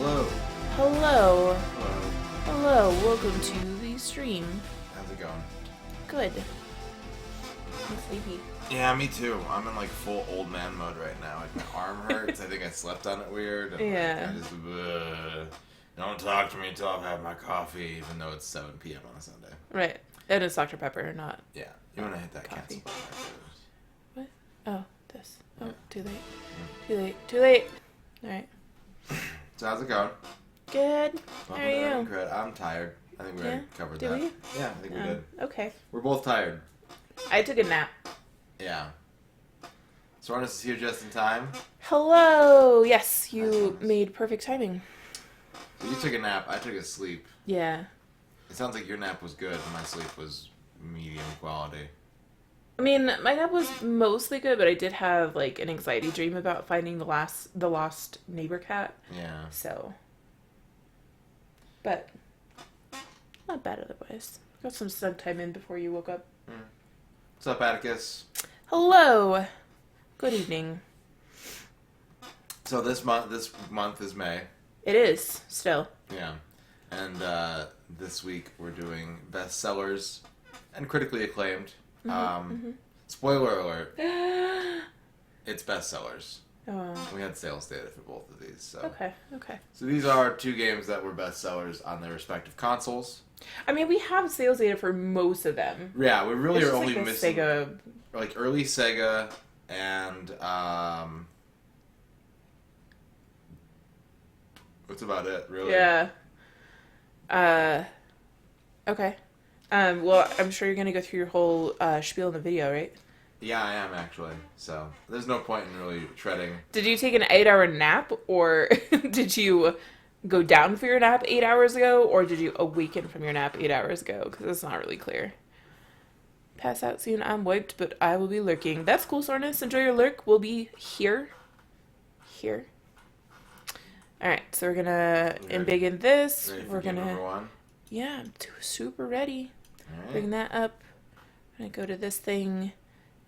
Hello. Hello. Hello. Hello. Welcome to the stream. How's it going? Good. I'm sleepy. Yeah, me too. I'm in like full old man mode right now. Like my arm hurts. I think I slept on it weird. And Yeah. Like, I just don't talk to me until I've had my coffee, even though it's 7 p.m. on a Sunday. Right. And it's Dr. Pepper, not. Yeah. You want to hit that Coffee. cancel button. What? Oh, this. Oh, Yeah. too late. Too late. Too late. Alright. So how's it going? Good. Welcome How to are you? ERNing Cred. I'm tired. I think we already covered Did that. we? Yeah, I think we did. Okay. We're both tired. I took a nap. Yeah. Sornis is here just in time. Hello. Yes, you Hi, Thomas. made perfect timing. So you took a nap. I took a sleep. Yeah. It sounds like your nap was good and my sleep was medium quality. I mean, my nap was mostly good, but I did have like an anxiety dream about finding the lost neighbor cat. Yeah. So, but not bad otherwise. Got some snug time in before you woke up. What's up, Atticus? Hello. Good evening. So this month is May. It is still. Yeah. And this week we're doing bestsellers and critically acclaimed. Spoiler alert, it's bestsellers. Oh. We had sales data for both of these. So. Okay. Okay. So these are two games that were bestsellers on their respective consoles. I mean, we have sales data for most of them. Yeah, we really It's are just only like the missing Sega. like early Sega and that's about it, really. Yeah. Okay. Well, I'm sure you're gonna go through your whole spiel in the video, right? Yeah, I am actually. So there's no point in really treading. Did you take an 8-hour nap, or did you go down for your nap 8 hours ago, or did you awaken from your nap 8 hours ago? Because it's not really clear. Pass out soon. I'm wiped, but I will be lurking. That's cool, Sornus. Enjoy your lurk. We'll be here. Here. All right, so we're gonna embiggen this. Ready for We're game gonna. number one? Yeah, I'm super ready. All right. Bring that up. I'm gonna go to this thing,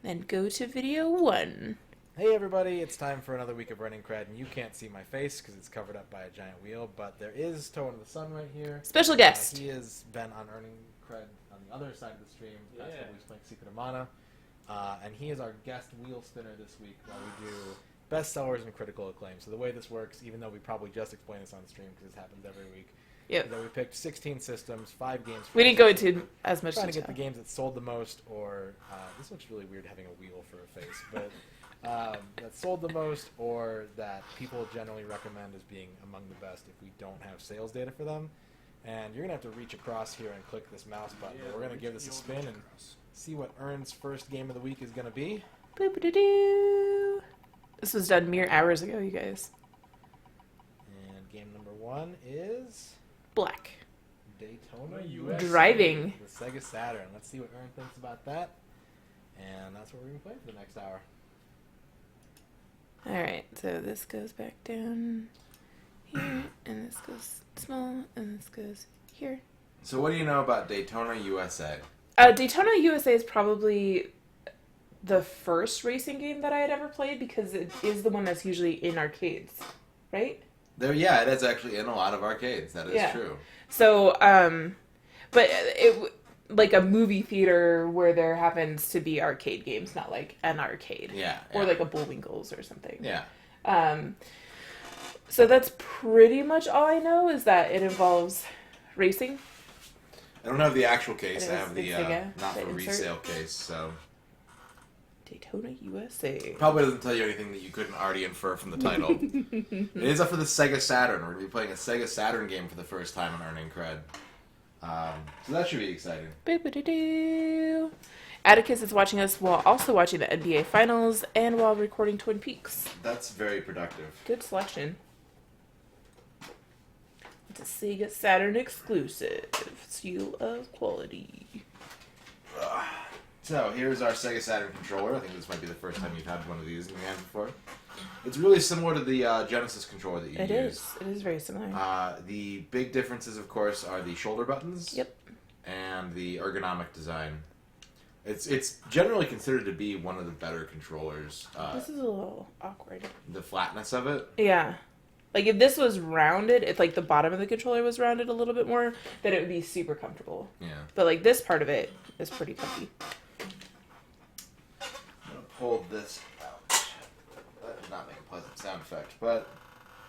then go to video 1. Hey everybody, it's time for another week of ERNing Cred, and you can't see my face because it's covered up by a giant wheel, but there is Toe in the Sun right here. Special guest. He has been on ERNing Cred on the other side of the stream. That's when he's playing Secret of Mana. And he is our guest wheel spinner this week while we do bestsellers and critical acclaim. So the way this works, even though we probably just explained this on the stream because this happens every week, Yep. is that we picked 16 systems, 5 games. We didn't go into as much trying to get detail. the games that sold the most, or this looks really weird having a wheel for a face, but that sold the most, or that people generally recommend as being among the best if we don't have sales data for them. And you're gonna have to reach across here and click this mouse button. We're gonna give this a spin and see what Ern's first game of the week is gonna be. Boop-a-doo-doo. This was done mere hours ago, you guys. And game number 1 is Black. Daytona USA. Driving. The Sega Saturn. Let's see what Ern thinks about that. And that's what we're gonna play for the next hour. Alright, so this goes back down here, and this goes small, and this goes here. So what do you know about Daytona USA? Daytona USA is probably the first racing game that I had ever played because it is the one that's usually in arcades, right? It is actually in a lot of arcades. That is Yeah. true. So, but it like a movie theater where there happens to be arcade games, not like an arcade. Yeah. Or like a Bullwinkles or something. Yeah. So that's pretty much all I know is that it involves racing. I don't have the actual case. It I is have the Sega, not the for insert. resale case. So Daytona USA. probably doesn't tell you anything that you couldn't already infer from the title. It is up for the Sega Saturn. We're gonna be playing a Sega Saturn game for the first time in ERNing Cred. So that should be exciting. Boop-a-doo-doo. Atticus is watching us while also watching the NBA Finals and while recording Twin Peaks. That's very productive. Good selection. It's a Sega Saturn exclusive. Seal of quality. So here's our Sega Saturn controller. I think this might be the first time you've had one of these in your hand before. It's really similar to the Genesis controller that you It use. is. It is very similar. The big differences, of course, are the shoulder buttons. Yep. And the ergonomic design. It's generally considered to be one of the better controllers. This is a little awkward. The flatness of it. Yeah. Like, if this was rounded, if, like, the bottom of the controller was rounded a little bit more, then it would be super comfortable. Yeah. But, like, this part of it is pretty comfy. I'm going to pull this out. That did not make a pleasant sound effect, but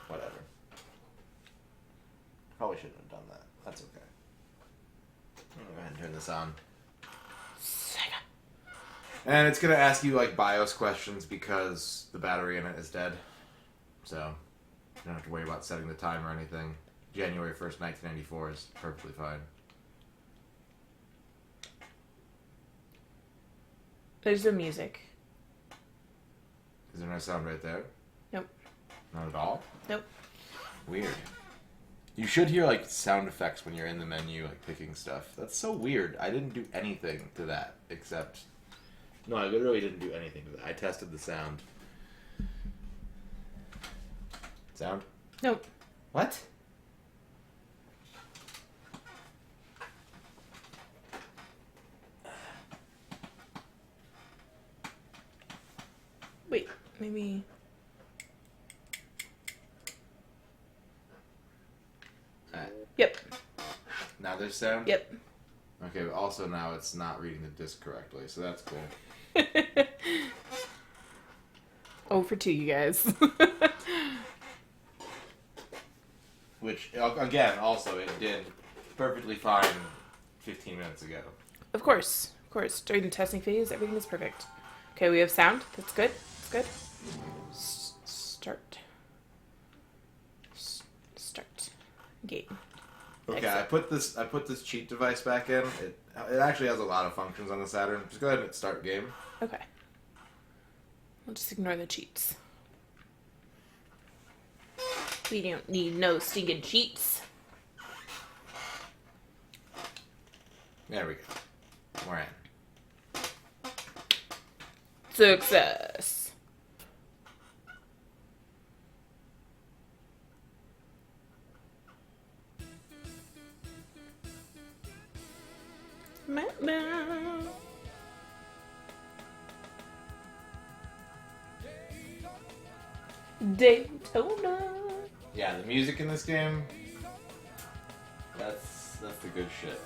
whatever. Probably shouldn't have done that. That's okay. I'm going to go ahead and turn this on. And it's going to ask you, like, BIOS questions because the battery in it is dead. So, you don't have to worry about setting the time or anything. January 1st, 1994 is perfectly fine. There's the music. Is there no sound right there? Nope. Not at all? Nope. Weird. You should hear, like, sound effects when you're in the menu, like, picking stuff. That's so weird. I didn't do anything to that, except... No, I literally didn't do anything to that. I tested the sound. Sound? Nope. What? Wait, maybe... Alright. Yep. Now there's sound? Yep. Okay, but also now it's not reading the disc correctly, so that's cool. Oh, for 2, you guys. Which, again, also, it did perfectly fine 15 minutes ago. Of course. Of course. During the testing phase, everything is perfect. Okay, we have sound. That's good. That's good. Start. Start. Game. Okay, Excellent. I put this cheat device back in. It actually has a lot of functions on the Saturn. Just go ahead and hit start game. Okay. We'll just ignore the cheats. We don't need no stinking cheats. There we go. We're in. Success. Daytona. Yeah, the music in this game, that's the good shit.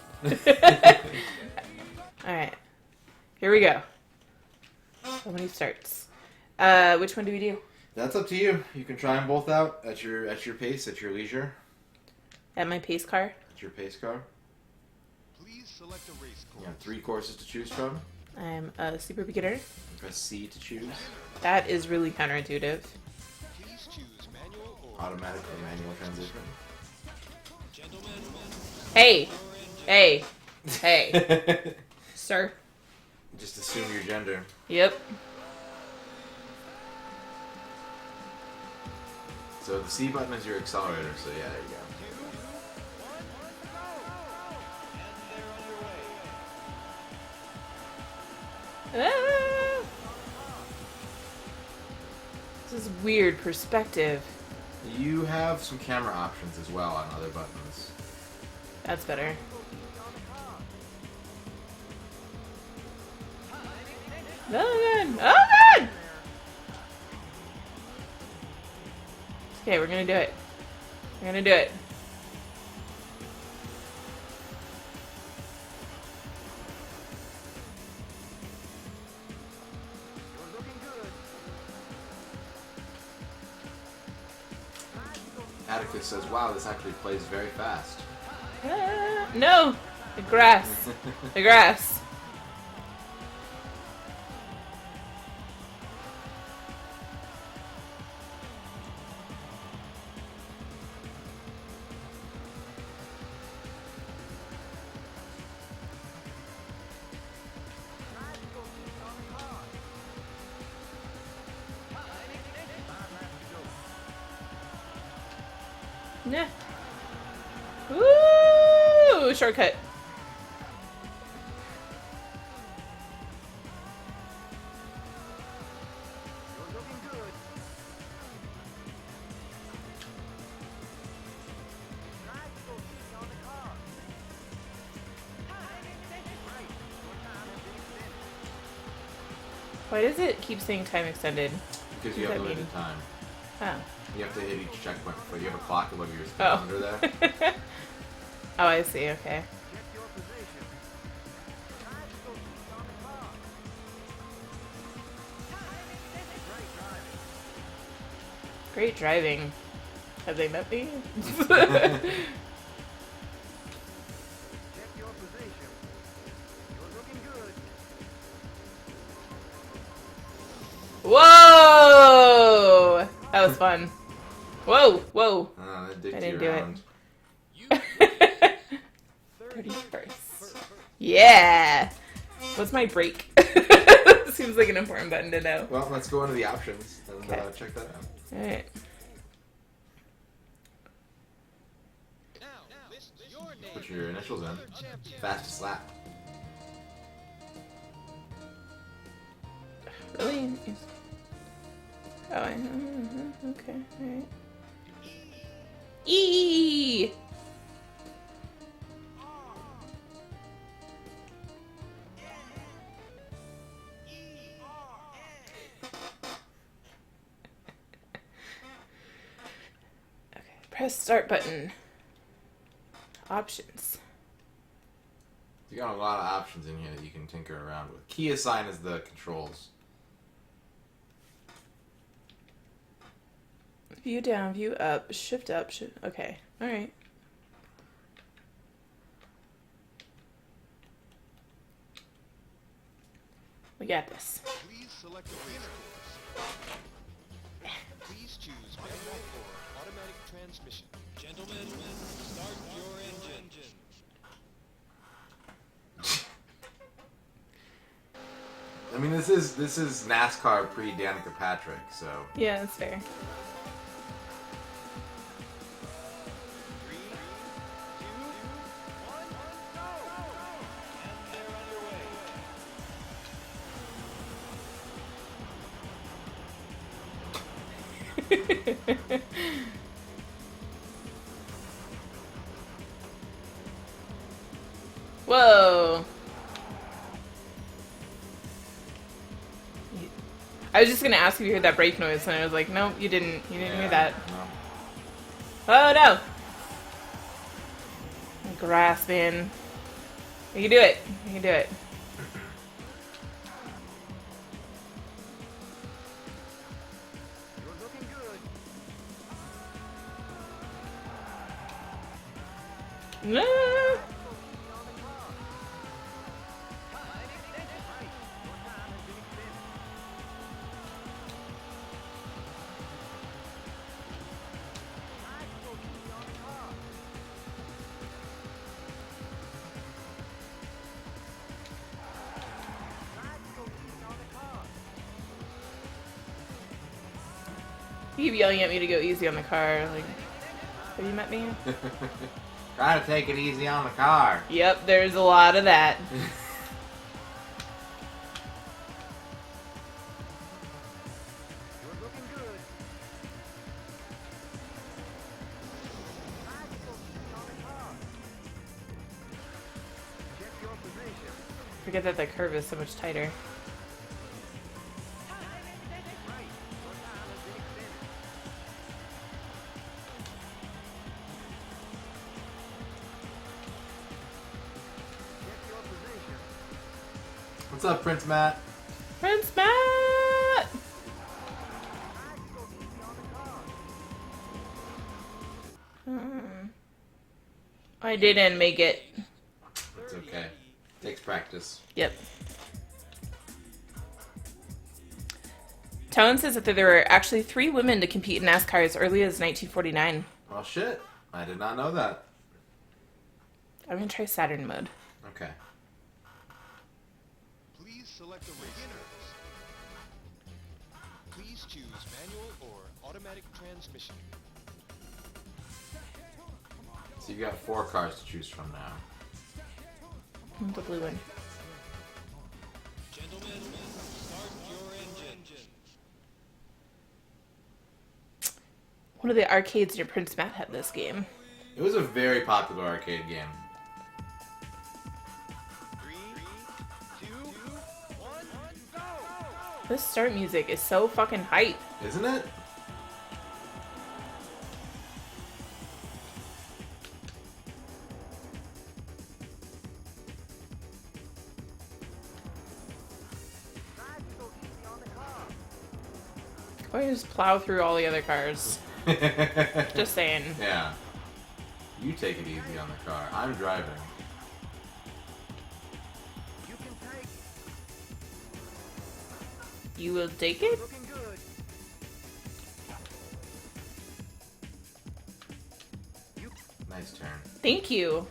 Alright. Here we go. So many starts. Which one do we do? That's up to you. You can try them both out at your pace, at your leisure. At my pace car? At your pace car. Please select a race course. You have 3 courses to choose from. I'm a super beginner. Press C to choose. That is really counterintuitive. Please choose manual or Automatic or manual transition. Hey! Hey! Hey! Sir? Just assume your gender. Yep. So the C button is your accelerator, so yeah, there you go. Ah! This is weird perspective. You have some camera options as well on other buttons. That's better. Oh god! Oh god! Okay, we're gonna do it. We're gonna do it. Atticus says, wow, this actually plays very fast. Ah, no! The grass. The grass. Nah. Woo! Shortcut. Why does it keep saying time extended? Because you What have does that limited mean? time. Oh. You have to hit each checkpoint before you have a clock above your Oh. speedometer there. Oh, I see. Okay. Great driving. Have they met me? Whoa! That was fun. Whoa, whoa. That dicked I you didn't do it. around. 31st. Yeah! What's my break? Seems like an important button to know. Well, let's go into the options and Okay. check that out. Alright. Now, list your name. Put your initials in. Fastest lap. Really? Oh, okay. Alright. E. Okay, press start button. Options. You got a lot of options in here that you can tinker around with. Key assign is the controls. View down, view up, shift up, shift. Okay, alright. We got this. Please select a race course. Please choose manual or automatic transmission. Gentlemen, start your engine. I mean, this is NASCAR pre Danica Patrick, so Yeah, that's fair. 3, 2, 1, go! And they're underway. Whoa. I was just gonna ask if you heard that brake noise, and I was like, nope, you didn't. You didn't hear that. No. Oh no! Grasping. You can do it. You can do it. You're looking good. Ah. You keep yelling at me to go easy on the car. Like, have you met me? Try to take it easy on the car. Yep, there's a lot of that. You're looking good. Check your position. Forget that the curve is so much tighter. Check your position. What's up, Prince Matt? Prince Matt! I didn't make it. It's okay. Takes practice. Yep. Tone says that there were actually 3 women to compete in NASCAR as early as 1949. Oh shit! I did not know that. I'm gonna try Saturn mode. Okay. Please select a race course. Please choose manual or automatic transmission. So you've got 4 cars to choose from now. The blue one. Gentlemen, start your engine. One of the arcades near Prince Matt had this game. It was a very popular arcade game. 3, 2, 1, go! This start music is so fucking hype. Isn't it? Why don't you just plow through all the other cars? Just saying. Yeah. You take it easy on the car. I'm driving. You can take it. You will take it? Looking good. You Nice turn. Thank you.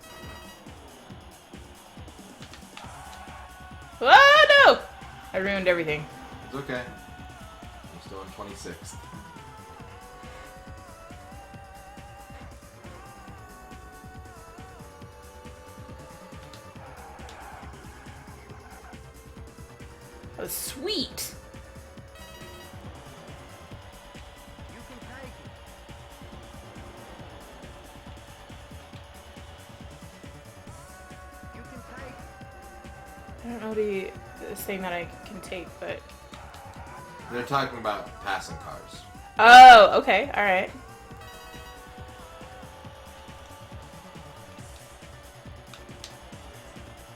Oh no! I ruined everything. It's okay. You're still in 26th. That was sweet. you can take it. You can take it. I don't know the thing that I can take, but... They're talking about passing cars. Oh, okay. All right.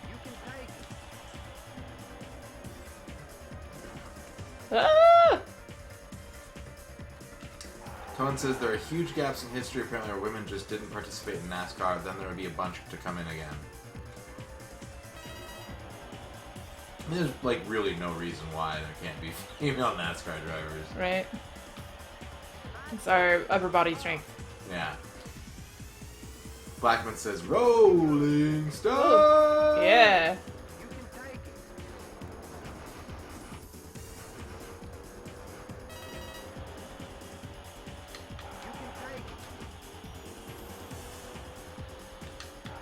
You can take it. Ah! Cohen says there are huge gaps in history apparently where women just didn't participate in NASCAR, then there would be a bunch to come in again. I mean, there's like really no reason why there can't be female NASCAR drivers. Right. It's our upper body strength. Yeah. Blackman says, Rolling Stone! Yeah. You can take it. You can take it.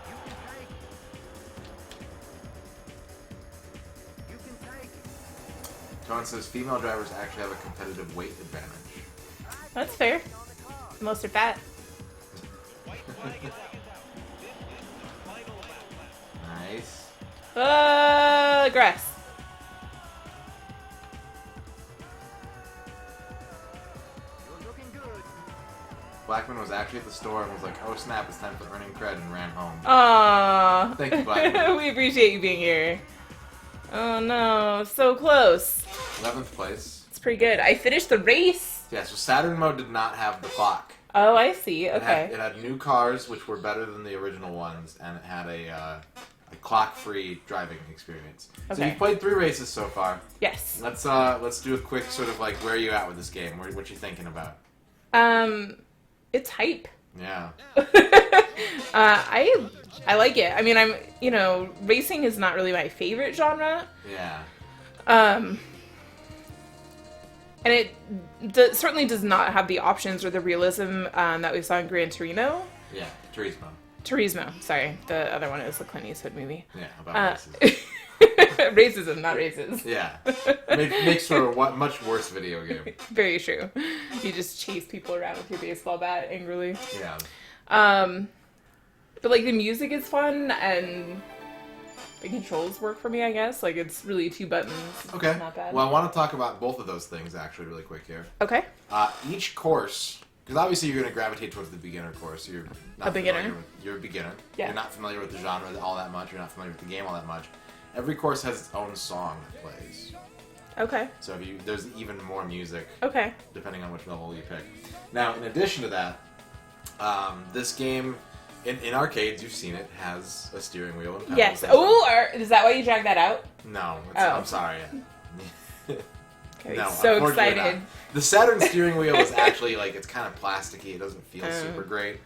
You can take it. You can take it. Cohen says female drivers actually have a competitive weight advantage. That's fair. On the car. Most are fat. White flag is out. This is the final lap. Nice. Grass. You're looking good. Blackman was actually at the store and was like, oh snap, it's time for ERNing Cred, and ran home. Aww. Thank you, Blackman. We appreciate you being here. Oh no, so close. 11th place. It's pretty good. I finished the race. Yeah, so Saturn mode did not have the clock. Oh, I see. It Okay. had new cars, which were better than the original ones, and it had a clock-free driving experience. So Okay. you've played 3 races so far. Yes. Let's do a quick sort of like, where are you at with this game? What you thinking about? It's hype. Yeah. I like it. I mean, racing is not really my favorite genre. Yeah. And it certainly does not have the options or the realism that we saw in Gran Torino. Yeah. Turismo. Turismo, sorry. The other one is the Clint Eastwood movie. Yeah. About races. Racism, not races. Yeah. Makes for a much worse video game. Very true. You just chase people around with your baseball bat angrily. Yeah. But like the music is fun and the controls work for me, I guess. Like it's really 2 buttons. Okay. Not bad. Well, I want to talk about both of those things actually really quick here. Okay. Each course, because obviously you're going to gravitate towards the beginner course. You're not A beginner. You're a beginner. Yeah. You're not familiar with the genre all that much. You're not familiar with the game all that much. Every course has its own song that plays. Okay. So there's even more music Okay. depending on which level you pick. Now, in addition to that, this game, in arcades, you've seen it, has a steering wheel and pedals. Yes. Oh, is that why you dragged that out? No, Oh. I'm sorry. Okay, No, so unfortunately excited. not. The Saturn steering wheel is actually like, it's kind of plasticky. It doesn't feel Oh. super great.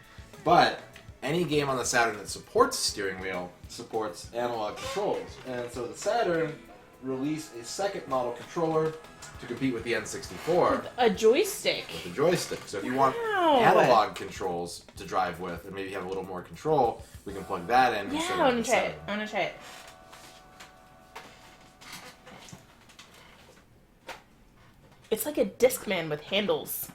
But any game on the Saturn that supports steering wheel supports analog controls. And so the Saturn released a second model controller to compete with the N64 A joystick. with the joystick. So if you want Wow. analog controls to drive with and maybe have a little more control, we can plug that in Yeah, instead I of want the to try Saturn. it. I want to try it. It's like a Discman with handles.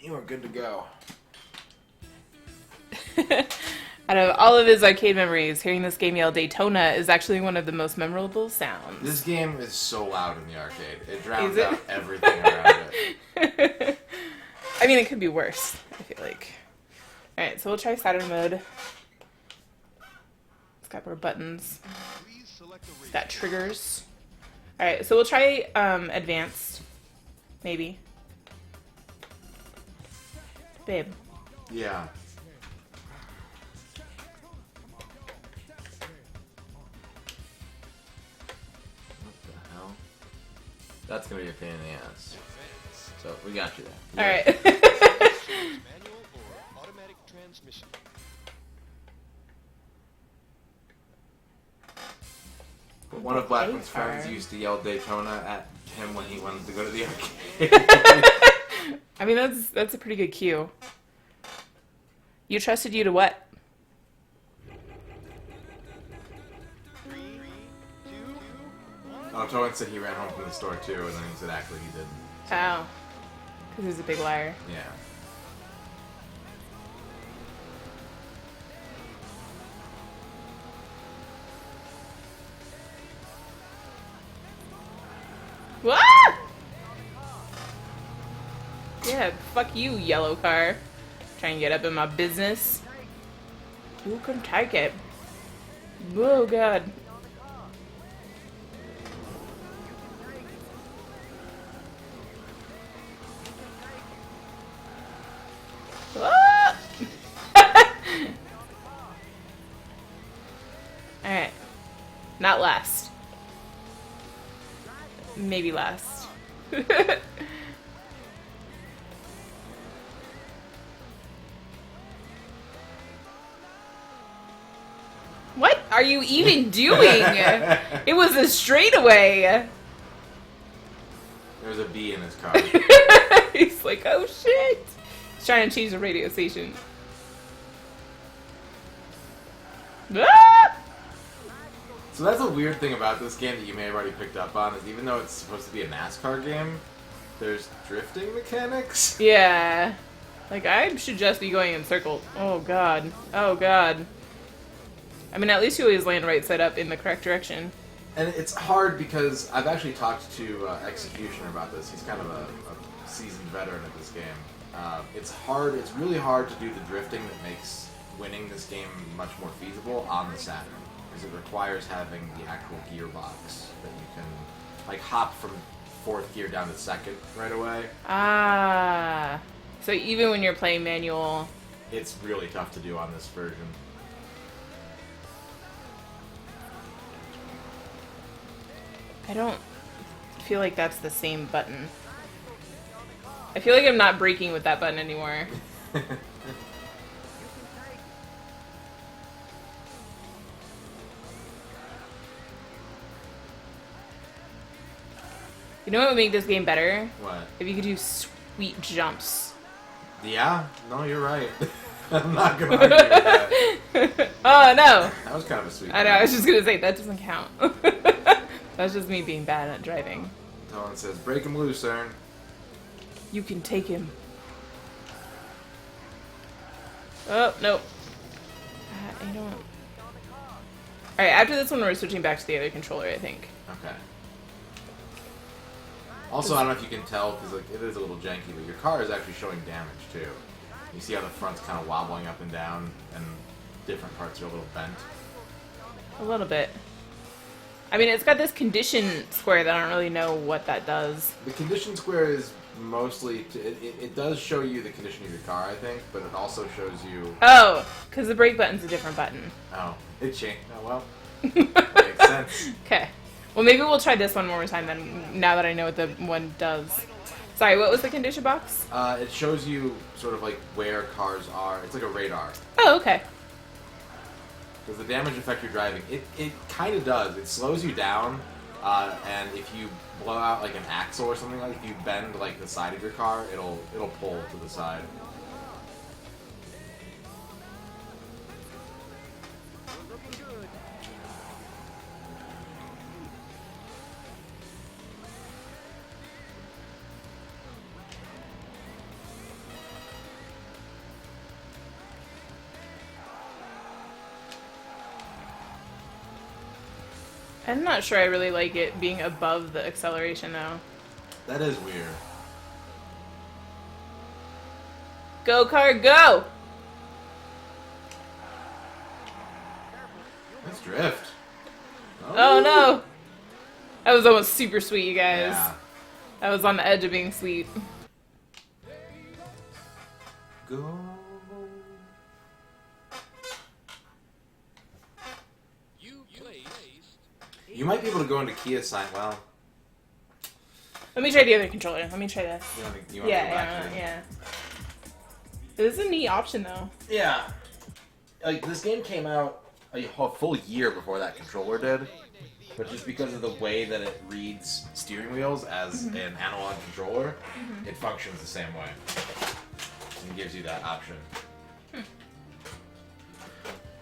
You are good to go. Out of all of his arcade memories, hearing this game yell Daytona is actually one of the most memorable sounds. This game is so loud in the arcade. It drowns Is it? out everything around it. I mean, it could be worse, I feel like. Alright, so we'll try Saturn mode. It's got more buttons. Please select a It's race. got triggers. Alright, so we'll try advanced. Maybe. Babe. Yeah. What the hell? That's gonna be a pain in the ass. So we got you there. Alright. Manual or automatic transmission. One of Blackman's A-car. friends used to yell Daytona at him when he wanted to go to the arcade. I mean, that's a pretty good cue. You trusted you to what? 3, 2, 1. Oh, Tolan said he ran home from the store too, and then he said actually he didn't. Oh. Because he's a big liar. Yeah. What? Yeah, fuck you, yellow car. Trying to get up in my business. You can take it. Oh, God. Ah! Alright. Not last. Maybe last. What are you even doing? It was a straightaway. There was a bee in his car. He's like, oh shit. He's trying to change the radio station. Ah! So that's a weird thing about this game that you may have already picked up on, is even though it's supposed to be a NASCAR game, there's drifting mechanics. Yeah. Like, I should just be going in circles. Oh god. Oh god. I mean, at least you always land right side up in the correct direction. And it's hard because I've actually talked to Executioner about this. He's kind of a seasoned veteran at this game. It's hard. It's really hard to do the drifting that makes winning this game much more feasible on the Saturn, because it requires having the actual gearbox that you can, like, hop from 4th gear down to 2nd right away. Ah. So even when you're playing manual... It's really tough to do on this version. I don't feel like that's the same button. I feel like I'm not braking with that button anymore. You know what would make this game better? What? If you could do sweet jumps. Yeah? No, you're right. I'm not gonna argue with that. Oh no! That was kind of a sweet I know, I was just gonna say, that doesn't count. That's just me being bad at driving. Tolan says, break him loose, Ern. You can take him. Oh, nope. I don't... Alright, after this one we're switching back to the other controller, I think. Okay. Also, I don't know if you can tell, because like, it is a little janky, but your car is actually showing damage, too. You see how the front's kind of wobbling up and down, and different parts are a little bent. A little bit. I mean, it's got this condition square that I don't really know what that does. The condition square is mostly... It does show you the condition of your car, I think, but it also shows you... Oh, because the brake button's a different button. Oh, it changed. Oh, well. Makes sense. Okay. Well, maybe we'll try this one more time then, now that I know what the one does. Sorry, what was the condition box? It shows you sort of like where cars are. It's like a radar. Oh, okay. Does the damage affect your driving? It kind of does. It slows you down, and if you blow out like an axle or something, like if you bend like the side of your car, it'll pull to the side. Looking good. I'm not sure I really like it being above the acceleration now. That is weird. Go, car, go! That's Oh no! That was almost super sweet, you guys. Yeah. That was on the edge of being sweet. Go. You placed Mm-hmm. You might be able to go into Kia sign. Well, Let me try the other controller. Let me try this. you want to go Yeah, back yeah, to yeah. This is a neat option, though. Yeah. Like, this game came out a full year before that controller did. But just because of the way that it reads steering wheels as an analog controller, it functions the same way. And gives you that option.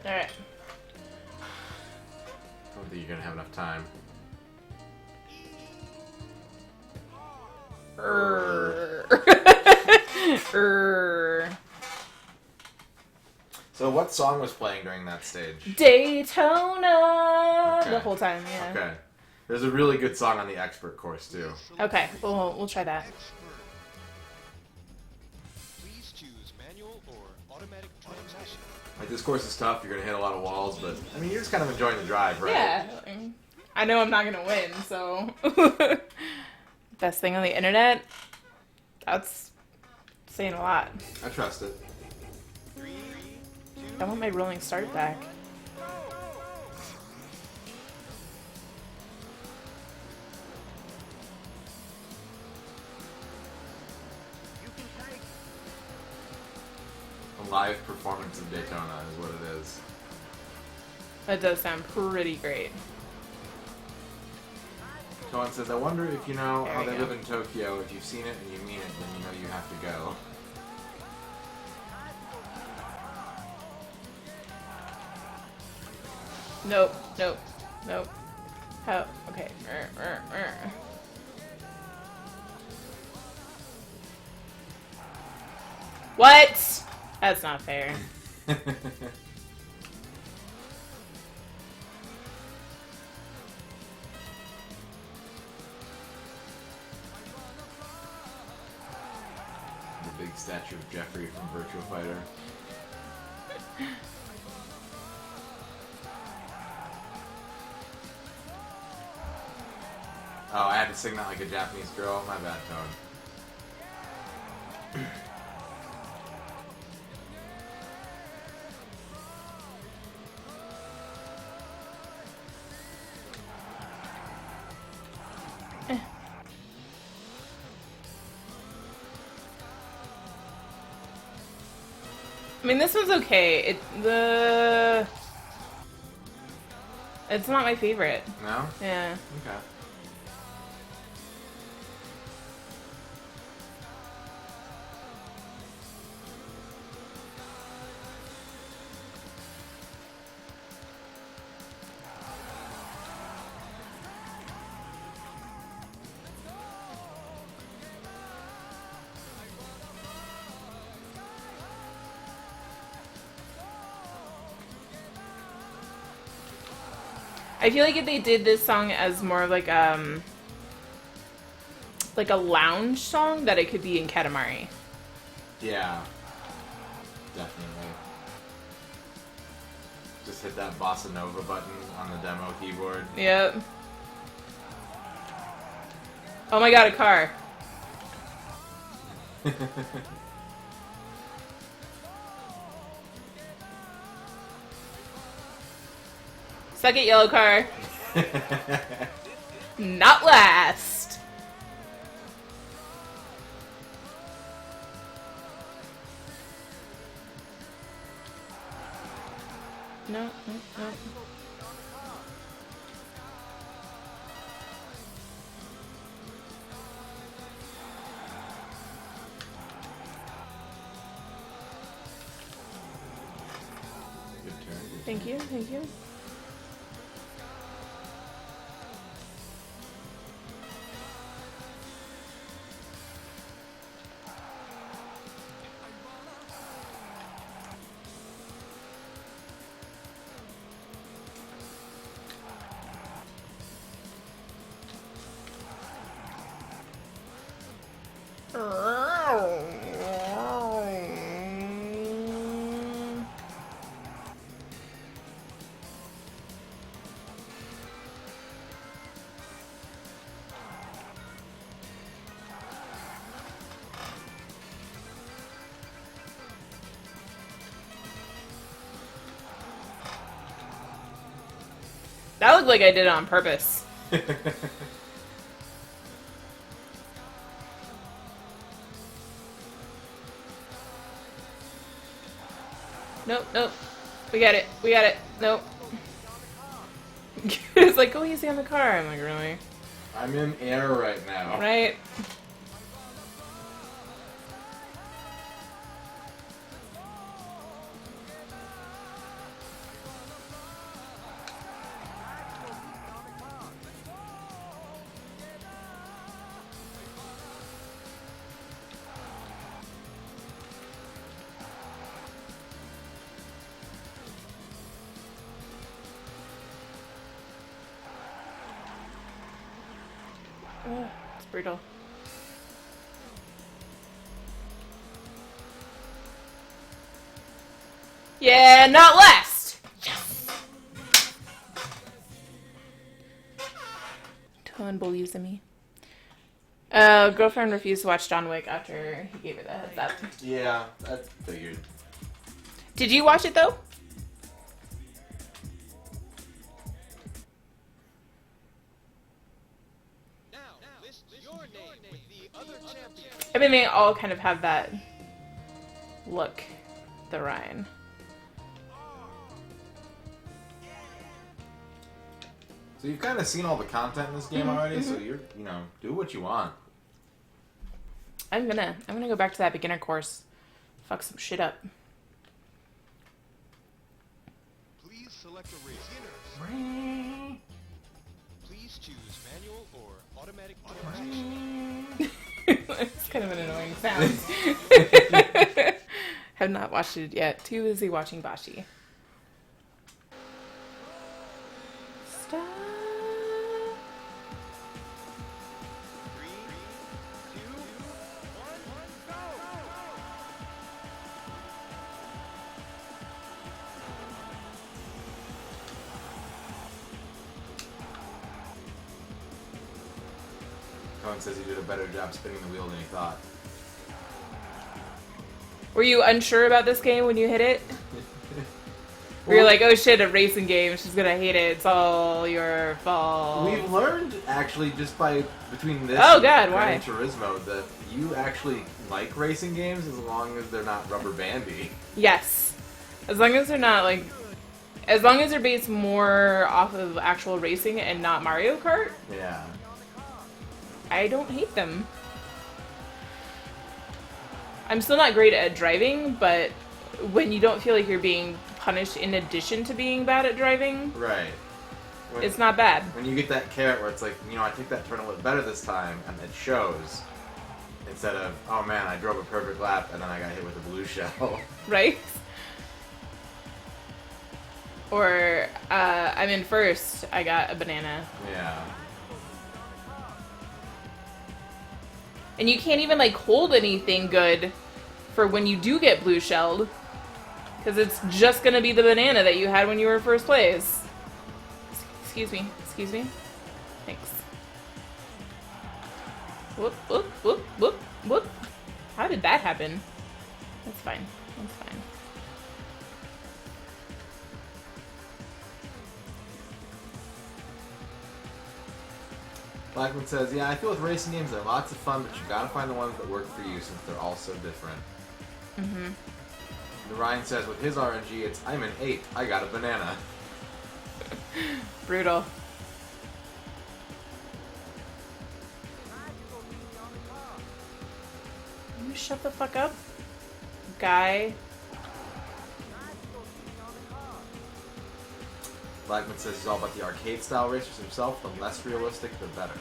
Alright. I don't think you're going to have enough time. So what song was playing during that stage? Daytona! Okay. The whole time, yeah. Okay. There's a really good song on the expert course, too. Okay, we'll try that. expert. Please choose manual or automatic transmission. Like, this course is tough. You're going to hit a lot of walls, but, I mean, you're just kind of enjoying the drive, right? Yeah. I know I'm not gonna win, so. Best thing on the internet? That's saying a lot. I trust it. I want my rolling start back. You can take. A live performance of Daytona is what it is. That does sound pretty great. Cohen says, I wonder if you know There how we they go. live in Tokyo. If you've seen it and you mean it, then you know you have to go. Nope, nope, nope. How? Okay. What? That's not fair. The big statue of Jeffrey from Virtua Fighter. Oh, I had to sing that like a Japanese girl. My bad, Tone. I mean, this one's okay. It's not my favorite. No? Yeah. Okay. I feel like if they did this song as more of like a lounge song, that it could be in Katamari. Yeah. Definitely. Just hit that bossa nova button on the demo keyboard. Yep. Oh my god, a car. Suck it, yellow car. Not last. No, no, no. Good turn. Thank you, thank you. That looked like I did it on purpose. Nope, nope. We got it. We got it. Nope. It's like, go easy on the car. I'm like, really? I'm in air right now. Right? It's brutal. Yeah, not last! Yes! Tone believes in me. Girlfriend refused to watch John Wick after he gave her the heads up. Yeah, that's figured. Did you watch it though? Now, list your name with the other champions. I mean, they all kind of have that look, the Ryan. So you've kind of seen all the content in this game already, so you're, do what you want. I'm gonna go back to that beginner course. Fuck some shit up. Please select a race. Please choose manual or automatic transmission. It's kind of an annoying sound. Have not watched it yet. Too busy watching Bashi. Stop. 3, 2, 1, go! Cohen says he did a better job spinning the wheel than he thought. Were you unsure about this game when you hit it? Were you like, oh shit, a racing game, she's gonna hate it, it's all your fault? We've learned, actually, just between this Oh, and God, Gran why? Turismo, that you actually like racing games as long as they're not rubber bandy. Yes. As long as they're not like... As long as they're based more off of actual racing and not Mario Kart, Yeah. I don't hate them. I'm still not great at driving, but when you don't feel like you're being punished in addition to being bad at driving, Right. it's not bad. When you get that carrot where it's like, I think that turn a little better this time, and it shows, instead of, oh man, I drove a perfect lap and then I got hit with a blue shell. Right? Or, I'm in first, I got a banana. Yeah. And you can't even, like, hold anything good for when you do get blue shelled. Because it's just gonna be the banana that you had when you were first place. Excuse me. Excuse me. Thanks. Whoop, whoop, whoop, whoop, whoop. How did that happen? That's fine. That's fine. Blackman says, yeah, I feel with racing games they're lots of fun, but you gotta find the ones that work for you since they're all so different. Mm-hmm. And Ryan says, with his RNG, it's, I'm an 8, I got a banana. Brutal. You shut the fuck up, guy. Blackman says he's all about the arcade-style racers himself. The less realistic, the better.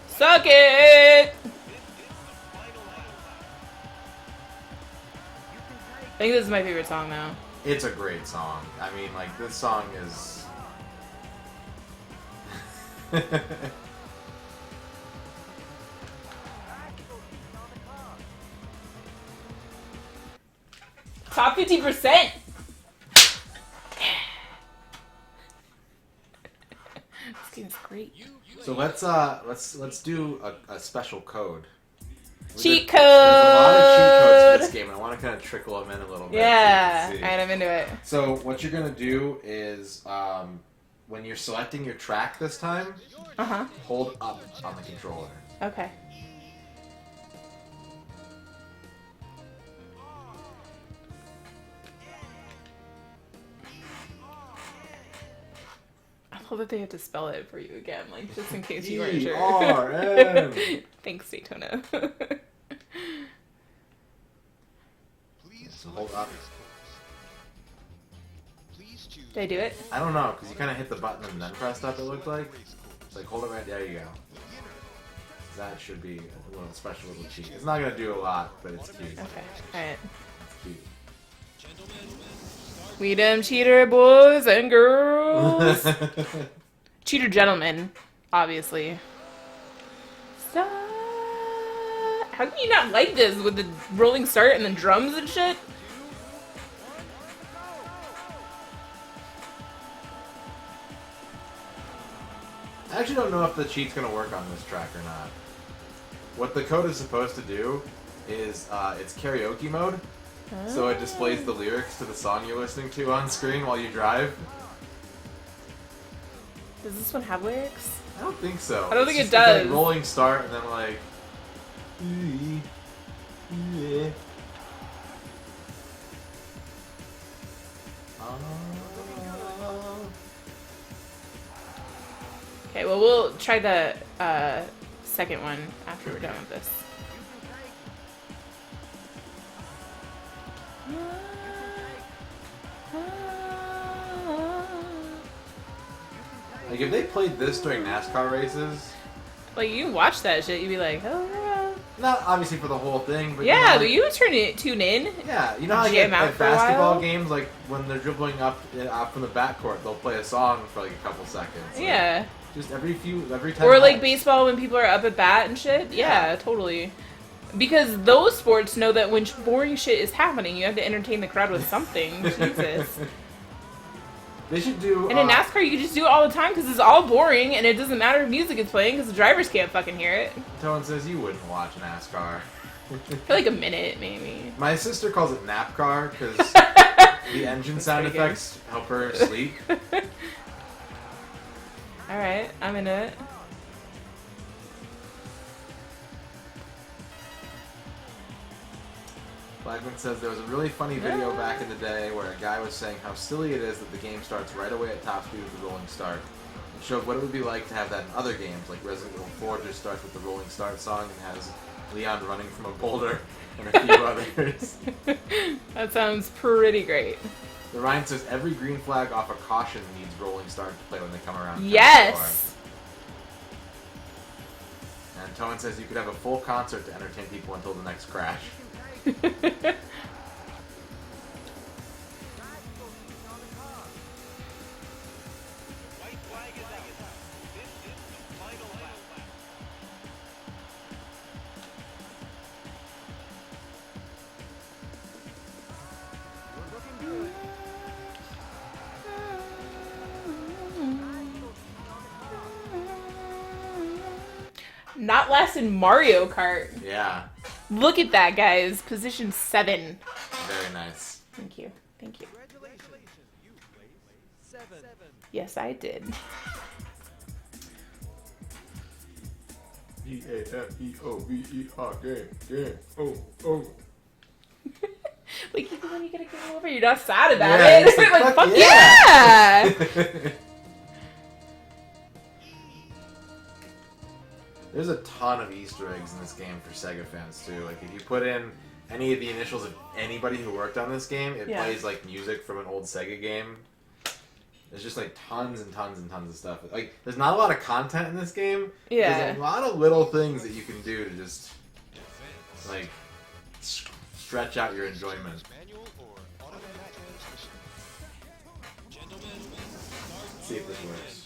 Suck it! I think this is my favorite song now. It's a great song. I mean, like, this song is... Top 50%! great. So let's do a special code. Cheat There's a lot of cheat codes for code. this game, and I want to kind of trickle them in a little bit. Yeah. So you All can see. right, I'm into it. So what you're gonna do is, when you're selecting your track this time, hold up on the controller. Okay. I love that they have to spell it for you again, like just in case you weren't sure. ERN. Thanks, Daytona. Please So hold up. Please choose. Did I do it? I don't know, because you kind of hit the button and then pressed up, it looked like. It's like, hold it right there, you go. That should be a little special little cheat. It's not going to do a lot, but it's cute. Okay. Alright. It's cute. We them cheater boys and girls. Cheater gentlemen, obviously. Stop. How can you not like this with the rolling start and the drums and shit? I actually don't know if the cheat's going to work on this track or not. What the code is supposed to do is, it's karaoke mode. So it displays the lyrics to the song you're listening to on screen while you drive. Does this one have lyrics? I don't think so. I don't think it It's like does. rolling start and then like. Yeah. Okay, well, we'll try the second one after we're done with this. Like if they played this during NASCAR races, Like, you can watch that shit, you'd be like, oh, yeah. not obviously for the whole thing, but Yeah, you know, but you tune in. yeah, you know how like jam out at for a basketball while? games, like when they're dribbling up from the backcourt, they'll play a song for like a couple seconds. Like, Yeah. just every time. Or like helps. baseball when people are up at bat and shit. Yeah, totally. Because those sports know that when boring shit is happening, you have to entertain the crowd with something. Jesus. They should do. And in NASCAR, you can just do it all the time because it's all boring and it doesn't matter if music is playing because the drivers can't fucking hear it. Toan says you wouldn't watch NASCAR. For like a minute, maybe. My sister calls it NAPCAR because the engine sound pretty good. effects help her sleep. Alright, I'm into it. Blackman says there was a really funny video back in the day where a guy was saying how silly it is that the game starts right away at top speed with the rolling start. It showed what it would be like to have that in other games, like Resident Evil 4 just starts with the rolling start song and has Leon running from a boulder and a few others. That sounds pretty great. The Ryan says every green flag off a caution needs rolling start to play when they come around. Yes! And Toan says you could have a full concert to entertain people until the next crash. White flag is out. This is the final lap. We're looking good. Not last in Mario Kart. Yeah, Look at that, guys. Position 7. very nice. Thank you. Thank you. Congratulations. You placed 7. Yes, I did. E-A-F-E-O-V-E-R, game, oh. Like, even when you get a game over, you're not sad about Yeah, it. it's like, Like, fuck fuck yeah! There's a ton of Easter eggs in this game for Sega fans too. Like if you put in any of the initials of anybody who worked on this game, it Yeah. plays like music from an old Sega game. There's just like tons and tons and tons of stuff. Like there's not a lot of content in this game. Yeah. There's a lot of little things that you can do to just like stretch out your enjoyment. Manual or automatic transmission. Gentlemen, Let's see if this works.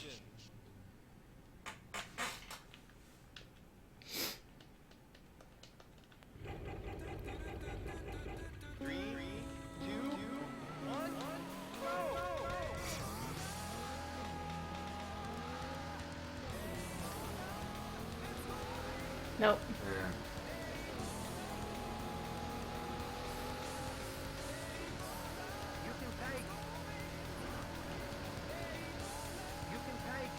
Nope. Yeah. You can take. You can take.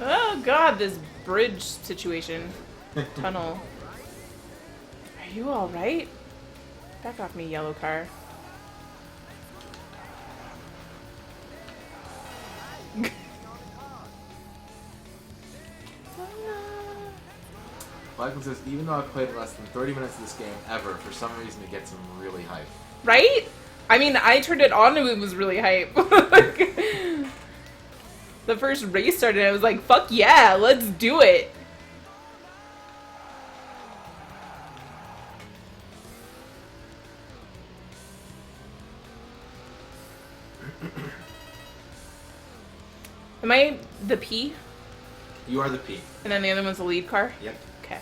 Oh god, this bridge situation. Tunnel. Are you alright? Back off me, yellow car. Michael says, even though I've played less than 30 minutes of this game ever, for some reason it gets him really hyped. Right? I mean, I turned it on and it was really hype. The first race started, I was like, fuck yeah, let's do it. Am I the P? You are the P. And then the other one's the lead car? Yep. Okay.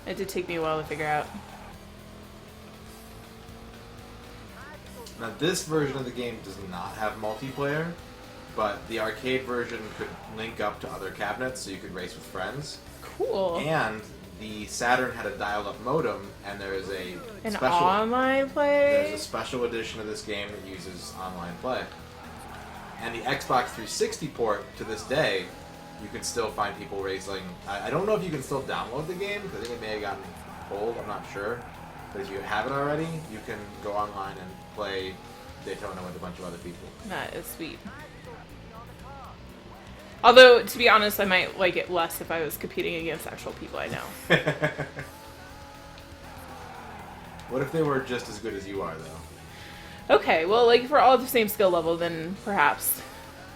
It did take me a while to figure out. Now this version of the game does not have multiplayer, but the arcade version could link up to other cabinets so you could race with friends. Cool. And the Saturn had a dial-up modem, and there is a An special online play? there's a special edition of this game that uses online play. And the Xbox 360 port, to this day, you can still find people racing. I don't know if you can still download the game, because I think it may have gotten old, I'm not sure. But if you haven't already, you can go online and play Daytona with a bunch of other people. That is sweet. Although, to be honest, I might like it less if I was competing against actual people I know. What if they were just as good as you are, though? Okay, well, like, if we're all at the same skill level, then perhaps.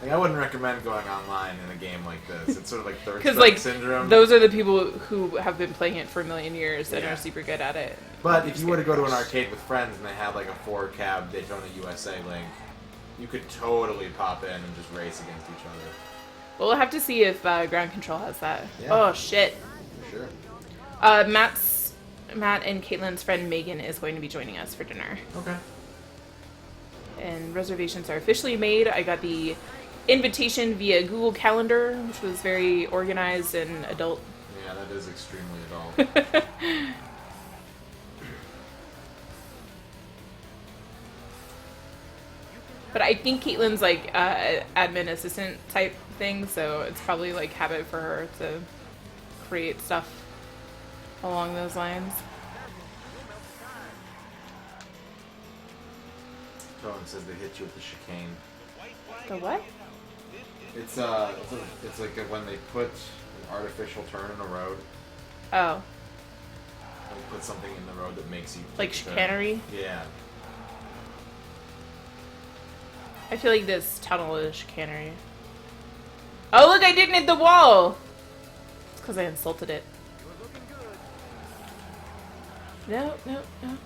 Like, I wouldn't recommend going online in a game like this. It's sort of like third Because, strike like, syndrome. those are the people who have been playing it for a million years and Yeah. are super good at it. But if you were to go to an arcade with friends and they had like a 4-cab Daytona USA link, you could totally pop in and just race against each other. Well, we'll have to see if Ground Control has that. Yeah. Oh, shit. For sure. Matt and Caitlin's friend Megan is going to be joining us for dinner. Okay. And reservations are officially made. I got the invitation via Google Calendar, which was very organized and adult. Yeah, that is extremely adult. But I think Caitlin's like admin assistant type thing, so it's probably like habit for her to create stuff along those lines. Cohen says they hit you with the chicane. The what? It's like when they put an artificial turn in a road. Oh, They put something in the road that makes you like take the turn. chicanery? Yeah. I feel like this tunnel is chicanery. Oh, look, I didn't hit the wall! It's because I insulted it. No, no, no.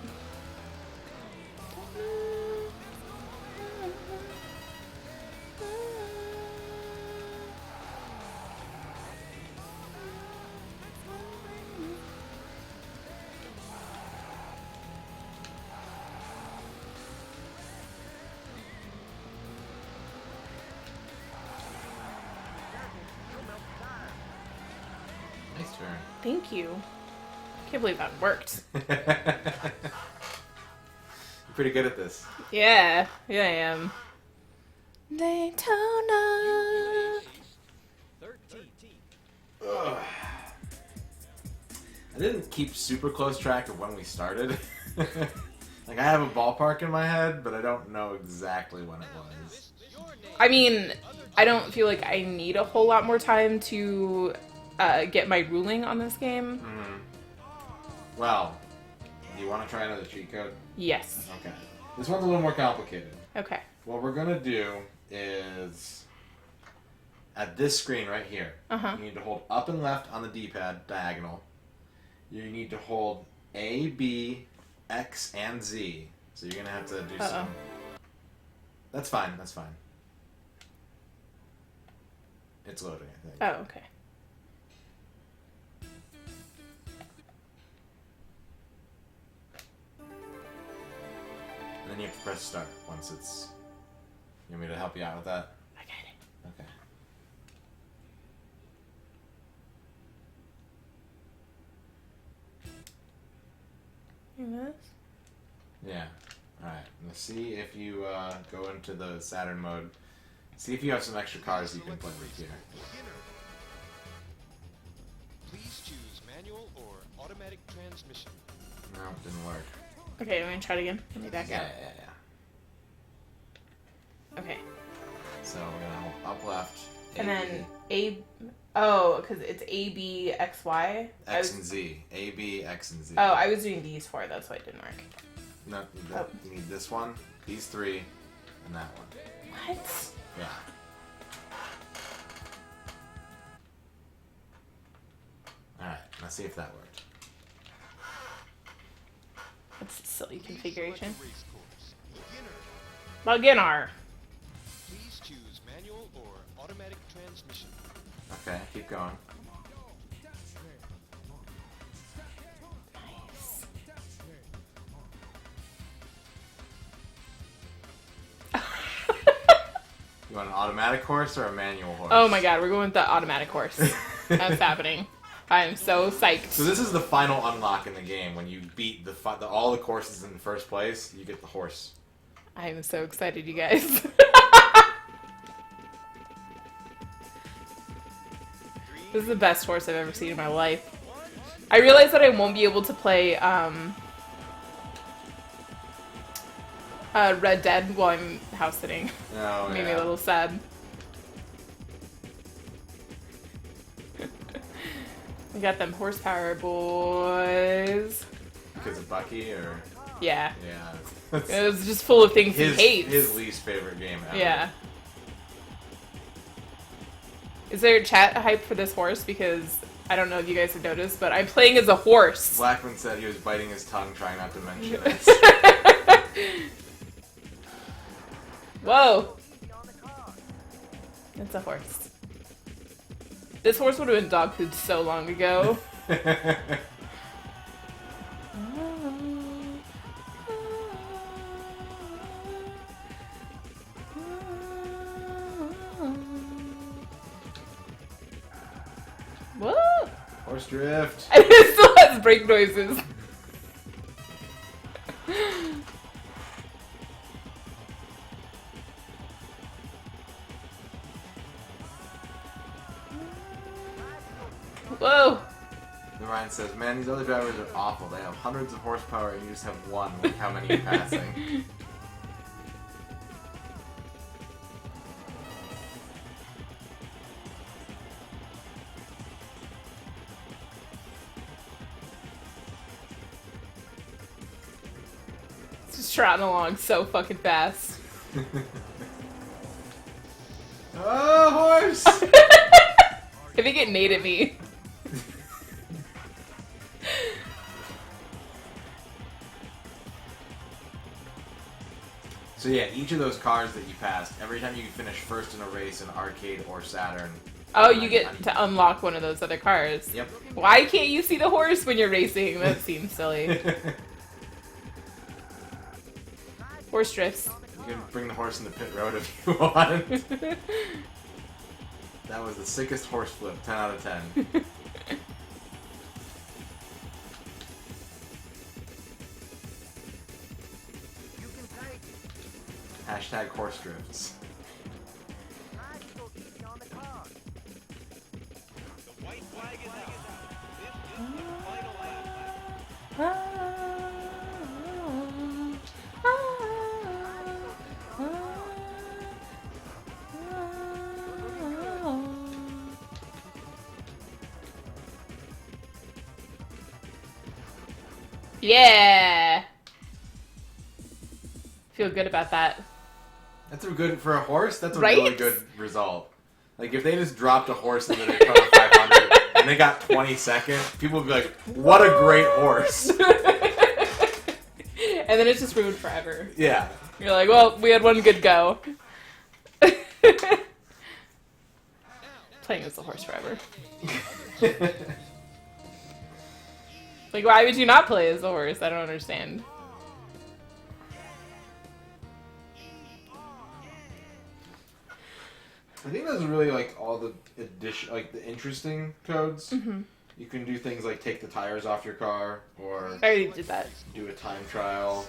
Nice turn. Thank you. Can't believe that worked. You're pretty good at this. Yeah, I am. Daytona. 13. Ugh. I didn't keep super close track of when we started. Like, I have a ballpark in my head, but I don't know exactly when it was. I mean, I don't feel like I need a whole lot more time to get my ruling on this game. Mm-hmm. Well, do you want to try another cheat code? Yes. Okay. This one's a little more complicated. Okay. What we're going to do is, at this screen right here, Uh-huh. you need to hold up and left on the D-pad, diagonal. You need to hold A, B, X, and Z. So you're going to have to do some... That's fine, that's fine. It's loading, I think. Oh, okay. And then you have to press start once it's... You want me to help you out with that? I got it. Okay. this? Yeah. Alright. Let's see if you go into the Saturn mode. See if you have some extra cars you can play with here. Please choose manual or automatic transmission. No, it didn't work. Okay, I'm gonna try it again. Let me back Yeah, out. yeah. Okay. So we're gonna hold up left. And A, then A. Oh, because it's A, B, X, Y. X and Z. A, B, X, and Z. Oh, I was doing these four. That's why it didn't work. No, you need this one, these three, and that one. What? Yeah. Alright, let's see if that worked. That's a silly Please configuration. select a race course. Beginner. Please choose manual or automatic transmission. Okay, keep going. Nice. You want an automatic horse or a manual horse? Oh my god, we're going with the automatic horse. That's happening. I am so psyched. So this is the final unlock in the game. When you beat all the courses in the first place, you get the horse. I am so excited, you guys. This is the best horse I've ever seen in my life. I realize that I won't be able to play Red Dead while I'm house sitting. Oh, Made me yeah. a little sad. We got them horsepower, boys. Because of Bucky, or Yeah. yeah, It was just full of things he hates. his least favorite game ever. Yeah. Is there chat hype for this horse? Because I don't know if you guys have noticed, but I'm playing as a horse. Blackman said he was biting his tongue trying not to mention it. Whoa. It's a horse. This horse would have been dog food so long ago. Whoa! Horse drift. And it still has brake noises. Whoa! And Ryan says, "Man, these other drivers are awful. They have hundreds of horsepower, and you just have one. Look how many you're passing." It's just trotting along so fucking fast. Oh, horse! I think it neighed at me. So yeah, each of those cars that you passed, every time you finish first in a race in arcade or Saturn. Oh, you get to unlock one of those other cars. Yep. Why can't you see the horse when you're racing? That seems silly. Horse drifts. You can bring the horse in the pit road if you want. That was the sickest horse flip, 10 out of 10. Hashtag horse drifts. The white flag is out. This is the final lap. Yeah. Feel good about that. That's a good for a horse. That's a Right? really good result. Like if they just dropped a horse in the Daytona 500 and they got 22nd, people would be like, "What a great horse!" And then it's just ruined forever. Yeah. You're like, well, we had one good go. Playing as the horse forever. Like, why would you not play as the horse? I don't understand. I think those are really like all the addition, like the interesting codes. Mm-hmm. You can do things like take the tires off your car, or I already did that. do a time trial,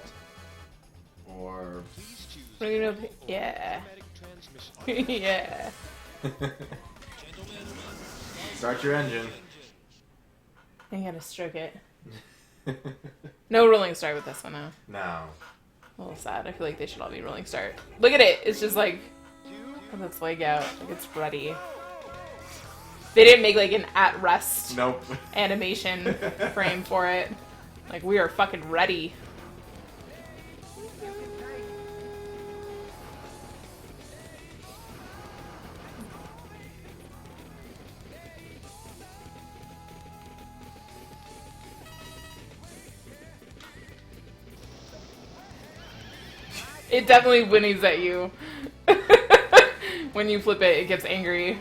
or Please choose What are you gonna manual or yeah. automatic transmission. Yeah. Gentlemen, start your engine. I gotta stroke it. No rolling start with this one now. No. A little sad. I feel like they should all be rolling start. Look at it. It's just like with its leg out. Like it's ready. They didn't make like an at rest Nope. animation frame for it. Like we are fucking ready. It definitely whinnies at you. When you flip it, it gets angry.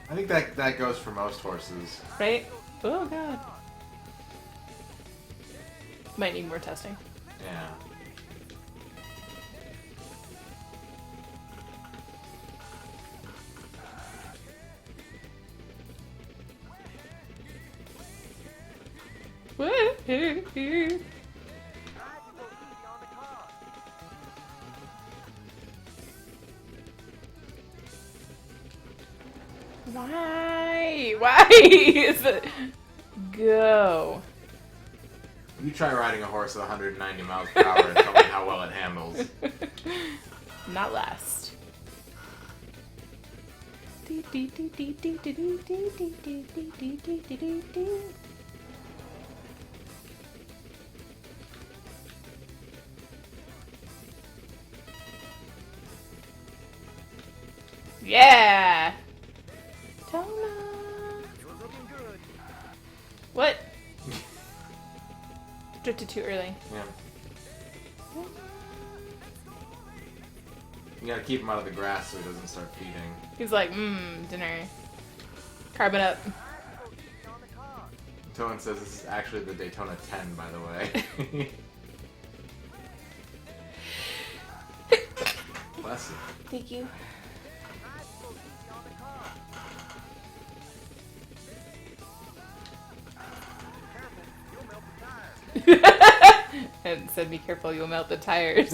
I think that goes for most horses. Right? Oh god. Might need more testing. Yeah. Woo-hoo-hoo. Why? Why is it? Go. You try riding a horse at 190 miles per hour and tell me how well it handles. Not last. Yeah. Daytona. What? Drifted too early. Yeah. You gotta keep him out of the grass so he doesn't start feeding. He's like, dinner. Carbon up. Tolan says this is actually the Daytona 10, by the way. Bless you. Thank you. And said, be careful, you'll melt the tires.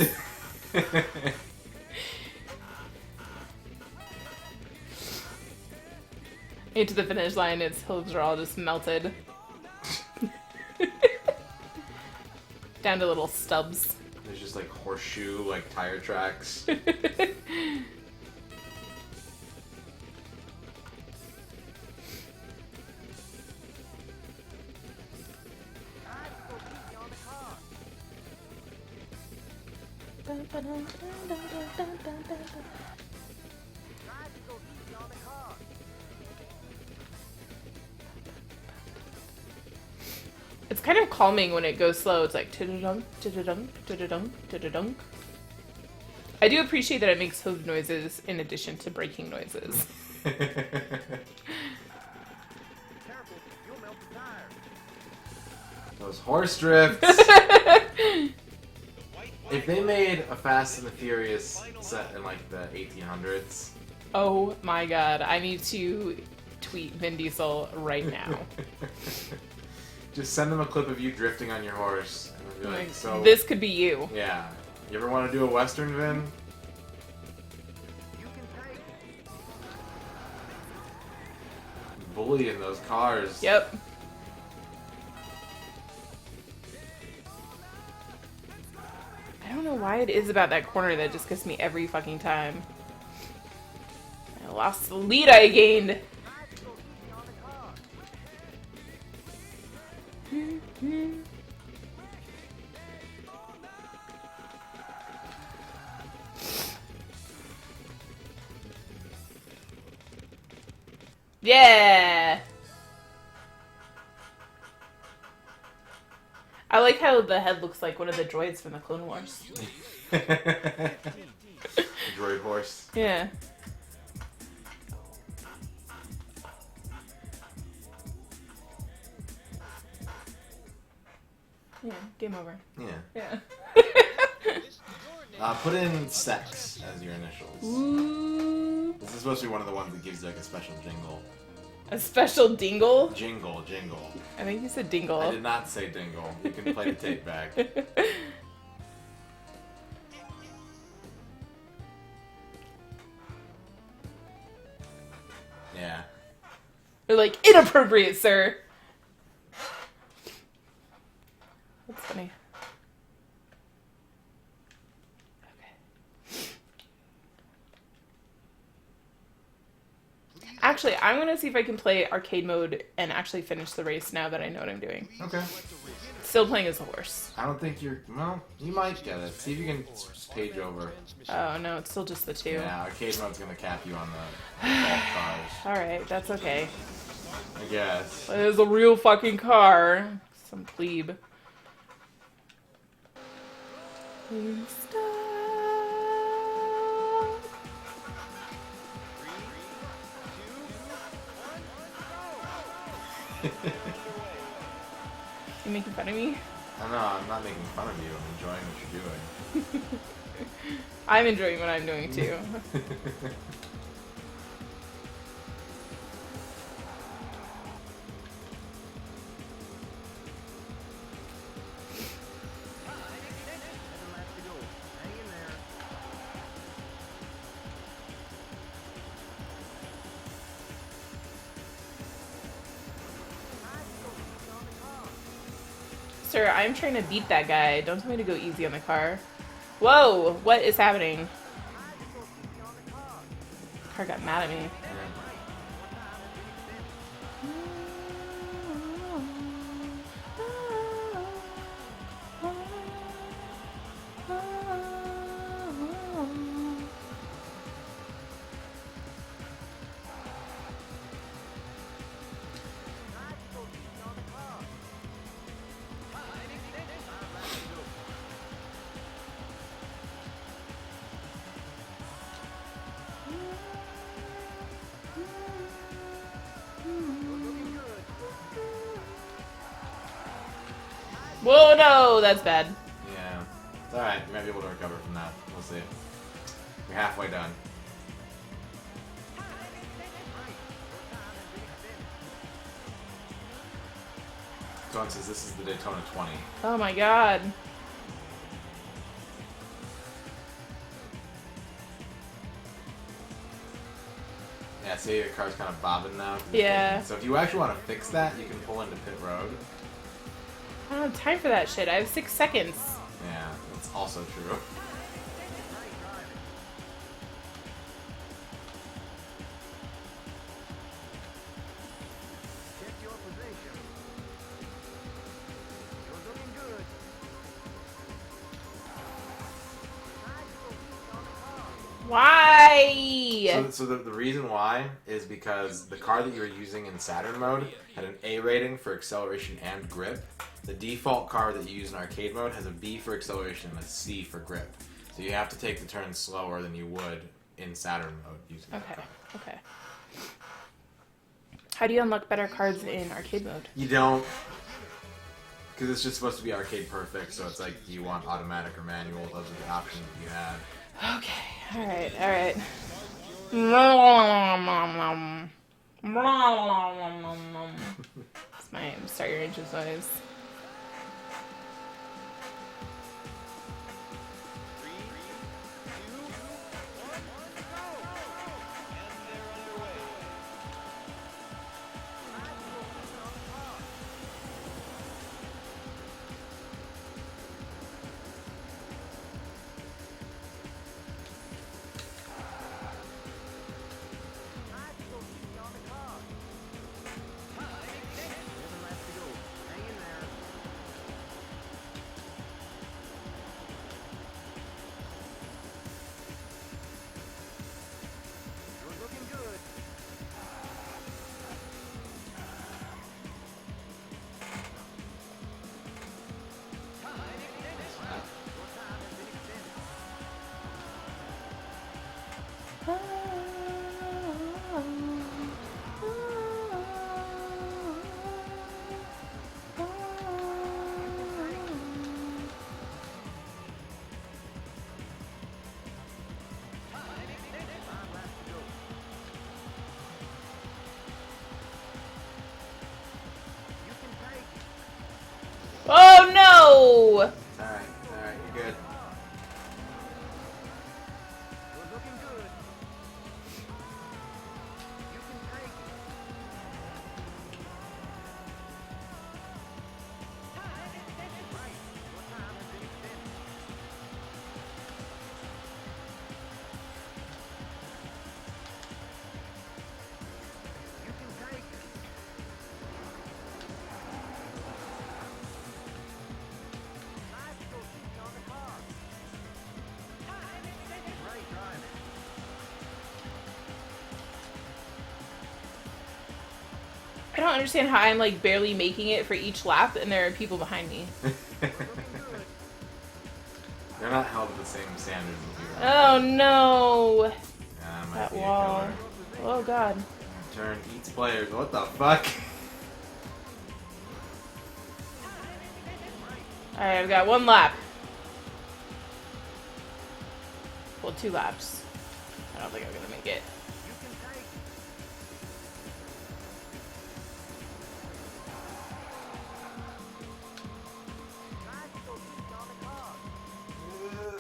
Into the finish line, its hooves are all just melted. Down to little stubs. There's just like horseshoe, like tire tracks. It's kind of calming when it goes slow. It's like tududunk, tududunk, tududunk, tududunk. I do appreciate that it makes hoof noises in addition to braking noises. Those horse drifts. If they made a Fast and the Furious set in like the 1800s. Oh my god, I need to tweet Vin Diesel right now. Just send them a clip of you drifting on your horse. And they'll be like, so, this could be you. yeah. You ever want to do a Western, Vin? Bullying those cars. Yep. I don't know why it is about that corner that just gets me every fucking time. I lost the lead I gained. Yeah. I like how the head looks like one of the droids from the Clone Wars. Droid horse. Yeah. Yeah, game over. Yeah. Yeah. Put in sex as your initials. Ooh. This is supposed to be one of the ones that gives you like a special jingle. A special dingle? Jingle, jingle. I think you said dingle. I did not say dingle. You can play the tape back. Yeah. They're like, inappropriate, sir. That's funny. Okay. Actually, I'm gonna see if I can play arcade mode and actually finish the race now that I know what I'm doing. Okay. Still playing as a horse. I don't think you're... Well, you might get it. See if you can page over. Oh no, it's still just the two. Yeah, arcade mode's gonna cap you on the golf cars. Alright, that's okay. I guess. It is a real fucking car. Some plebe. Please stop. You making fun of me? I know, I'm not making fun of you. I'm enjoying what you're doing. I'm enjoying what I'm doing too. Sir, I'm trying to beat that guy. Don't tell me to go easy on the car. Whoa! What is happening? The car got mad at me. Whoa, no, that's bad. Yeah. It's alright. You might be able to recover from that. We'll see. You're halfway done. Dawn says this is the Daytona 20. Oh my god. Yeah, see, your car's kind of bobbing now. Yeah. So if you actually want to fix that, you can pull into pit road. I don't have time for that shit. I have 6 seconds. Yeah, that's also true. Why? So the reason why is because the car that you were using in Saturn mode had an A rating for acceleration and grip. The default car that you use in arcade mode has a B for acceleration and a C for grip. So you have to take the turns slower than you would in Saturn mode using that Okay, car. okay. How do you unlock better cards in arcade mode? You don't, because it's just supposed to be arcade perfect, so it's like, do you want automatic or manual? Those are the options that you have. Okay, alright, alright. It's my start your engines noise. don't understand how I'm like barely making it for each lap, and there are people behind me. They're not held to the same standards as you. Oh no! Yeah, might That be a wall. killer. Oh god. Turn eats players. What the fuck? Alright, I've got 1 lap. Well, 2 laps. I don't think I'm gonna make it.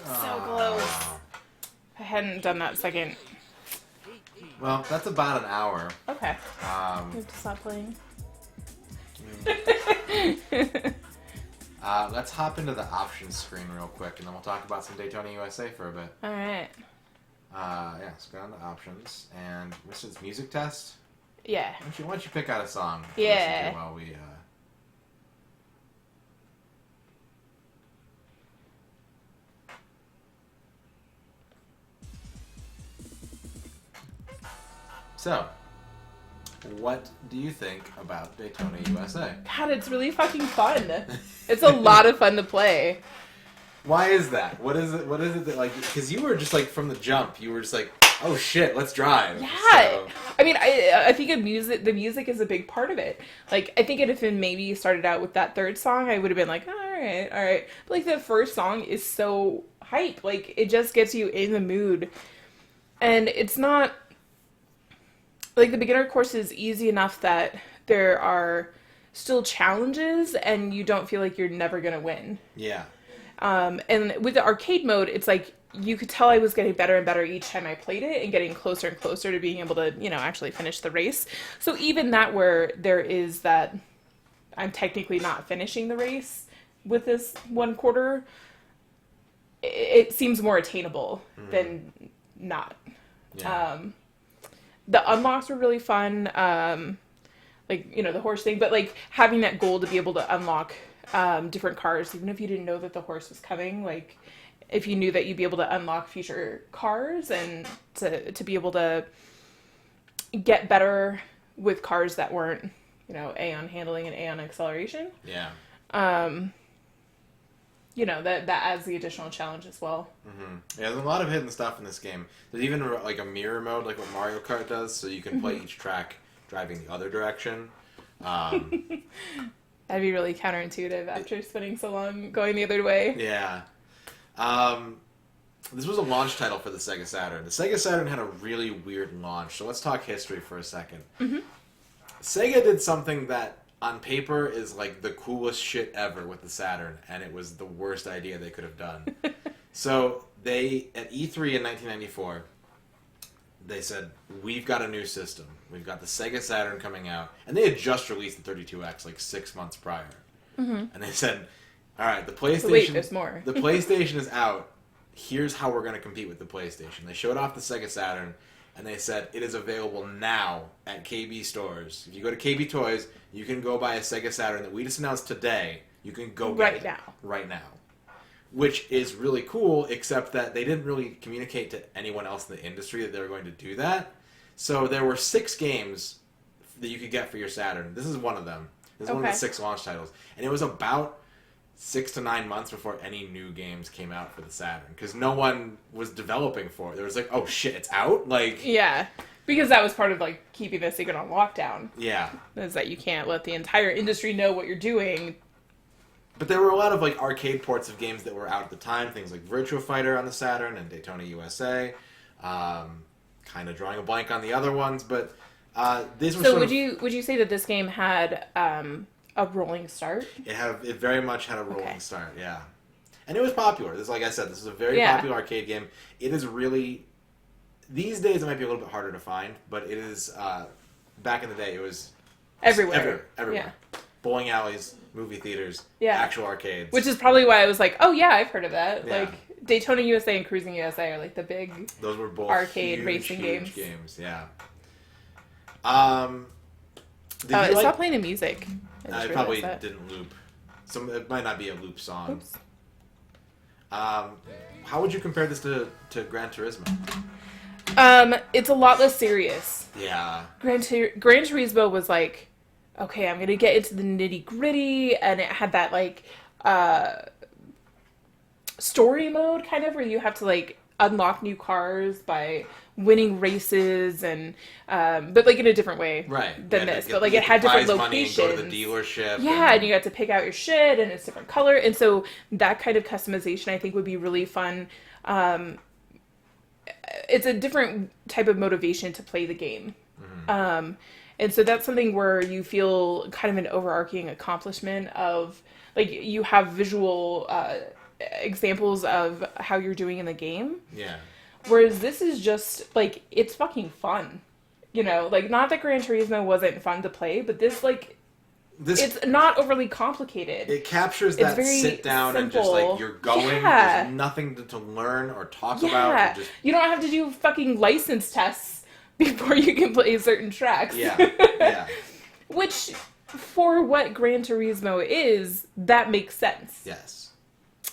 So close. If I hadn't done that second. Well, that's about an hour. Okay. I have to stop playing. Let's hop into the options screen real quick, and then we'll talk about some Daytona USA for a bit. Alright. Yeah, so go on to options, and this is music test. Yeah. Why don't you pick out a song? to Yeah. listen to while we, So, what do you think about Daytona USA? God, it's really fucking fun. It's a lot of fun to play. Why is that? What is it? What is it that like? Because you were just like from the jump, you were just like, oh shit, let's drive. Yeah. So, I mean, I think the music is a big part of it. Like, I think if it maybe started out with that third song, I would have been like, all right. But like the first song is so hype. Like, it just gets you in the mood. And it's not like the beginner course is easy enough that there are still challenges and you don't feel like you're never going to win. yeah. And with the arcade mode, it's like you could tell I was getting better and better each time I played it and getting closer and closer to being able to, actually finish the race. So even that where there is that I'm technically not finishing the race with this 1/4, it seems more attainable than not. Yeah. The unlocks were really fun. The horse thing, but like having that goal to be able to unlock different cars, even if you didn't know that the horse was coming, like if you knew that you'd be able to unlock future cars and to be able to get better with cars that weren't, A on handling and A on acceleration. Yeah. That adds the additional challenge as well. Mm-hmm. Yeah, there's a lot of hidden stuff in this game. There's even like a mirror mode, like what Mario Kart does, so you can play each track driving the other direction. That'd be really counterintuitive after spending so long going the other way. Yeah. This was a launch title for the Sega Saturn. The Sega Saturn had a really weird launch, so let's talk history for a second. Mm-hmm. Sega did something that on paper is like the coolest shit ever with the Saturn, and it was the worst idea they could have done. So they, at E3 in 1994, they said, we've got a new system. We've got the Sega Saturn coming out. And they had just released the 32X like 6 months prior. Mm-hmm. And they said, all right, the PlayStation... Wait, there's more. The PlayStation is out. Here's how we're going to compete with the PlayStation. They showed off the Sega Saturn, and they said, it is available now at KB stores. If you go to KB Toys, you can go buy a Sega Saturn that we just announced today. You can go get it. Right now. Which is really cool, except that they didn't really communicate to anyone else in the industry that they were going to do that. So there were 6 games that you could get for your Saturn. This is one of them. This is one of the 6 launch titles. And it was about 6 to 9 months before any new games came out for the Saturn. Because no one was developing for it. There was like, oh shit, it's out? Like, yeah. Because that was part of like keeping the secret on lockdown. Yeah. Is that you can't let the entire industry know what you're doing. But there were a lot of like arcade ports of games that were out at the time, things like Virtua Fighter on the Saturn and Daytona USA. Kind of drawing a blank on the other ones, but these were. So would you say that this game had a rolling start? It very much had a rolling start, yeah. And it was popular. This, like I said, this is a very popular arcade game. It is really, these days it might be a little bit harder to find, but it is. Back in the day, it was everywhere. Everywhere. Yeah. Bowling alleys, movie theaters, actual arcades. Which is probably why I was like, oh yeah, I've heard of that. Yeah. Like Daytona USA and Cruising USA are like the big those were both arcade huge, racing huge games. Yeah. Stop playing the music. I probably didn't loop. It might not be a loop song. Oops. How would you compare this to Gran Turismo? It's a lot less serious. Yeah. Gran Turismo was like okay, I'm gonna get into the nitty gritty, and it had that like story mode kind of where you have to like unlock new cars by winning races and but like in a different way than this. But like it had different locations. Money and go to the dealership. Yeah, and you got to pick out your shit and it's different color. And so that kind of customization I think would be really fun. It's a different type of motivation to play the game. And so that's something where you feel kind of an overarching accomplishment of like you have visual examples of how you're doing in the game. Yeah. Whereas this is just like it's fucking fun. You know, like not that Gran Turismo wasn't fun to play, but this it's not overly complicated. It captures that sit down simple. And just like you're going. Yeah. There's nothing to learn or talk about. You don't have to do fucking license tests before you can play certain tracks. Yeah. Which, for what Gran Turismo is, that makes sense. Yes.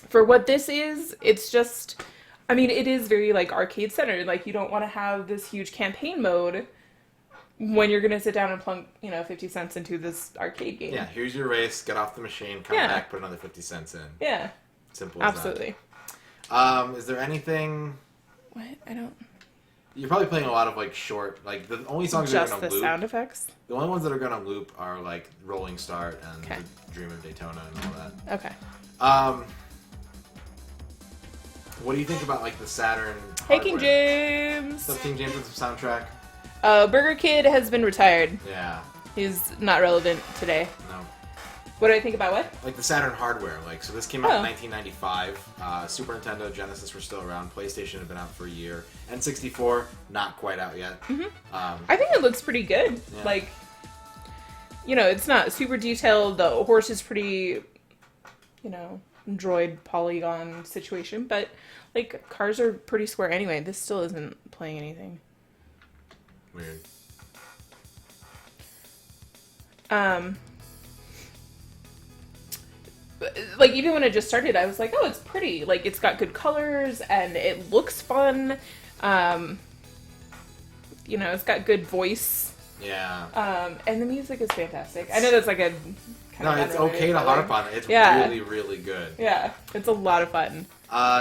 For what this is, it's just, I mean, it is very like arcade centered. Like you don't want to have this huge campaign mode when you're going to sit down and plunk, 50 cents into this arcade game. Yeah, here's your race, get off the machine, come back, put another 50 cents in. Yeah. Simple as absolutely. That. Is there anything... What? I don't... You're probably playing a lot of, like, short... Like, the only songs that are going to loop... Just the sound effects? The only ones that are going to loop are, like, Rolling Start and the Dream of Daytona and all that. Okay. What do you think about, like, the Saturn Hey, King James! What's up, King James, with the soundtrack? Burger Kid has been retired. Yeah. He's not relevant today. No. What do I think about what? Like the Saturn hardware. Like, so this came out in 1995. Super Nintendo, Genesis were still around. PlayStation had been out for a year. N64, not quite out yet. Mm-hmm. I think it looks pretty good. Yeah. Like, it's not super detailed. The horse is pretty, droid polygon situation. But, like, cars are pretty square anyway. This still isn't playing anything. Weird. Like, even when it just started, I was like, oh, it's pretty. Like, it's got good colors, and it looks fun. It's got good voice. Yeah. And the music is fantastic. I know that's like a... it's okay to harp on it. It's really, really good. Yeah, it's a lot of fun.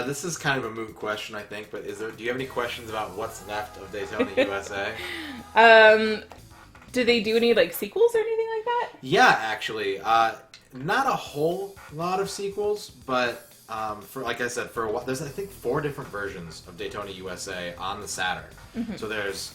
This is kind of a moot question, I think, but do you have any questions about what's left of Daytona USA? Do they do any, like, sequels or anything like that? Yeah, actually. Not a whole lot of sequels, but for like I said, for a while, there's I think 4 different versions of Daytona USA on the Saturn. Mm-hmm. So there's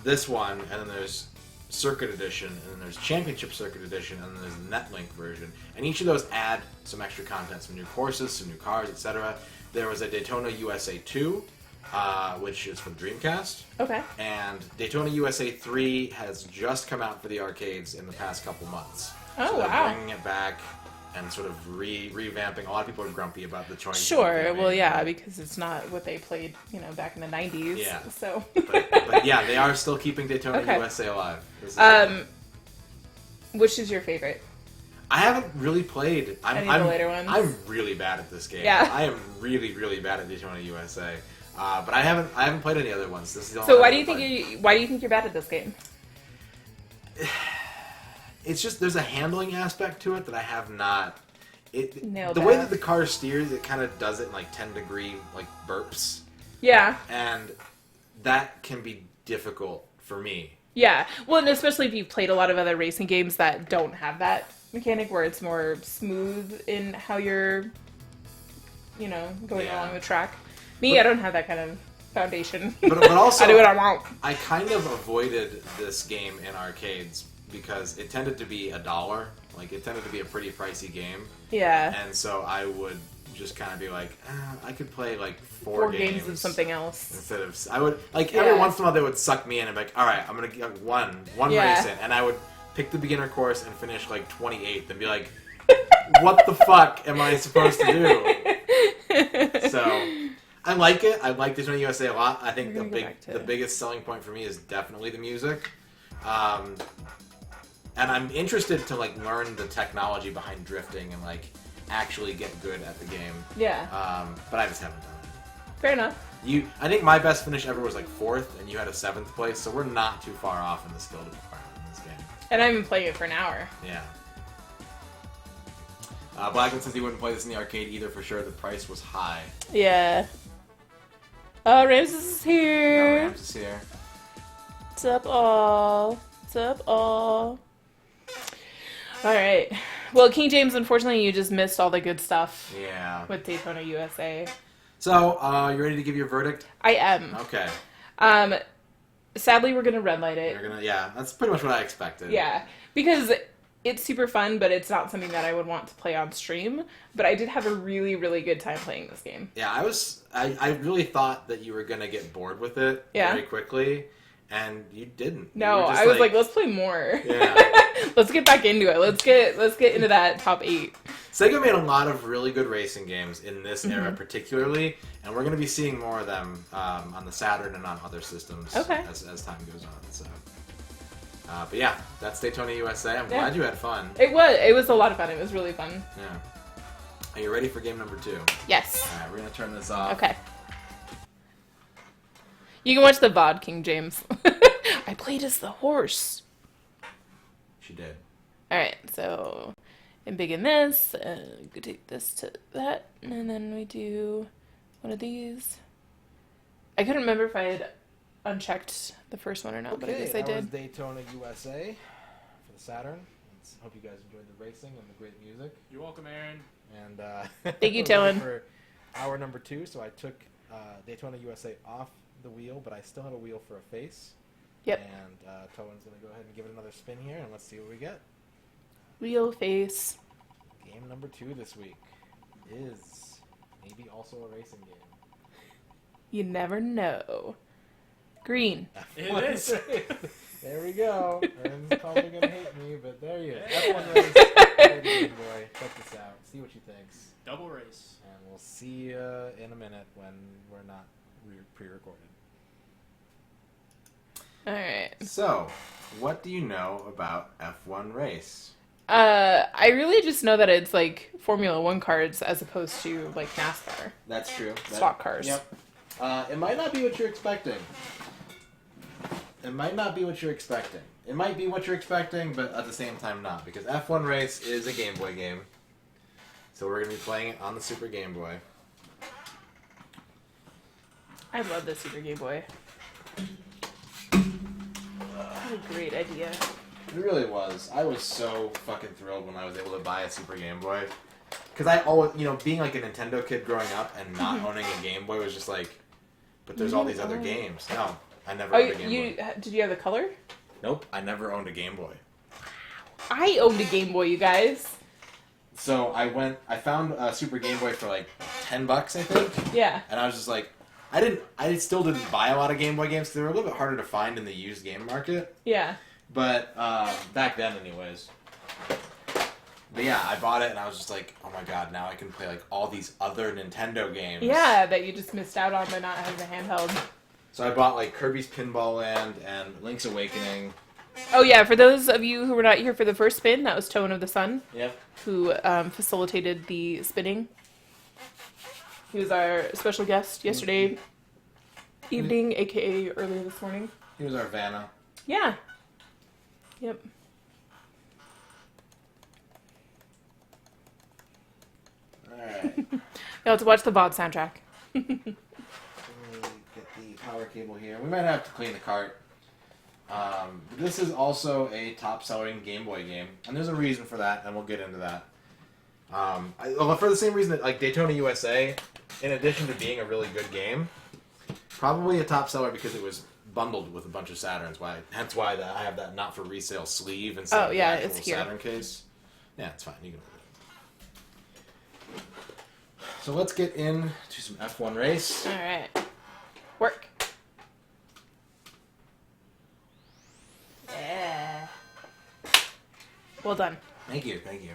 this one, and then there's Circuit Edition, and then there's Championship Circuit Edition, and then there's the Netlink version. And each of those add some extra content, some new courses, some new cars, etc. There was a Daytona USA 2, which is for the Dreamcast. Okay. And Daytona USA 3 has just come out for the arcades in the past couple months. Oh, so they're wow. bringing it back and sort of revamping. A lot of people are grumpy about the choice. Sure, well, yeah, because it's not what they played, back in the 90s. Yeah. So. but yeah, they are still keeping Daytona USA alive. Which is your favorite? I haven't really played. Any of the later ones? I'm really bad at this game. Yeah. I am really, really bad at Daytona USA. But I haven't played any other ones. This is the only so why do you think you're bad at this game? It's just there's a handling aspect to it that I have not. Nailed the way that the car steers, it kind of does it in like 10-degree like burps. Yeah. And that can be difficult for me. Yeah. Well, and especially if you've played a lot of other racing games that don't have that mechanic where it's more smooth in how you're, going along the track. I don't have that kind of foundation. But also, I do what I want. I kind of avoided this game in arcades because it tended to be $1. Like, it tended to be a pretty pricey game. Yeah. And so I would just kind of be like, I could play like 4 games of something else. Instead of, I would, like, every once in a while they would suck me in and be like, all right, I'm going to get one race in. And I would pick the beginner course and finish like 28th and be like, what the fuck am I supposed to do? So, I like it. I like Daytona USA a lot. I think the biggest selling point for me is definitely the music. And I'm interested to like learn the technology behind drifting and like actually get good at the game. Yeah. But I just haven't done it. Fair enough. I think my best finish ever was like 4th, and you had a 7th place, so we're not too far off in the skill department in this game. And I've been playing it for an hour. Yeah. Blackman says he wouldn't play this in the arcade either for sure. The price was high. Yeah. Oh, Ramses is No, here. Rams is here. What's up, all? What's up, all? All right. Well, King James, unfortunately, you just missed all the good stuff Yeah. with Daytona USA. So, you ready to give your verdict? I am. Okay. Sadly, we're gonna red light it. You're gonna, yeah, that's pretty much what I expected. Yeah, because it's super fun, but it's not something that I would want to play on stream. But I did have a really, really good time playing this game. Yeah, I really thought that you were gonna get bored with it very quickly, and you didn't. No, You were just I was like, let's play more. Yeah. Let's get back into it. Let's get into that top 8. Sega made a lot of really good racing games in this era particularly, and we're going to be seeing more of them on the Saturn and on other systems as time goes on. So, but yeah, that's Daytona USA. I'm glad you had fun. It was a lot of fun. It was really fun. Yeah. Are you ready for game number 2? Yes. All right, we're going to turn this off. Okay. You can watch the VOD, King James. I played as the horse. She did. Alright, so and begin this, we could take this to that, and then we do one of these. I couldn't remember if I had unchecked the first one or not, but I guess I that was did. Daytona USA for the Saturn. Hope you guys enjoyed the racing and the great music. You're welcome, Aaron. And Thank you, we're ready Dylan. for hour number 2, so I took Daytona USA off the wheel, but I still had a wheel for a face. Yep. And Towan's going to go ahead and give it another spin here, and let's see what we get. Wheel face. Game number 2 this week is maybe also a racing game. You never know. Green. It is. There we go. Aaron's probably going to hate me, but there you go. F-1 race. Play the Game Boy. Check this out. See what she thinks. Double race. And we'll see you in a minute when we're not pre-recorded. Alright. So, what do you know about F1 race? I really just know that it's like Formula 1 cards as opposed to like NASCAR. That's true. Stock cars. Yep. It might not be what you're expecting. It might not be what you're expecting. It might be what you're expecting, but at the same time not, because F1 Race is a Game Boy game. So we're going to be playing it on the Super Game Boy. I love the Super Game Boy. What a great idea. It really was. I was so fucking thrilled when I was able to buy a Super Game Boy. Because I always, being like a Nintendo kid growing up and not owning a Game Boy was just like, but there's all these other games. No, I never owned a Game Boy. Did you have the color? Nope, I never owned a Game Boy. I owned a Game Boy, you guys. So I found a Super Game Boy for like $10, I think. Yeah. And I was just like, I still didn't buy a lot of Game Boy games because they were a little bit harder to find in the used game market. Yeah. But back then, anyways. But yeah, I bought it and I was just like, oh my god, now I can play like all these other Nintendo games. Yeah, that you just missed out on by not having a handheld. So I bought like Kirby's Pinball Land and Link's Awakening. Oh yeah, for those of you who were not here for the first spin, that was Tone of the Sun, Yep. who facilitated the spinning. He was our special guest yesterday evening, aka earlier this morning. He was our Vanna. Yeah. Yep. Alright. You'll have to watch the VOD soundtrack. Let me get the power cable here. We might have to clean the cart. This is also a top-selling Game Boy game, and there's a reason for that, and we'll get into that. For the same reason that like Daytona USA, in addition to being a really good game, probably a top seller because it was bundled with a bunch of Saturns. Hence why I have that not for resale sleeve instead of the actual it's here. Saturn case. Yeah, it's fine. You can open it. So let's get into some F1 race. All right. Work. Yeah. Well done. Thank you, thank you.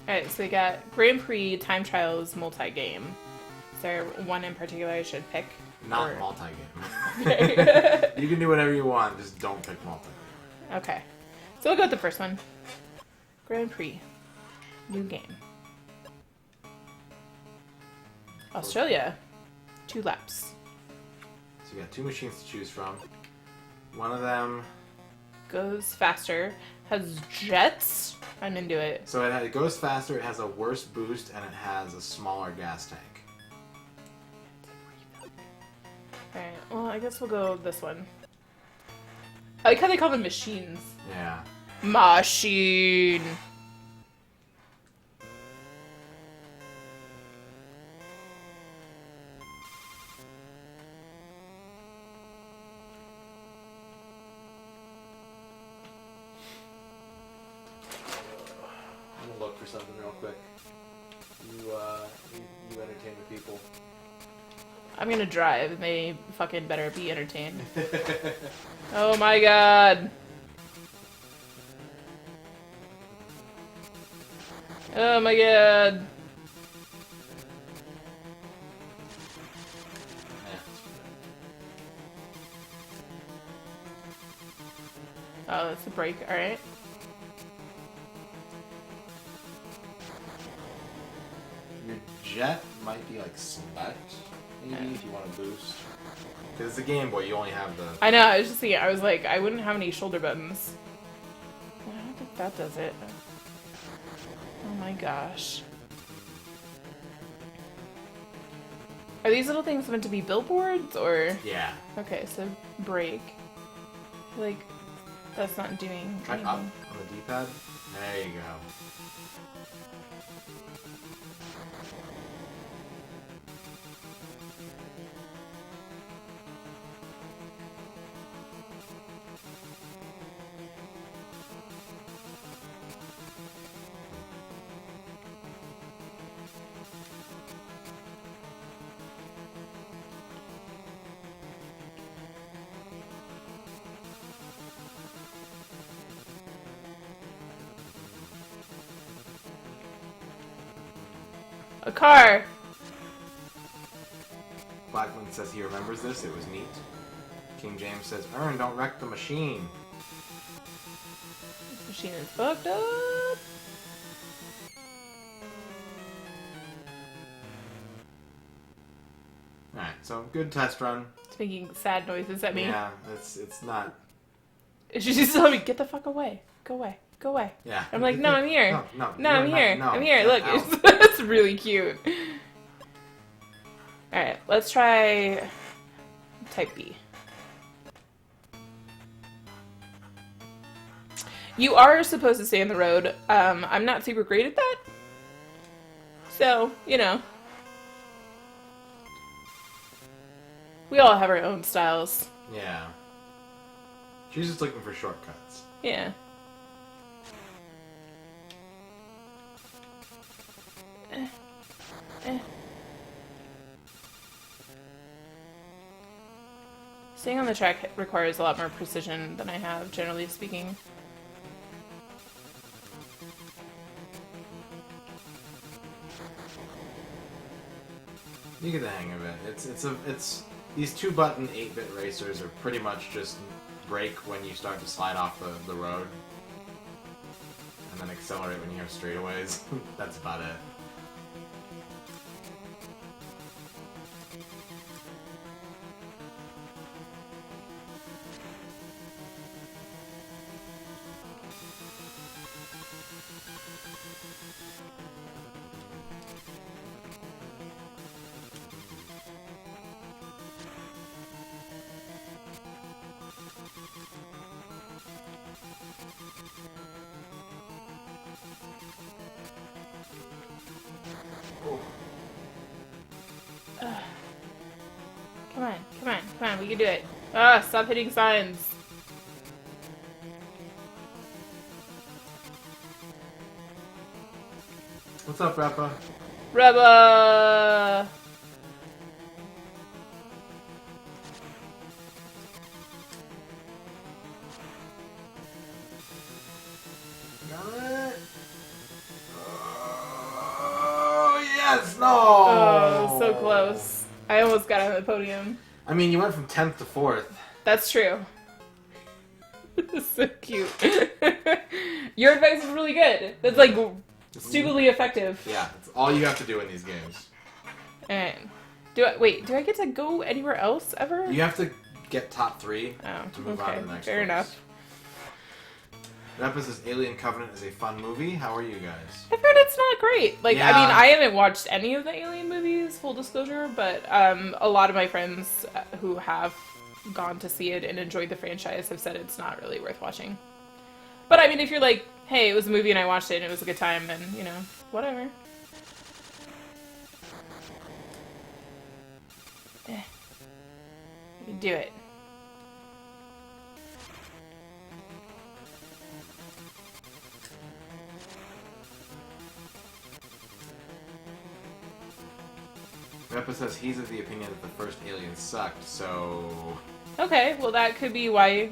Alright, so we got Grand Prix, Time Trials, Multi-Game. Is there one in particular I should pick? Not Or- multi-game. You can do whatever you want, just don't pick multi. Okay. So we'll go with the first one. Grand Prix. New game. Australia. 2 laps. So you got 2 machines to choose from. One of them goes faster, has jets. I'm into it. So it goes faster, it has a worse boost, and it has a smaller gas tank. Alright, well, I guess we'll go this one. I like how they call them machines. Yeah. Machine. I'm gonna look for something real quick. You entertain the people. I'm gonna drive, and they fucking better be entertained. Oh my god. Oh my god. Oh, that's a break, alright. Your jet might be like select, maybe, if you want to boost. Because it's a Game Boy, you only have the... I know, I was just thinking, I was like, I wouldn't have any shoulder buttons. Well, I don't think that does it. Oh my gosh. Are these little things meant to be billboards, or? Yeah. Okay, so brake. I feel like that's not doing Try anything. up on the D-pad. There you go. A car! Blackman says he remembers this. It was neat. King James says, Ern, don't wreck the machine. This machine is fucked up! Alright, so good test run. It's making sad noises at me. Yeah, it's not... She's just telling me, get the fuck away. Go away. Go away. Yeah. I'm like, no, I'm here. No, No, I'm here. no, I'm here. get Look, out. it's really cute. Alright, let's try type B. You are supposed to stay on the road. I'm not super great at that. So, you know. We all have our own styles. Yeah. She's just looking for shortcuts. Yeah. Staying on the track requires a lot more precision than I have, generally speaking. You get the hang of it. It's these 2-button 8-bit racers are pretty much just brake when you start to slide off the road, and then accelerate when you have straightaways. That's about it. Come on, come on, come on, we can do it. Ah, stop hitting signs. What's up, Rappa? Rubba! Got it? Oh, yes! No! Oh, so close. I almost got on the podium. I mean, you went from 10th to 4th. That's true. So cute. Your advice is really good. That's like stupidly effective. Yeah, that's all you have to do in these games. Alright. Do I get to go anywhere else ever? You have to get top 3 Oh, to move on okay. to the next Fair place. enough. Repa says Alien Covenant is a fun movie. How are you guys? I've heard it's not great. Like, I Yeah. mean, I haven't watched any of the Alien movies, full disclosure, but a lot of my friends who have gone to see it and enjoyed the franchise have said it's not really worth watching. But I mean, if you're like, hey, it was a movie and I watched it and it was a good time, then, you know, whatever. You can do it. Repa says he's of the opinion that the first Alien sucked, so... Okay, well that could be why.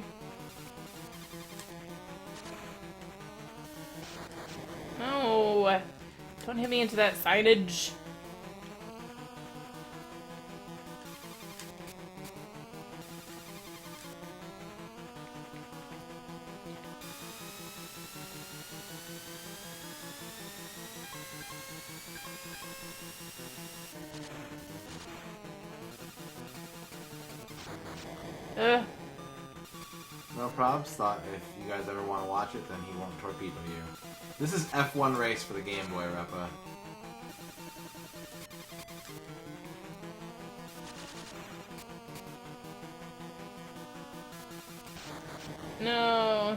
No, don't hit me into that signage. Ugh. No probs. Thought if you guys ever want to watch it, then he won't torpedo you. This is F-1 race for the Game Boy, Repa. No.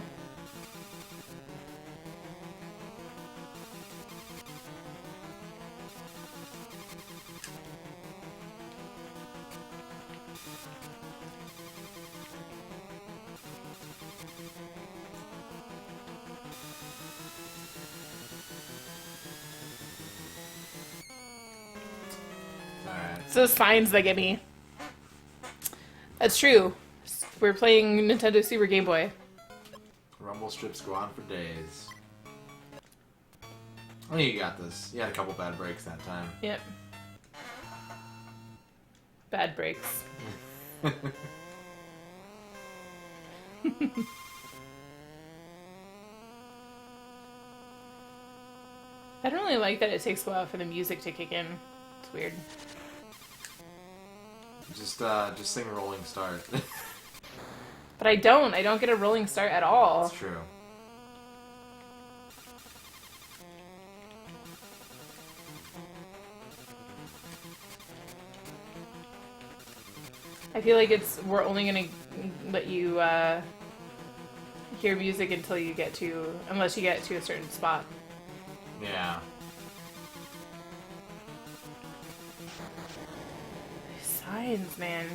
Alright. It's those signs that get me. That's true. We're playing Nintendo Super Game Boy. Rumble strips go on for days. Oh, you got this. You had a couple bad breaks that time. Yep. Bad breaks. I don't really like that it takes a while for the music to kick in. It's weird. Just sing Rolling Start. But I don't get a rolling start at all. That's true. I feel like we're only gonna let you hear music until you get to, unless you get to a certain spot. Yeah. Signs, man.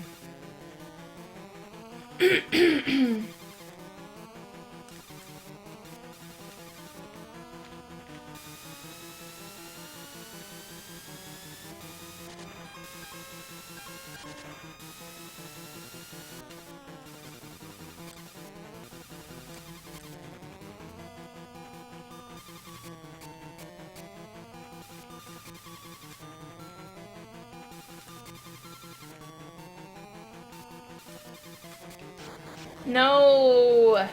No.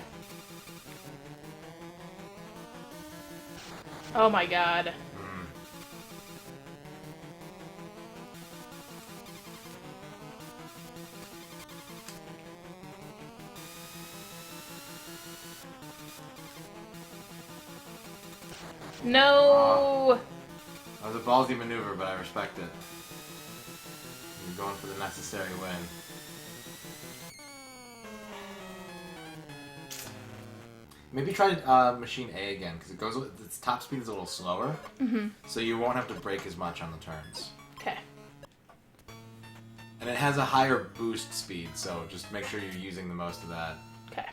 Oh my god. No. That was a ballsy maneuver, but I respect it. You're going for the necessary win. Maybe try machine A again, because its top speed is a little slower, so you won't have to brake as much on the turns. Okay. And it has a higher boost speed, so just make sure you're using the most of that. Okay.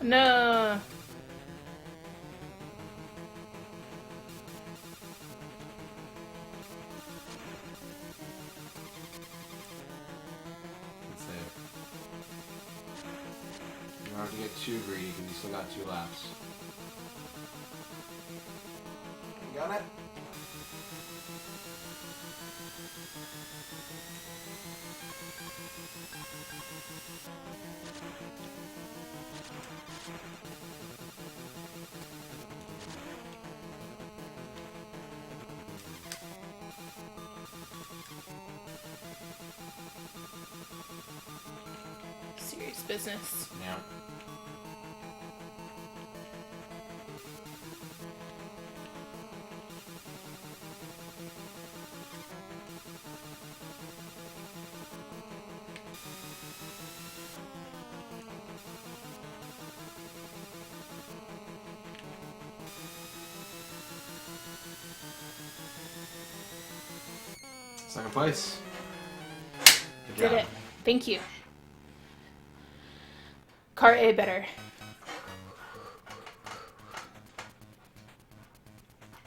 No. Let's save. You don't have to get too greedy, because you still got 2 laps. Got it. Serious business. Yeah. Second place. Good Did job. it. Thank you. Car A better.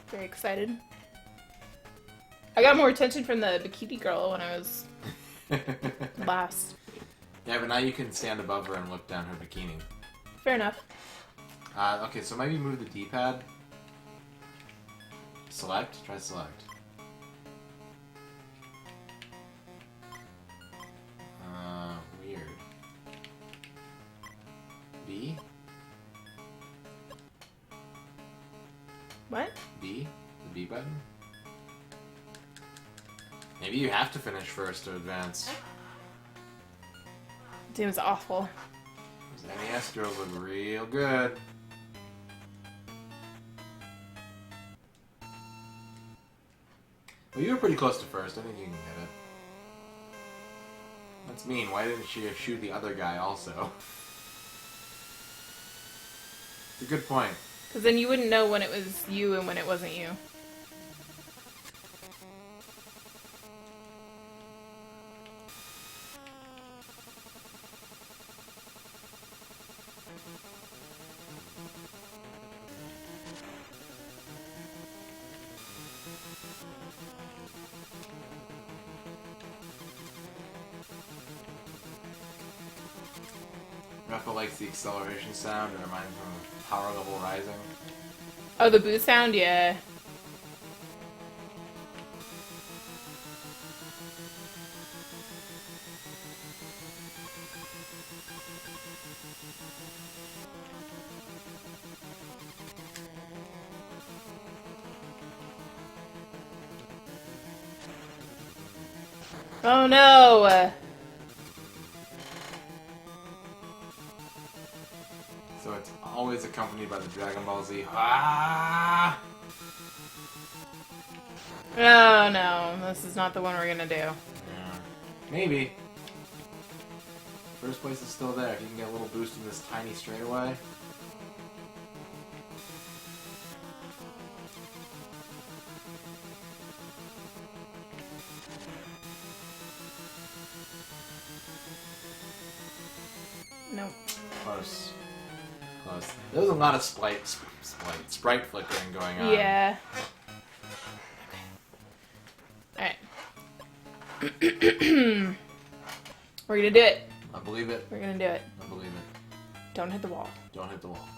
Very excited. I got more attention from the bikini girl when I was last. Yeah, but now you can stand above her and look down her bikini. Fair enough. Okay, so maybe move the D-pad. Select? Try select. Weird. B? What? B? The B button? Maybe you have to finish first to advance. Seems awful. Those NES girls look real good. Well, you were pretty close to first. I think you can get it. That's mean. Why didn't she shoot the other guy also? It's a good point. Because then you wouldn't know when it was you and when it wasn't you. Rafa likes the acceleration sound. It reminds him of Power Level Rising. Oh, the boot sound? Yeah. Oh no! So it's always accompanied by the Dragon Ball Z. Ah! Oh no, this is not the one we're gonna do. Yeah. Maybe. First place is still there. If you can get a little boost in this tiny straightaway. Nope. Close. Close. There was a lot of sprite flickering going on. Yeah. Alright. We're gonna do it. I believe it. We're gonna do it. I believe it. Don't hit the wall. Don't hit the wall.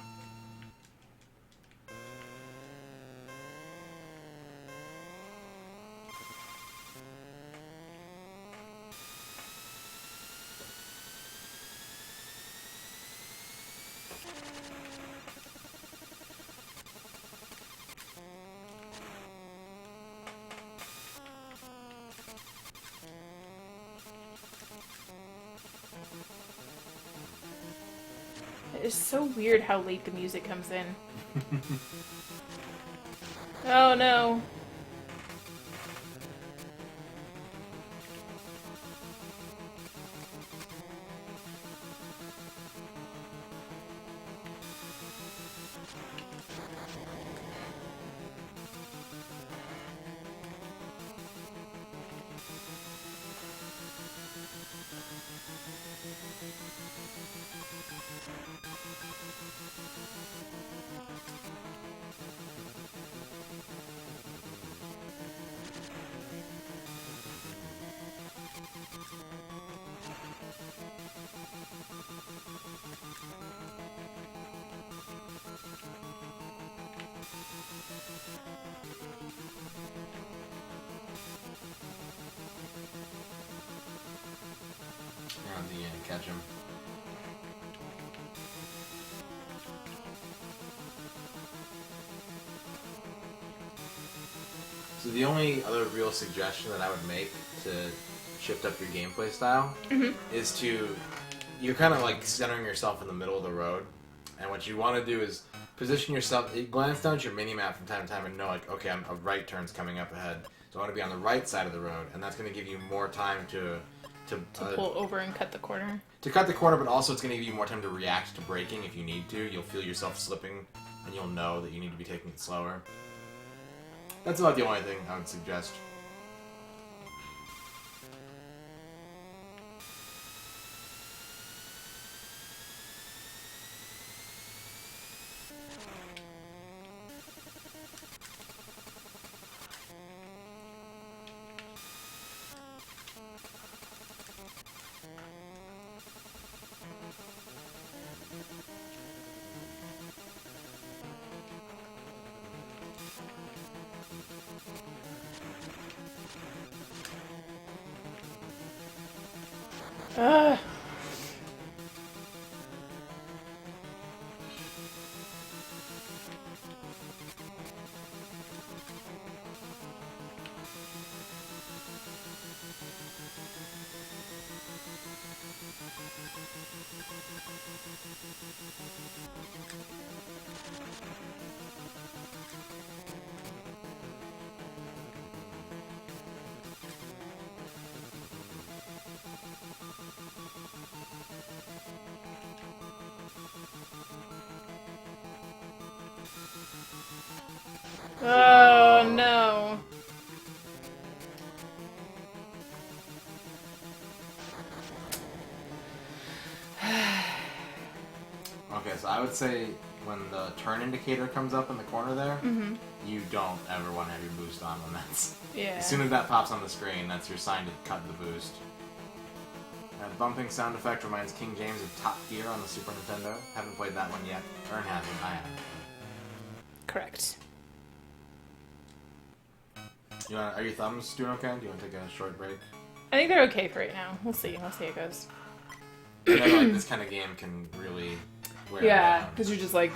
It's so weird how late the music comes in. Oh no. around the end, catch him. So the only other real suggestion that I would make to shift up your gameplay style is you're kind of like centering yourself in the middle of the road, and what you want to do is position yourself, glance down at your mini-map from time to time and know, like, okay, a right turn's coming up ahead, so I want to be on the right side of the road, and that's going to give you more time to pull over and cut the corner. To cut the corner, but also it's going to give you more time to react to braking if you need to. You'll feel yourself slipping, and you'll know that you need to be taking it slower. That's about the only thing I would suggest. Ugh. Oh no. Okay, so I would say when the turn indicator comes up in the corner there, you don't ever want to have your boost on when that's... Yeah. As soon as that pops on the screen, that's your sign to cut the boost. That bumping sound effect reminds King James of Top Gear on the Super Nintendo. Haven't played that one yet. Ern hasn't, I have. Correct. Are your thumbs doing okay? Do you want to take a short break? I think they're okay for right now. We'll see. We'll see how it goes. I know, like, this kind of game can really wear you Yeah, down. because you're just like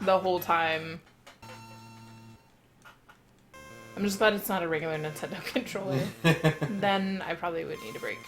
the whole time. I'm just glad it's not a regular Nintendo controller. Then I probably would need a break.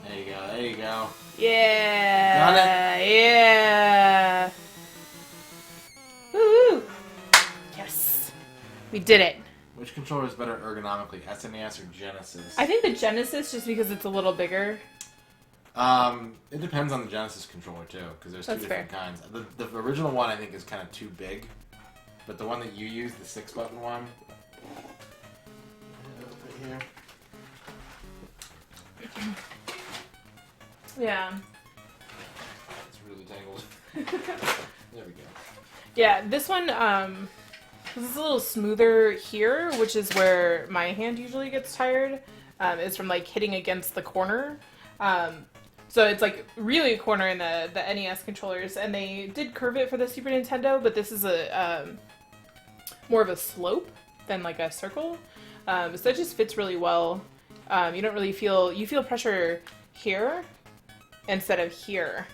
There you go, there you go. Yeah. Got Yeah. Woo! Yes. We did it. Which controller is better ergonomically, SNES or Genesis? I think the Genesis, just because it's a little bigger. It depends on the Genesis controller too, because there's two That's different kinds. The original one I think is kind of too big, but the one that you use, the 6-button one, right here. Yeah. It's really tangled. There we go. Yeah, this one, this is a little smoother here, which is where my hand usually gets tired. Is from like hitting against the corner. So it's like really a corner in the NES controllers, and they did curve it for the Super Nintendo, but this is a more of a slope. than like a circle. So that just fits really well. You don't really feel pressure here instead of here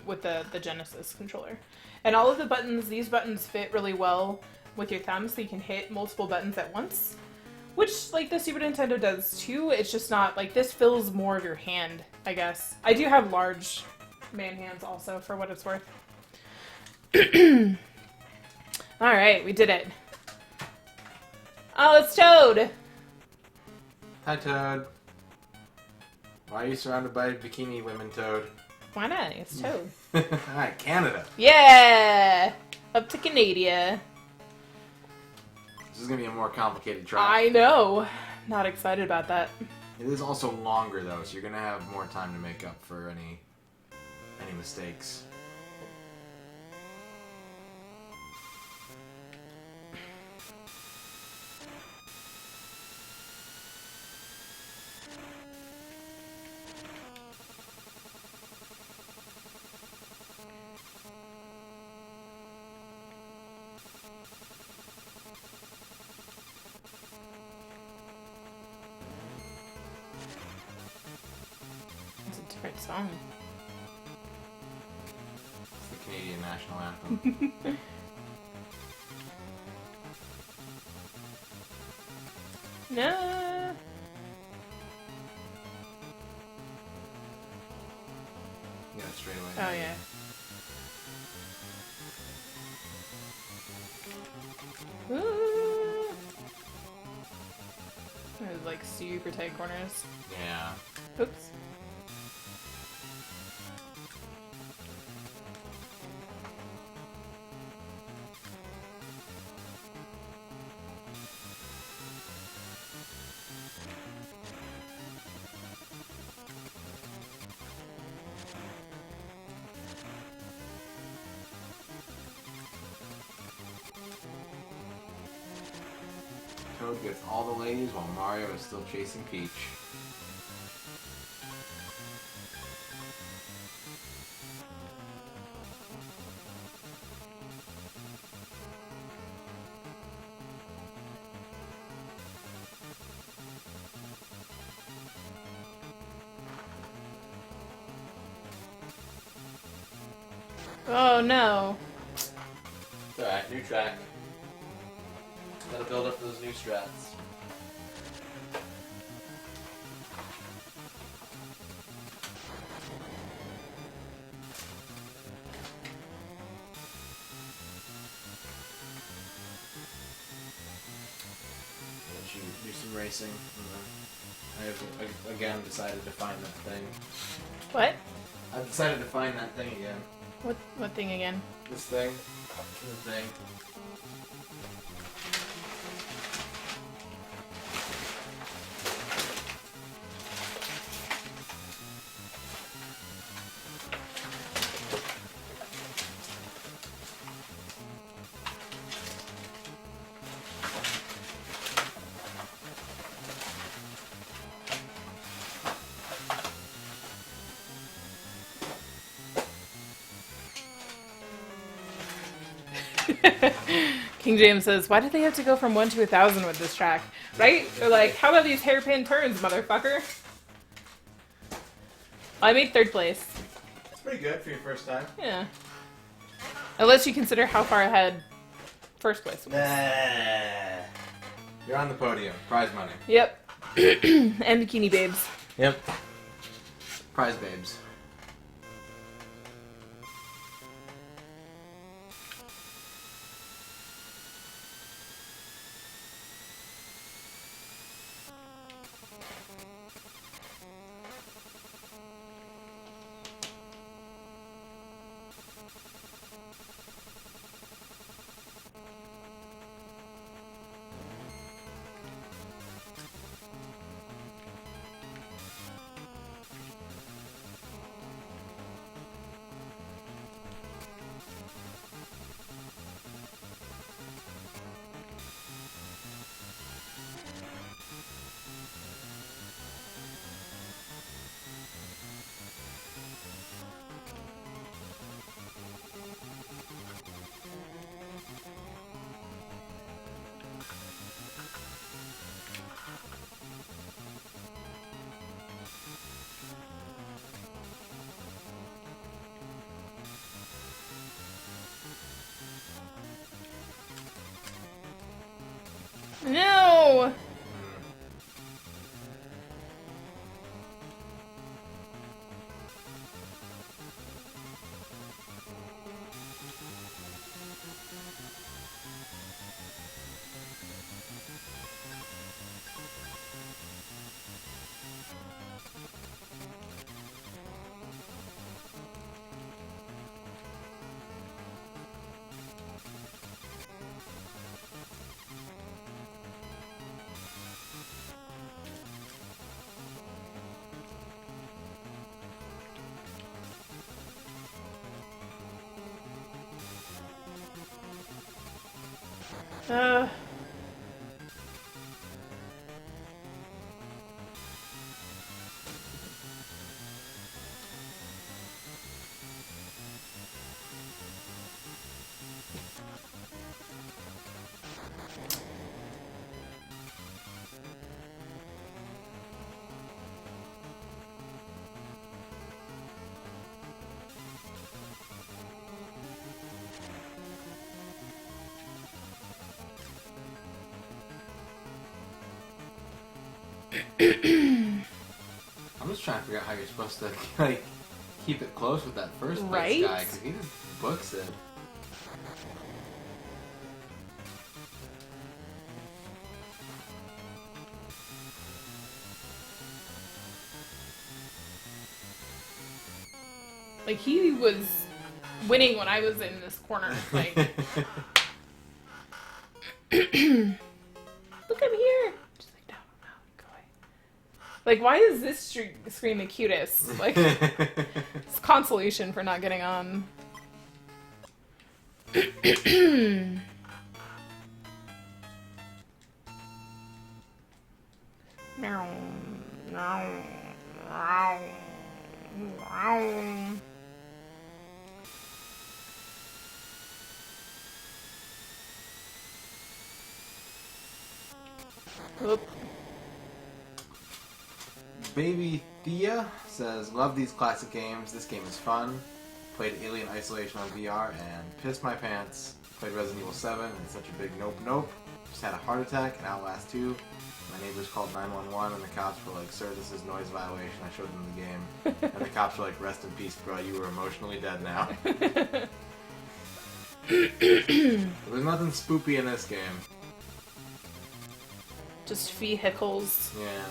with the Genesis controller. And all of the buttons, these buttons fit really well with your thumb, so you can hit multiple buttons at once. Which, like, the Super Nintendo does too. It's just not, like, this fills more of your hand, I guess. I do have large man hands also, for what it's worth. Alright, we did it. Oh, it's Toad! Hi, Toad. Why are you surrounded by bikini women, Toad? Why not? It's Toad. Alright, Canada. Yeah! Up to Canada. This is going to be a more complicated track. I know. Not excited about that. It is also longer, though, so you're going to have more time to make up for any mistakes. It's a different song. It's the Canadian national anthem. No. Yeah, straight away. Oh, yeah. Ooh. There's like super tight corners. Yeah. Oops. Toad gets all the ladies while Mario is still chasing Peach. Oh no. It's alright, new track. Gotta build up those new strats. Do some racing. I have again decided to find that thing. What? I've decided to find that thing again. What thing again? This thing. The thing. King James says, why did they have to go from 1 to 1,000 with this track? Right? They're like, how about these hairpin turns, motherfucker? I made 3rd place. That's pretty good for your first time. Yeah. Unless you consider how far ahead 1st place was. Nah. You're on the podium. Prize money. Yep. And Bikini Babes. Yep. Prize babes. Uh, I'm just trying to figure out how you're supposed to like keep it close with that first place Right? guy because he just books it. like, he was winning when I was in this corner. Like, look, I'm here. Just like, no, go away. Like, why is this screen the cutest? Like, it's consolation for not getting on. Meow, meow, meow, meow. Oop. Baby Thea says, love these classic games. This game is fun. Played Alien Isolation on VR and pissed my pants. Played Resident Evil 7 and it's such a big nope. Just had a heart attack in Outlast 2. My neighbors called 911 and the cops were like, sir, this is noise violation. I showed them the game. And the cops were like, rest in peace, bro. You were emotionally dead now. There's nothing spoopy in this game. Just vehicles. Yeah.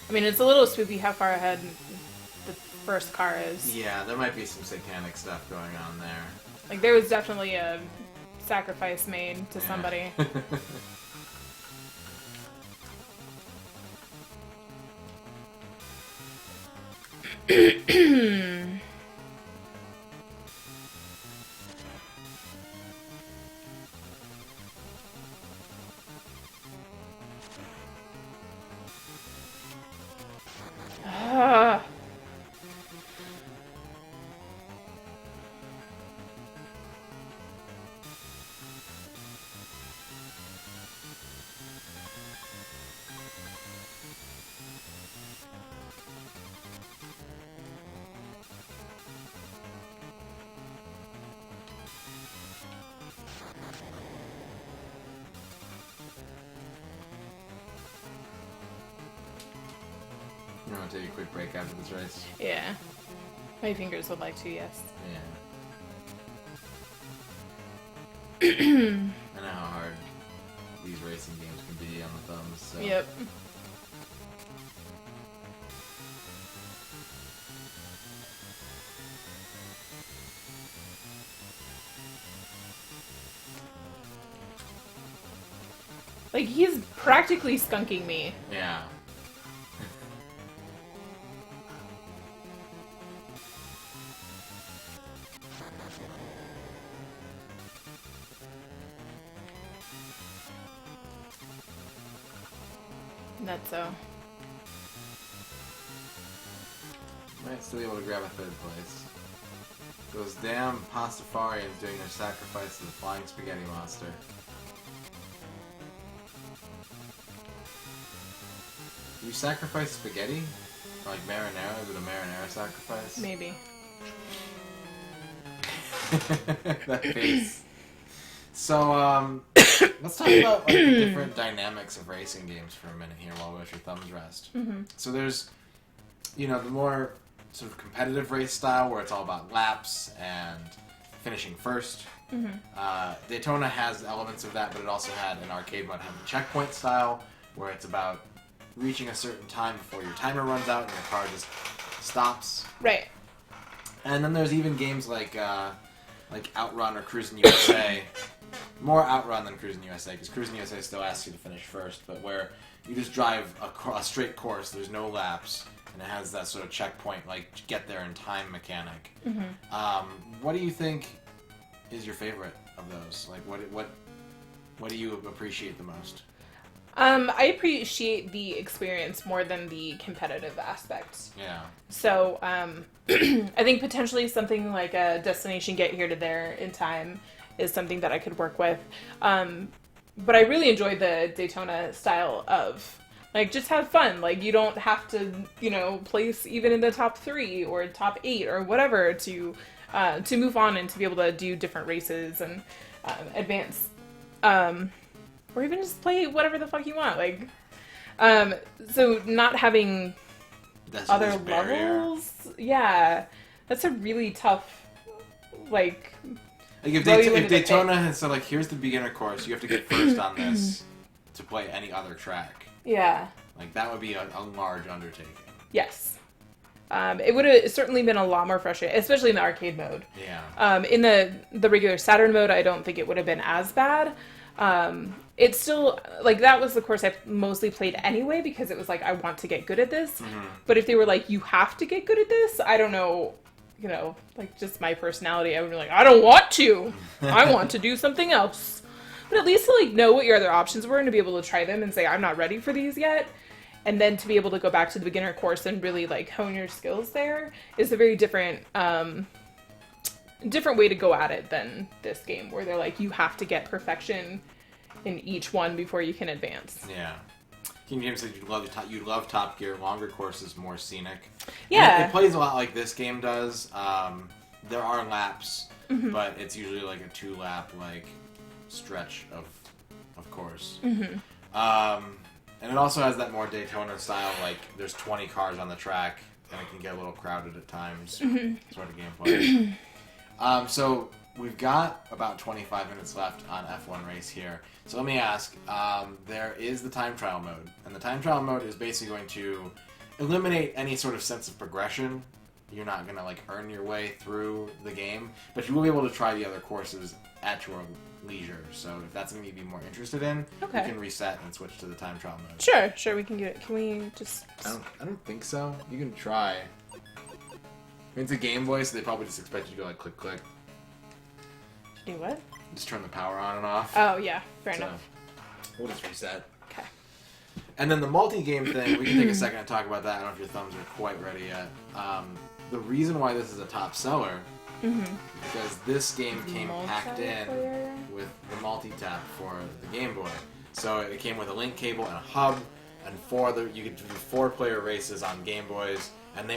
I mean, it's a little spooky how far ahead the first car is. Yeah, there might be some satanic stuff going on there. Like, there was definitely a sacrifice made to somebody. Ah. You want to take a quick break after this race? Yeah. My fingers would like to, yes. Yeah. I know how hard these racing games can be on the thumbs. So. Yep. Like, he's practically skunking me. Yeah. That's so. Might still be able to grab a third place. Those damn Pastafarians doing their sacrifice to the flying spaghetti monster. You sacrifice spaghetti? Or like marinara? Is it a marinara sacrifice? Maybe. That face. So, let's talk about like, the different dynamics of racing games for a minute here while we let your thumbs rest. Mm-hmm. So there's, the more sort of competitive race style where it's all about laps and finishing first. Mm-hmm. Daytona has elements of that, but it also had an arcade mode having checkpoint style where it's about reaching a certain time before your timer runs out and your car just stops. Right. And then there's even games like Outrun or Cruis'n USA. More Outrun than Cruis'n USA, because Cruis'n USA still asks you to finish first, but where you just drive a straight course, there's no laps, and it has that sort of checkpoint, like, get there in time mechanic. Mm-hmm. What do you think is your favorite of those? Like, what do you appreciate the most? I appreciate the experience more than the competitive aspects. Yeah. So, I think potentially something like a destination get here to there in time is something that I could work with. But I really enjoy the Daytona style of, like, just have fun. Like, you don't have to, place even in the top 3 or top 8 or whatever to move on and to be able to do different races and advance. Or even just play whatever the fuck you want. Like, so not having That's other this barrier. levels, yeah, that's a really tough, like if, throw you into the Daytona had said, like, here's the beginner course, you have to get first on this to play any other track. yeah, Like, that would be a large undertaking. yes. It would have certainly been a lot more frustrating, especially in the arcade mode. Yeah. In the regular Saturn mode, I don't think it would have been as bad. It's still, like, that was the course I mostly played anyway, because it was like, I want to get good at this. Mm-hmm. But if they were like, you have to get good at this, I don't know, like, just my personality, I would be like, I don't want to. I want to do something else. But at least to, like, know what your other options were and to be able to try them and say, I'm not ready for these yet. And then to be able to go back to the beginner course and really, like, hone your skills there is a very different way to go at it than this game, where they're like, you have to get perfection in each one before you can advance. Yeah. King James said you'd love Top Gear. Longer courses, more scenic. Yeah. And it plays a lot like this game does. There are laps, but it's usually like a 2-lap like stretch of course. Mm-hmm. And it also has that more Daytona style, like there's 20 cars on the track, and it can get a little crowded at times. Sort of gameplay. So we've got about 25 minutes left on F1 race here. So let me ask, there is the time trial mode, and the time trial mode is basically going to eliminate any sort of sense of progression. You're not going to, like, earn your way through the game, but you will be able to try the other courses at your leisure. So if that's something you'd be more interested in, Okay. you can reset and switch to the time trial mode. Sure, we can get it. Can we just... I don't think so. You can try. I mean, it's a Game Boy, so they probably just expect you to go, like, click, click. Do what? Just turn the power on and off. Oh, yeah, fair enough. We'll just reset. Okay. And then the multi-game thing, we can take a second to talk about that. I don't know if your thumbs are quite ready yet. The reason why this is a top seller is because this game came packed in Multiplayer? with the multi-tap for the Game Boy. So it came with a link cable and a hub, and you could do 4-player races on Game Boys, and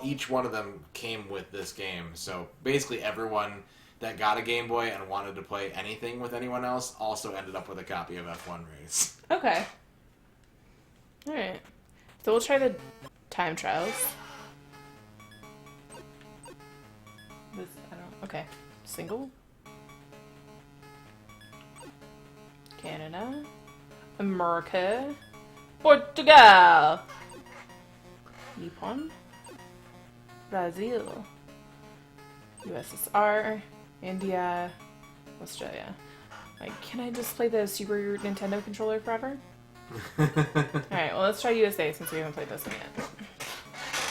each one of them came with this game. So basically everyone that got a Game Boy and wanted to play anything with anyone else also ended up with a copy of F1 Race. Okay. Alright. So we'll try the time trials. Okay. Single. Canada. America. Portugal. Japan. Brazil. USSR. India. Australia. Like, can I just play the Super Nintendo controller forever? Alright, well, let's try USA since we haven't played this one yet.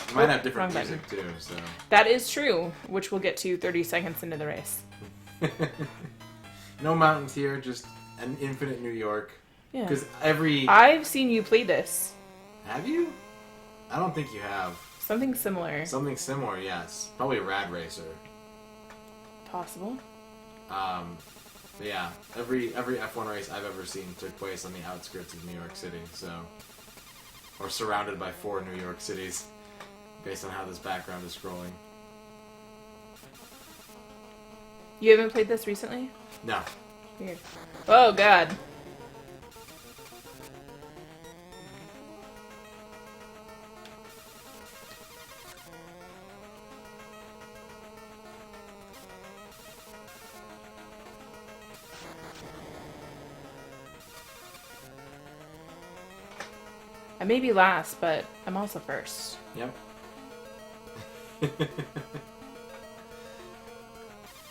You might have different wrong music too, so. That is true, which we'll get to 30 seconds into the race. No mountains here, just an infinite New York. Yeah. Because I've seen you play this. Have you? I don't think you have. Something similar. Something similar, yes. Probably a Rad Racer. Possible. But yeah, every F1 race I've ever seen took place on the outskirts of New York City, so. Or surrounded by 4 New York cities, based on how this background is scrolling. You haven't played this recently? No. Weird. Oh, God. I may be last, but I'm also first. Yep.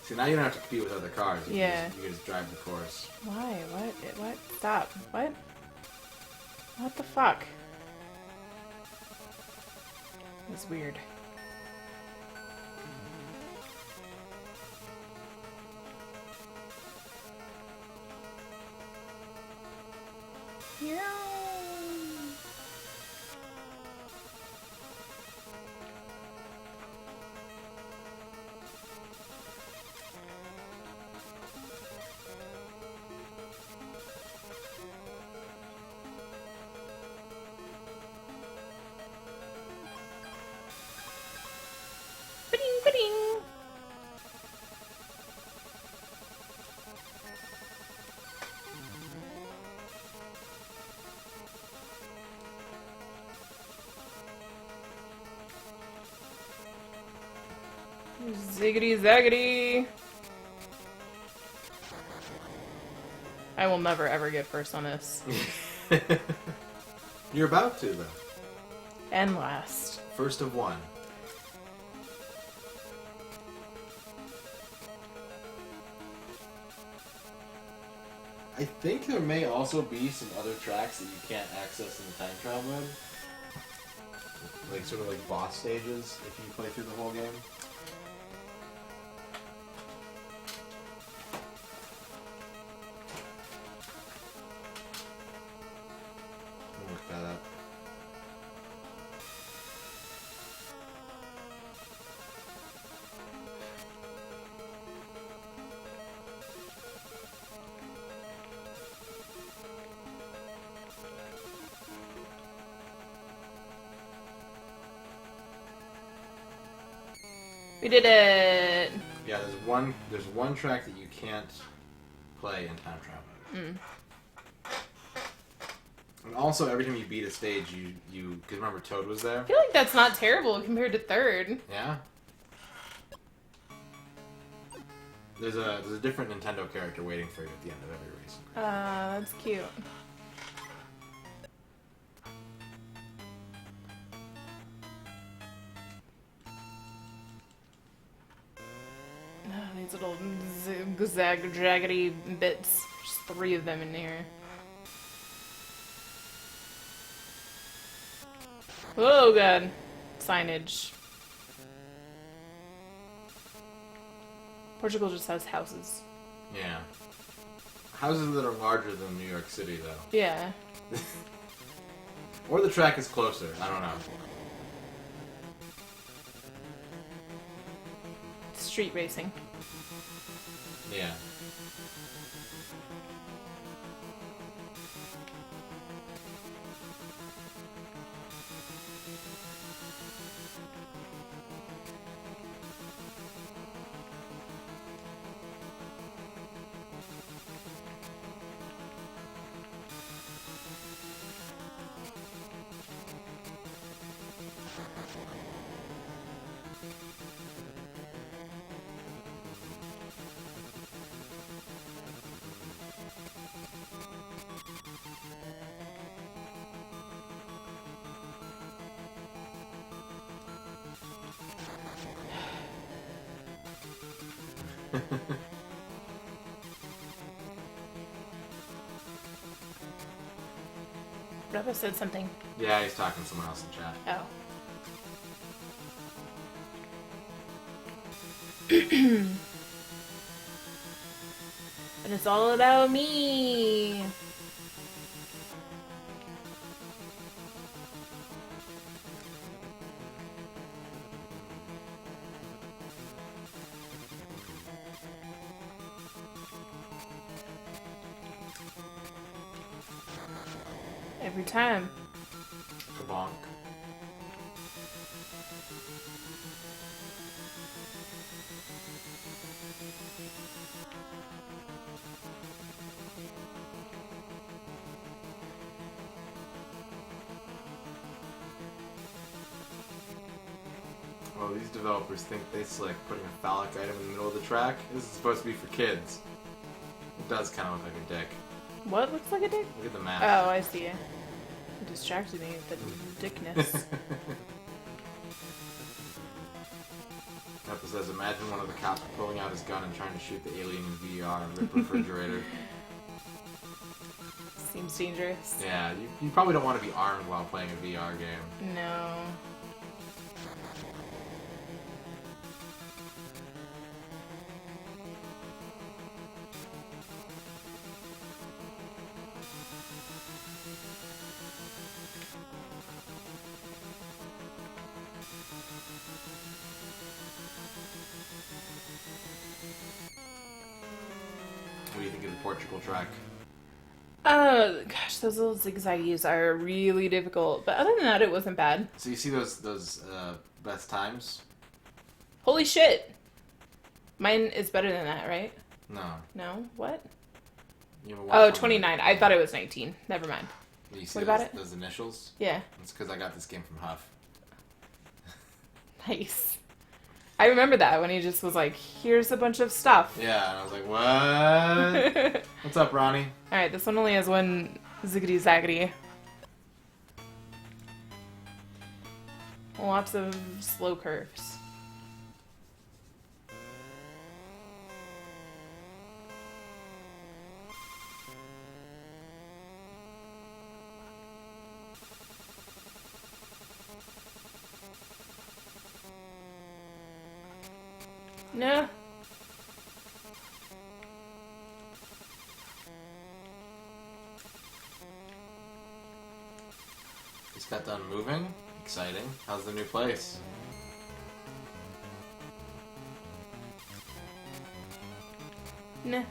See, now you don't have to compete with other cars. You can just drive the course. Why? What? Stop. What? What the fuck? It's weird. Ziggity zaggity. I will never ever get first on this. You're about to, though. And last. First of one. I think there may also be some other tracks that you can't access in the time trial mode. Like, sort of like boss stages, if you play through the whole game. Let me look that up. We did it! Yeah, there's one track that you can't play in time trial mode. And also, every time you beat a stage, you because remember Toad was there. I feel like that's not terrible compared to third. Yeah. There's a different Nintendo character waiting for you at the end of every race. That's cute. These little zag jaggedy bits. Just 3 of them in here. Oh god. Signage. Portugal just has houses. Yeah. Houses that are larger than New York City, though. Yeah. Or the track is closer. I don't know. Street racing. Yeah. Rubba said something. Yeah, he's talking to someone else in chat. Oh. And it's all about me. Every time. Kabonk. Well, these developers think they slick putting a phallic item in the middle of the track. This is supposed to be for kids. It does kind of look like a dick. What looks like a dick? Look at the map. Oh, I see it. It distracted me with the dickness. Peppa says, imagine one of the cops pulling out his gun and trying to shoot the alien in VR and rip refrigerator. Seems dangerous. Yeah, you probably don't want to be armed while playing a VR game. No. What do you think of the Portugal track? Gosh, those little zigzaggies are really difficult. But other than that, it wasn't bad. So you see those best times? Holy shit! Mine is better than that, right? No. No? What? You have a Oh, watch 29. I thought it was 19. Never mind. You see What about those, it? those initials? Yeah. It's because I got this game from Huff. Nice. I remember that when he just was like, here's a bunch of stuff. Yeah, and I was like, what? What's up, Ronnie? Alright, this one only has one ziggity zaggity. Lots of slow curves. No. Just got done moving. Exciting. How's the new place? Nah.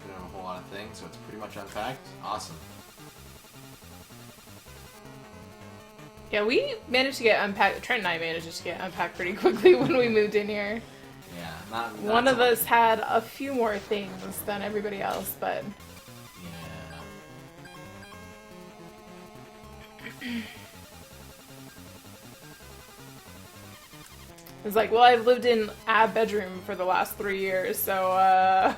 They're doing a whole lot of things, so it's pretty much unpacked. Awesome. Yeah, we managed to get unpacked. Trent and I managed to get unpacked pretty quickly when we moved in here. Yeah, not One of so- us had a few more things than everybody else, but Yeah. it was like, well, I've lived in a bedroom for the last 3 years, so,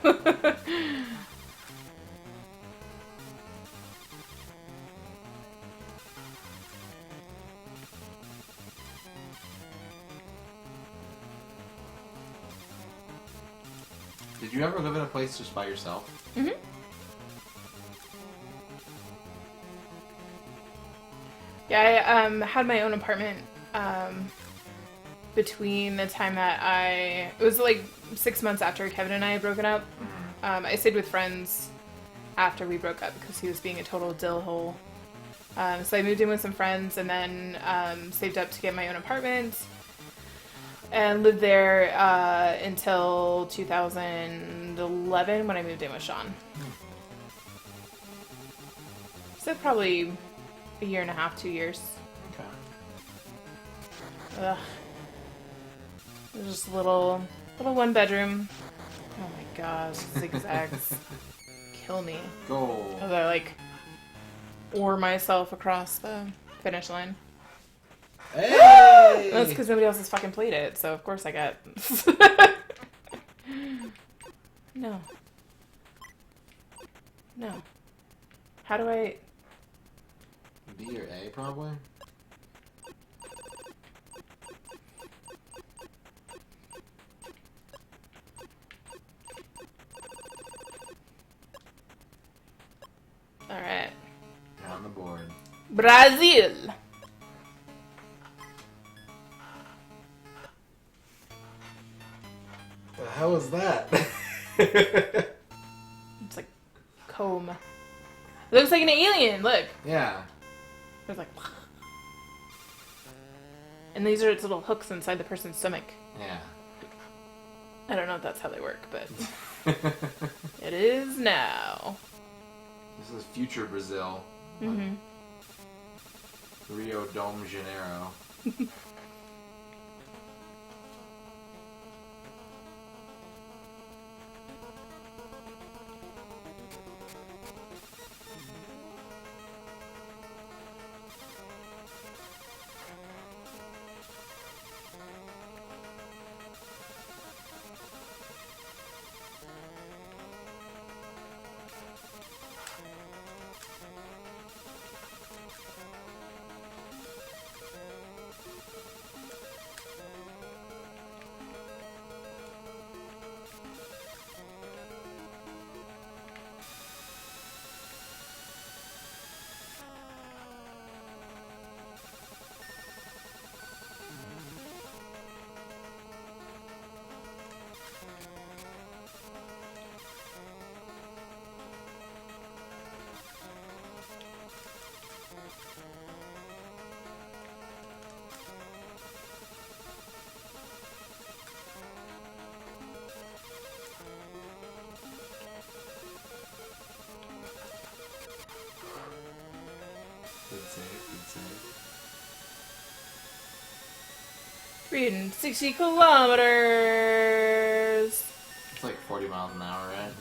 Did you ever live in a place just by yourself? Mhm. Yeah, I had my own apartment between the time that it was like 6 months after Kevin and I had broken up. I stayed with friends after we broke up because he was being a total dill hole. So I moved in with some friends and then saved up to get my own apartment and lived there until 2011 when I moved in with Sean. So probably a year and a half, 2 years. Okay. Ugh. It was just a little one bedroom. Oh my gosh, zigzags kill me. Goal. As I like oar myself across the finish line. Hey! That's because nobody else has fucking played it, so of course I got. No. No. How do I? B or A, probably? Alright. On the board. Brazil! The hell is that? It's like comb. It looks like an alien, look! Yeah. There's like. And these are its little hooks inside the person's stomach. Yeah. I don't know if that's how they work, but it is now. This is future Brazil. Mm-hmm. Rio Dome Janeiro. 360 kilometers. It's like 40 miles an hour, right?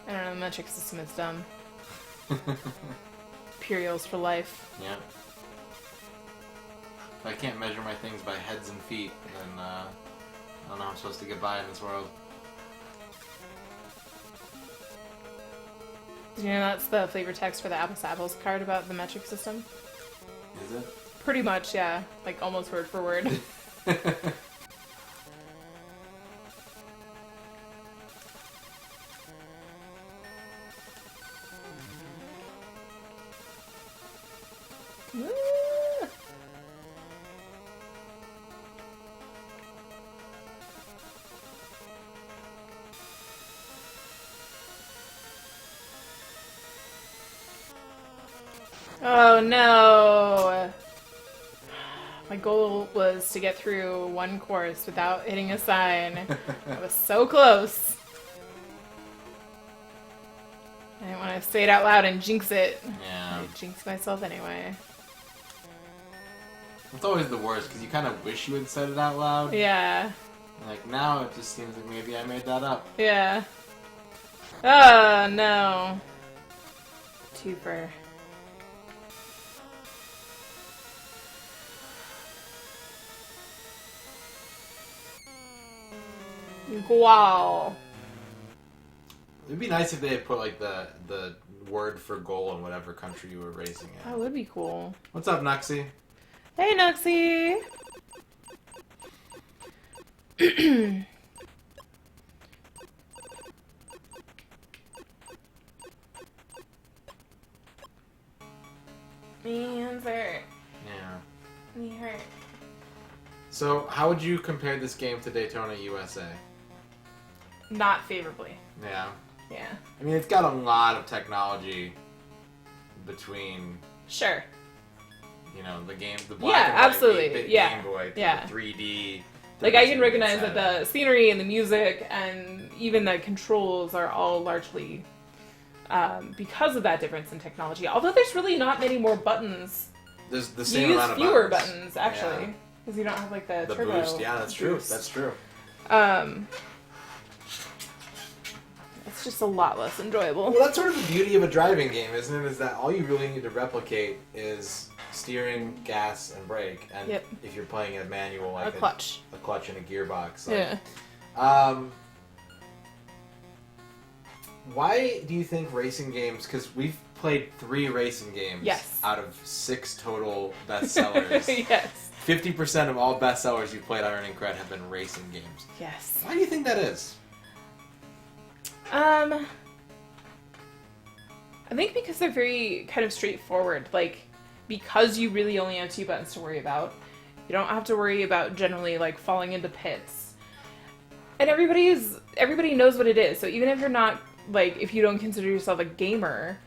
I don't know, the metric system is dumb. Imperials for life. Yeah. If I can't measure my things by heads and feet, then I don't know how I'm supposed to get by in this world. Did you know that's the flavor text for the Apples to Apples card about the metric system? Is it? Pretty much, yeah. Like, almost word for word. Oh no! My goal was to get through one course without hitting a sign. I was so close. I didn't want to say it out loud and jinx it. Yeah. I jinxed myself anyway. It's always the worst, because you kind of wish you had said it out loud. Yeah. Like, now it just seems like maybe I made that up. Yeah. Oh no. Twofer. Wow. It'd be nice if they had put, like, the word for goal in whatever country you were racing in. That would be cool. What's up, Nuxie? Hey, Nuxie! Me hurt. Yeah. Me hurt. So, how would you compare this game to Daytona USA? Not favorably. Yeah. Yeah. I mean, it's got a lot of technology between, Sure. you know, the game, the black Yeah, and white absolutely. 8-bit Yeah. Game Boy, to Yeah. the 3D. Like, I can 32-bit recognize that setup. the scenery and the music and even the controls are all largely because of that difference in technology. Although there's really not many more buttons. There's the You same use amount of fewer buttons, buttons, actually. Yeah. Because you don't have, like, the The turbo boost, yeah, that's true. boost. That's true. It's just a lot less enjoyable. Well, that's sort of the beauty of a driving game, isn't it? Is that all you really need to replicate is steering, gas, and brake. And Yep. if you're playing a manual, like A clutch. a clutch and a gearbox. Like, Yeah. Why do you think racing games? Because we've played 3 racing games Yes. out of 6 total bestsellers. Yes. 50% of all bestsellers you've played on ERNing Cred have been racing games. Yes. Why do you think that is? I think because they're very kind of straightforward. Like, because you really only have 2 buttons to worry about, you don't have to worry about generally, like, falling into pits. And everybody knows what it is. So even if you're not, like, if you don't consider yourself a gamer,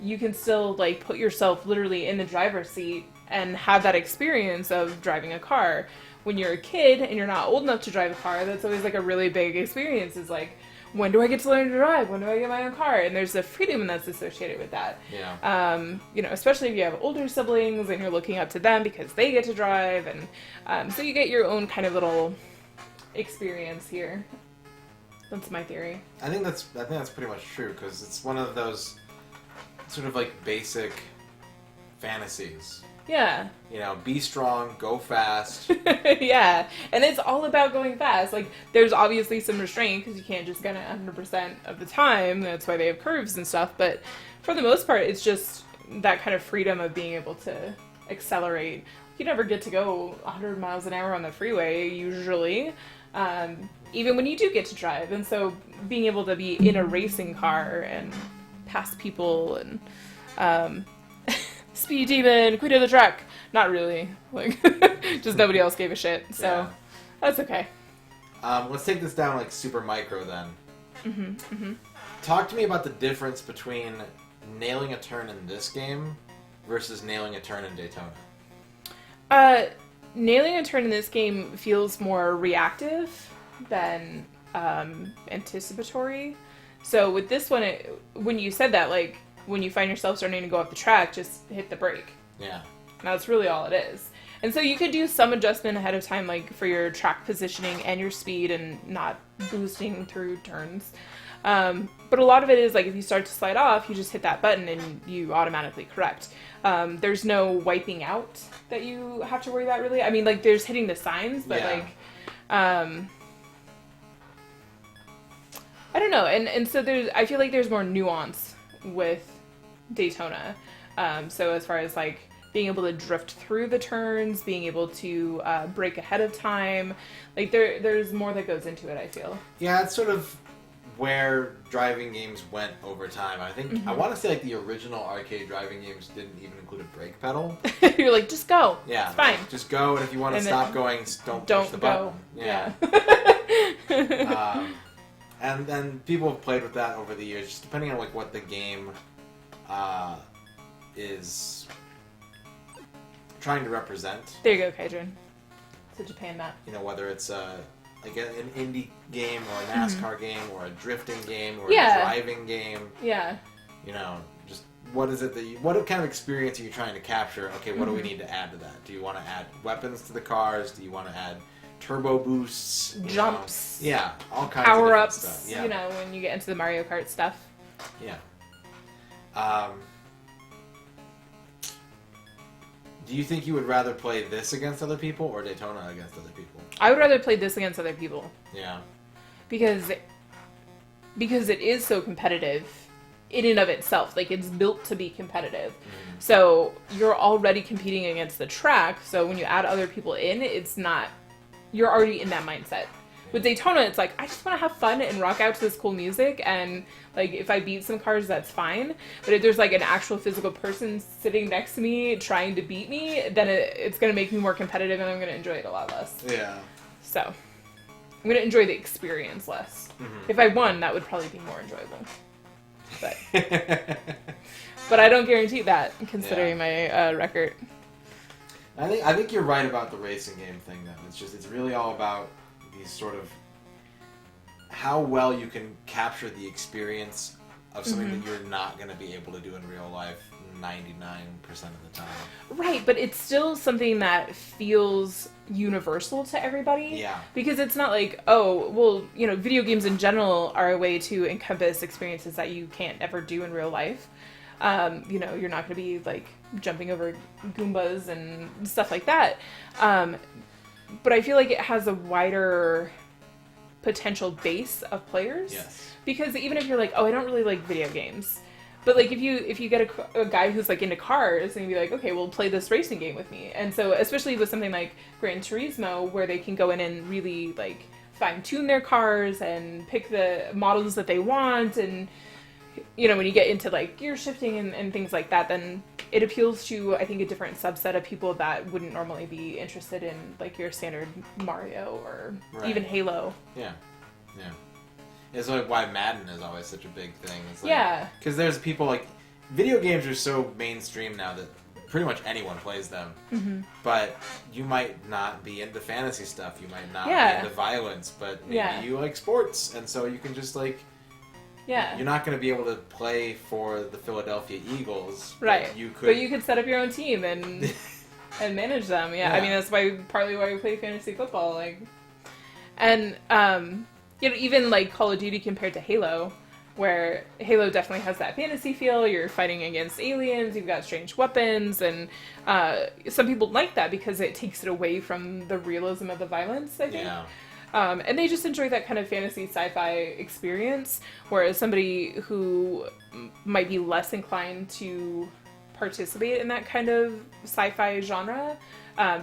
you can still, like, put yourself literally in the driver's seat and have that experience of driving a car. When you're a kid and you're not old enough to drive a car, that's always, like, a really big experience. Is like, when do I get to learn to drive? When do I get my own car? And there's a freedom that's associated with that. Yeah. You know, especially if you have older siblings and you're looking up to them because they get to drive, and so you get your own kind of little experience here. That's my theory. I think that's pretty much true, because it's one of those sort of like basic fantasies. Yeah. You know, be strong, go fast. Yeah, and it's all about going fast. Like, there's obviously some restraint because you can't just get it 100% of the time. That's why they have curves and stuff. But for the most part, it's just that kind of freedom of being able to accelerate. You never get to go 100 miles an hour on the freeway, usually, even when you do get to drive. And so being able to be in a racing car and pass people and... Speed demon, queen of the track. Not really. Like, just nobody else gave a shit. So, Yeah. that's okay. Let's take this down like super micro then. Talk to me about the difference between nailing a turn in this game versus nailing a turn in Daytona. Nailing a turn in this game feels more reactive than anticipatory. So with this one, when you said that, like, when you find yourself starting to go off the track, just hit the brake. Yeah. That's really all it is. And so you could do some adjustment ahead of time, like for your track positioning and your speed and not boosting through turns. But a lot of it is like if you start to slide off, you just hit that button and you automatically correct. There's no wiping out that you have to worry about really. I mean, like there's hitting the signs, but like, I don't know. And so I feel like there's more nuance with Daytona. So as far as like being able to drift through the turns, being able to brake ahead of time, like there's more that goes into it, I feel. Yeah, it's sort of where driving games went over time. I think I want to say like the original arcade driving games didn't even include a brake pedal. You're like, just go. Yeah, it's fine. Just go, and if you want to And stop then going, don't Don't push the go. button. Yeah. And then people have played with that over the years, just depending on like what the game is trying to represent. There you go, Kaijun. It's a Japan map. You know, whether it's like an indie game or a NASCAR game or a drifting game or Yeah. a driving game. Yeah. You know, just what is it that what kind of experience are you trying to capture? Okay, what do we need to add to that? Do you want to add weapons to the cars? Do you want to add turbo boosts? You Jumps. know? Yeah, all kinds Power of different ups, stuff. Yeah. you know, when you get into the Mario Kart stuff. Yeah. Do you think you would rather play this against other people or Daytona against other people? I would rather play this against other people. Yeah. Because it is so competitive in and of itself. Like, it's built to be competitive. So you're already competing against the track, so when you add other people in, it's not... You're already in that mindset. With Daytona, it's like, I just want to have fun and rock out to this cool music, and, like, if I beat some cars, that's fine. But if there's, like, an actual physical person sitting next to me trying to beat me, then it's going to make me more competitive, and I'm going to enjoy it a lot less. Yeah. So, I'm going to enjoy the experience less. If I won, that would probably be more enjoyable. But but I don't guarantee that, considering my record. I think you're right about the racing game thing, though. It's really all about these sort of how well you can capture the experience of something that you're not going to be able to do in real life 99% of the time. Right, but it's still something that feels universal to everybody. Yeah. Because it's not like, oh, well, you know, video games in general are a way to encompass experiences that you can't ever do in real life. You know, you're not going to be, like, jumping over Goombas and stuff like that. But I feel like it has a wider potential base of players. Yes. Because even if you're like, oh, I don't really like video games, but like if you get a guy who's like into cars and you be like, okay, well, play this racing game with me. And so especially with something like Gran Turismo, where they can go in and really like fine tune their cars and pick the models that they want, and you know, when you get into like gear shifting and things like that, then it appeals to, I think, a different subset of people that wouldn't normally be interested in like your standard Mario or even Halo. Yeah. Yeah. It's like why Madden is always such a big thing. It's like, Yeah. Because there's people like... Video games are so mainstream now that pretty much anyone plays them. But you might not be into fantasy stuff. You might not be into violence. But maybe you like sports. And so you can just like... Yeah. You're not going to be able to play for the Philadelphia Eagles. Right. But you could set up your own team and and manage them. Yeah. I mean, that's partly why we play fantasy football. Like, and you know, even like Call of Duty compared to Halo, where Halo definitely has that fantasy feel. You're fighting against aliens. You've got strange weapons, and some people like that because it takes it away from the realism of the violence, I think. Yeah. And they just enjoy that kind of fantasy sci-fi experience, whereas somebody who might be less inclined to participate in that kind of sci-fi genre,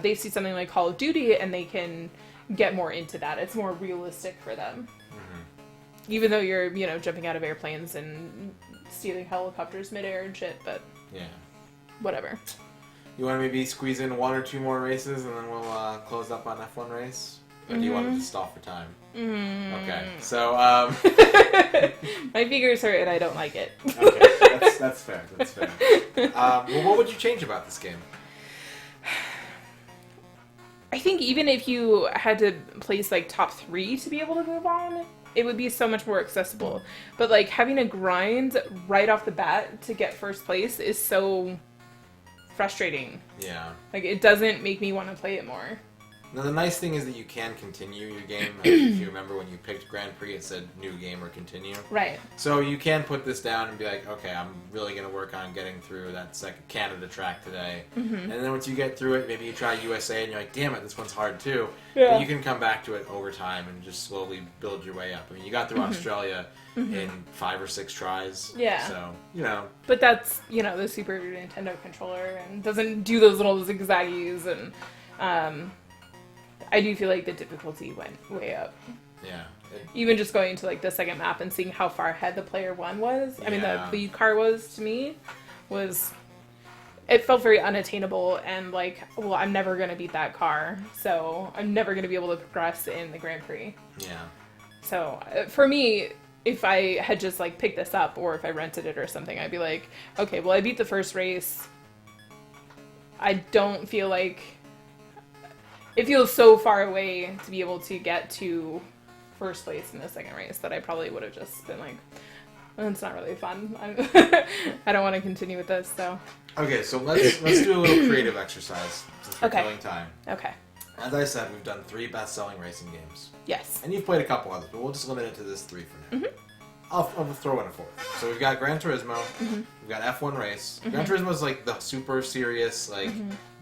they see something like Call of Duty and they can get more into that. It's more realistic for them. Even though you're, you know, jumping out of airplanes and stealing helicopters midair and shit, but Yeah. whatever. You want to maybe squeeze in one or two more races and then we'll close up on F1 race? Or do you want to just stall for time? Okay, so... My fingers hurt and I don't like it. Okay, that's fair, that's fair. Well, what would you change about this game? I think even if you had to place like top 3 to be able to move on, it would be so much more accessible. But like having a grind right off the bat to get first place is so frustrating. Yeah. Like, it doesn't make me want to play it more. Now, the nice thing is that you can continue your game. If you remember when you picked Grand Prix, it said new game or continue. Right. So you can put this down and be like, okay, I'm really going to work on getting through that second Canada track today. Mm-hmm. And then once you get through it, maybe you try USA and you're like, damn it, this one's hard too. Yeah. But you can come back to it over time and just slowly build your way up. I mean, you got through Australia in 5 or 6 tries. Yeah. So, you know. But that's, you know, the Super Nintendo controller and doesn't do those little zigzaggies, and I do feel like the difficulty went way up. Yeah. Even just going to like the second map and seeing how far ahead the player 1 was. I mean, the Yeah. lead car was, to me, it felt very unattainable, and like, well, I'm never going to beat that car, so I'm never going to be able to progress in the Grand Prix. Yeah. So for me, if I had just like picked this up, or if I rented it or something, I'd be like, okay, well, I beat the first race. I don't feel like it feels so far away to be able to get to first place in the second race that I probably would have just been like, well, it's not really fun. I don't want to continue with this. So Okay, so let's do a little creative exercise since we're Okay. killing time. okay, As I said, we've done 3 best-selling racing games. yes, And you've played a couple others, but we'll just limit it to this 3 for now. I'll throw in a 4th. So we've got Gran Turismo, we've got F1 Race. Gran Turismo is like the super serious, like,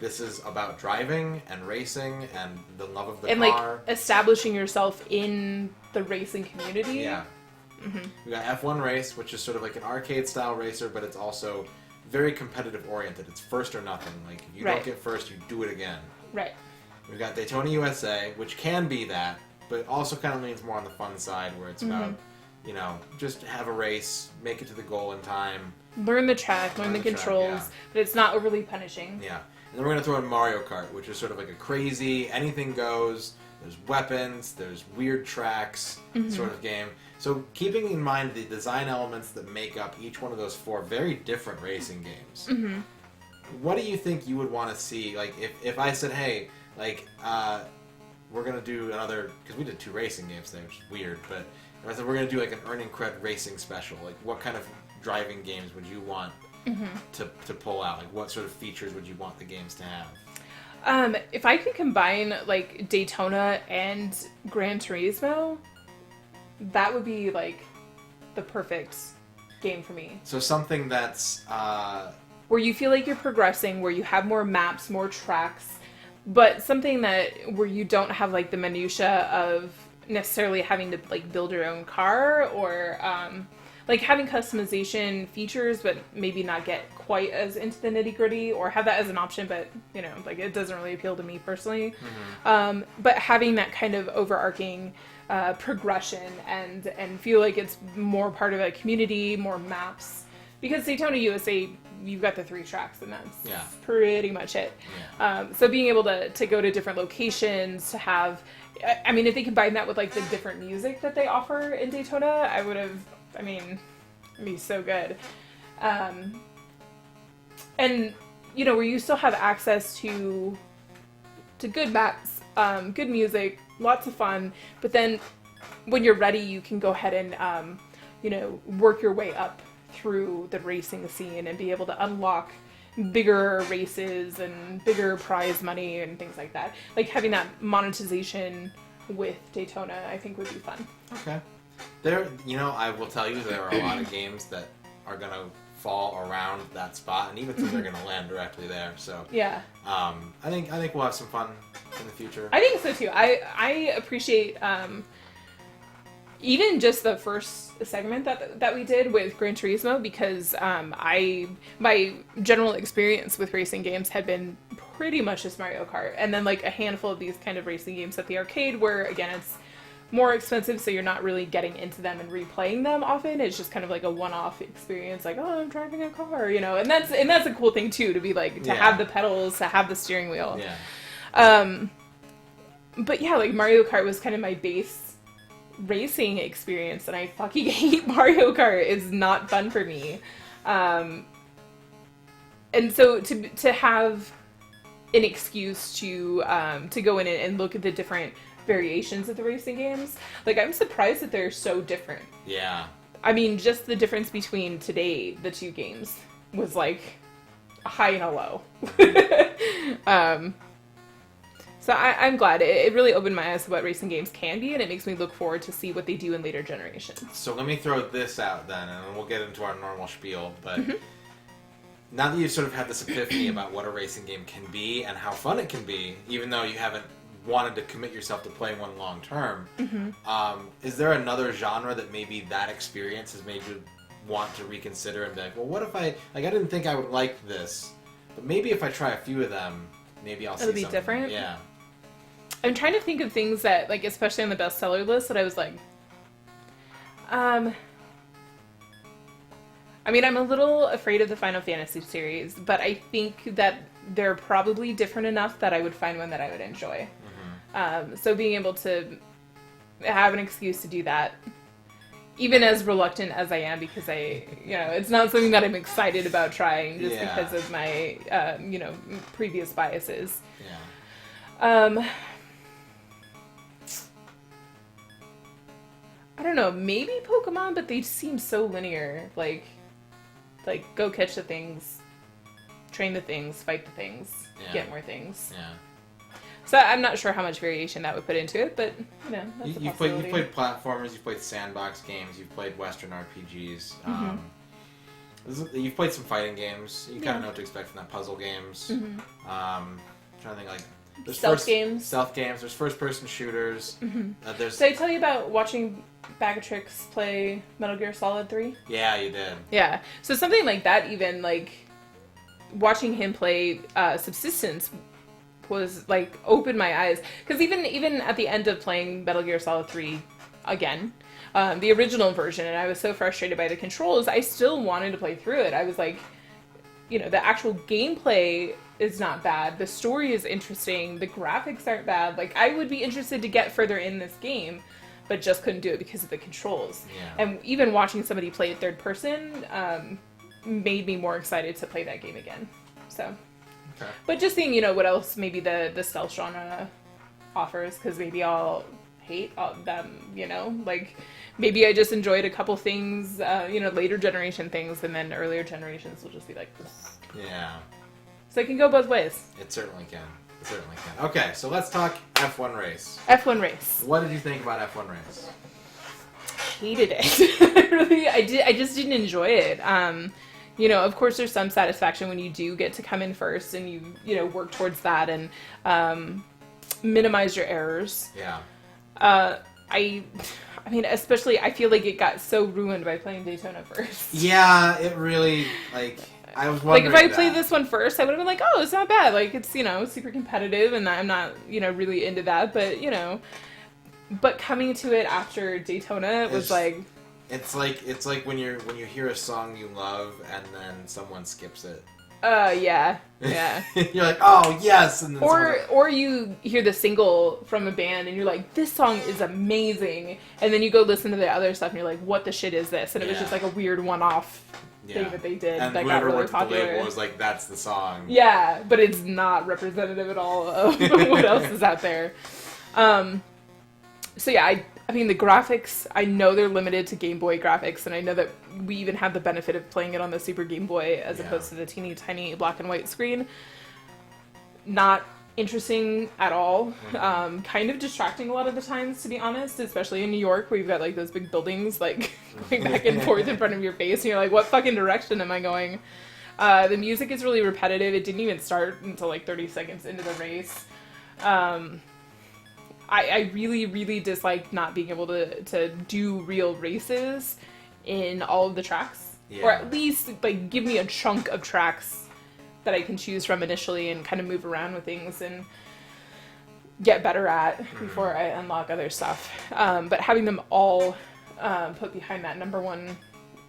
this is about driving and racing and the love of the and car. like establishing yourself in the racing community. Yeah. We got F1 Race, which is sort of like an arcade-style racer, but it's also very competitive-oriented. It's first or nothing. Like, if you Right. don't get first, you do it again. Right. We've got Daytona USA, which can be that, but it also kind of leans more on the fun side, where it's about, you know, just have a race, make it to the goal in time. Learn the track, learn the the track, controls, yeah. but it's not overly punishing. Yeah. And then we're going to throw in Mario Kart, which is sort of like a crazy, anything goes, there's weapons, there's weird tracks sort of game. So keeping in mind the design elements that make up each one of those 4 very different racing games, what do you think you would want to see? Like, if I said, hey, like, we're going to do another, because we did 2 racing games today, which is weird, but if I said we're going to do like an ERNing Cred racing special, like what kind of driving games would you want to pull out? Like, what sort of features would you want the games to have? If I could combine like Daytona and Gran Turismo, that would be like the perfect game for me. So something that's Where you feel like you're progressing, where you have more maps, more tracks, but something that where you don't have like the minutia of necessarily having to like build your own car, or like having customization features, but maybe not get quite as into the nitty gritty, or have that as an option, but you know, like it doesn't really appeal to me personally. But having that kind of overarching progression and feel like it's more part of a community, more maps, because Daytona USA, you've got the 3 tracks and that's pretty much it. So being able to go to different locations, to have, I mean, if they combine that with like the different music that they offer in Daytona, it'd be so good. And you know, where you still have access to good maps, good music, lots of fun, but then when you're ready, you can go ahead and you know, work your way up through the racing scene and be able to unlock bigger races and bigger prize money and things like that. Like having that monetization with Daytona, I think would be fun. okay. You know, I will tell you there are a lot of games that are gonna fall around that spot, and even some are gonna land directly there. So Yeah. I think we'll have some fun in the future. I think so too. I appreciate even just the first segment that we did with Gran Turismo, because my general experience with racing games had been pretty much just Mario Kart, and then like a handful of these kind of racing games at the arcade, where again it's more expensive, so you're not really getting into them and replaying them often. It's just kind of like a one-off experience, like, oh, I'm driving a car, you know, and that's a cool thing too, to be like, to have the pedals, to have the steering wheel. Yeah. But yeah, like Mario Kart was kind of my base racing experience, and I fucking hate Mario Kart. It's not fun for me. And so to have an excuse to go in and look at the different variations of the racing games, like I'm surprised that they're so different. Yeah. I mean, just the difference between today, the 2 games, was like high and a low. So I'm glad. It really opened my eyes to what racing games can be, and it makes me look forward to see what they do in later generations. So let me throw this out then, and then we'll get into our normal spiel. But now that you've sort of had this epiphany about what a racing game can be and how fun it can be, even though you haven't wanted to commit yourself to playing one long term, is there another genre that maybe that experience has made you want to reconsider and be like, well, what if I didn't think I would like this, but maybe if I try a few of them, maybe I'll see It'll be something. different? Yeah. I'm trying to think of things that, like, especially on the bestseller list, that I was like, I mean, I'm a little afraid of the Final Fantasy series, but I think that they're probably different enough that I would find one that I would enjoy. So being able to have an excuse to do that, even as reluctant as I am, because it's not something that I'm excited about trying just because of my, previous biases. Yeah. I don't know, maybe Pokemon, but they seem so linear. Like go catch the things, train the things, fight the things, get more things. Yeah. So I'm not sure how much variation that would put into it, but that's a You've possibility. played platformers, you've played sandbox games, you've played Western RPGs. You've played some fighting games. You kind of know what to expect from that. Puzzle games. Trying to think there's Stealth games. Stealth games. There's first-person shooters. Did I tell you about watching Bagatrix play Metal Gear Solid 3? Yeah, you did. Yeah. So something like that, even like watching him play Subsistence was like opened my eyes, because even at the end of playing Metal Gear Solid 3 again, the original version, and I was so frustrated by the controls, I still wanted to play through it. I was like, the actual gameplay is not bad, the story is interesting, the graphics aren't bad, like I would be interested to get further in this game, but just couldn't do it because of the controls. And even watching somebody play it third person made me more excited to play that game again. So but just seeing, what else maybe the stealth genre offers, because maybe I'll hate them, like maybe I just enjoyed a couple things, later generation things, and then earlier generations will just be like, Yeah. So it can go both ways. It certainly can. Okay, so let's talk F1 race. F1 race. What did you think about F1 race? Hated it. I just didn't enjoy it. Of course there's some satisfaction when you do get to come in first and you work towards that and minimize your errors. Yeah. I mean, especially I feel like it got so ruined by playing Daytona first. Yeah, it really, I was wondering Like, if I played this one first, I would have been like, oh, it's not bad. Like, it's, super competitive, and I'm not, really into that. But, but coming to it after Daytona, it was like... It's like when you hear a song you love, and then someone skips it. Yeah. You're like, oh, yes! And then or you hear the single from a band, and you're like, this song is amazing. And then you go listen to the other stuff, and you're like, what the shit is this? And it was just like a weird one-off thing that they did and that got really popular. The label was like, that's the song. Yeah, but it's not representative at all of what else is out there. So yeah, I mean the graphics, I know they're limited to Game Boy graphics, and I know that we even have the benefit of playing it on the Super Game Boy as opposed to the teeny tiny black and white screen. Not interesting at all. Kind of distracting a lot of the times, to be honest, especially in New York where you've got like those big buildings like going back and forth in front of your face, and you're like, what fucking direction am I going? The music is really repetitive. It didn't even start until like 30 seconds into the race. I really, really dislike not being able to do real races in all of the tracks. Yeah. Or at least like give me a chunk of tracks that I can choose from initially and kind of move around with things and get better at before I unlock other stuff. But having them all put behind that number one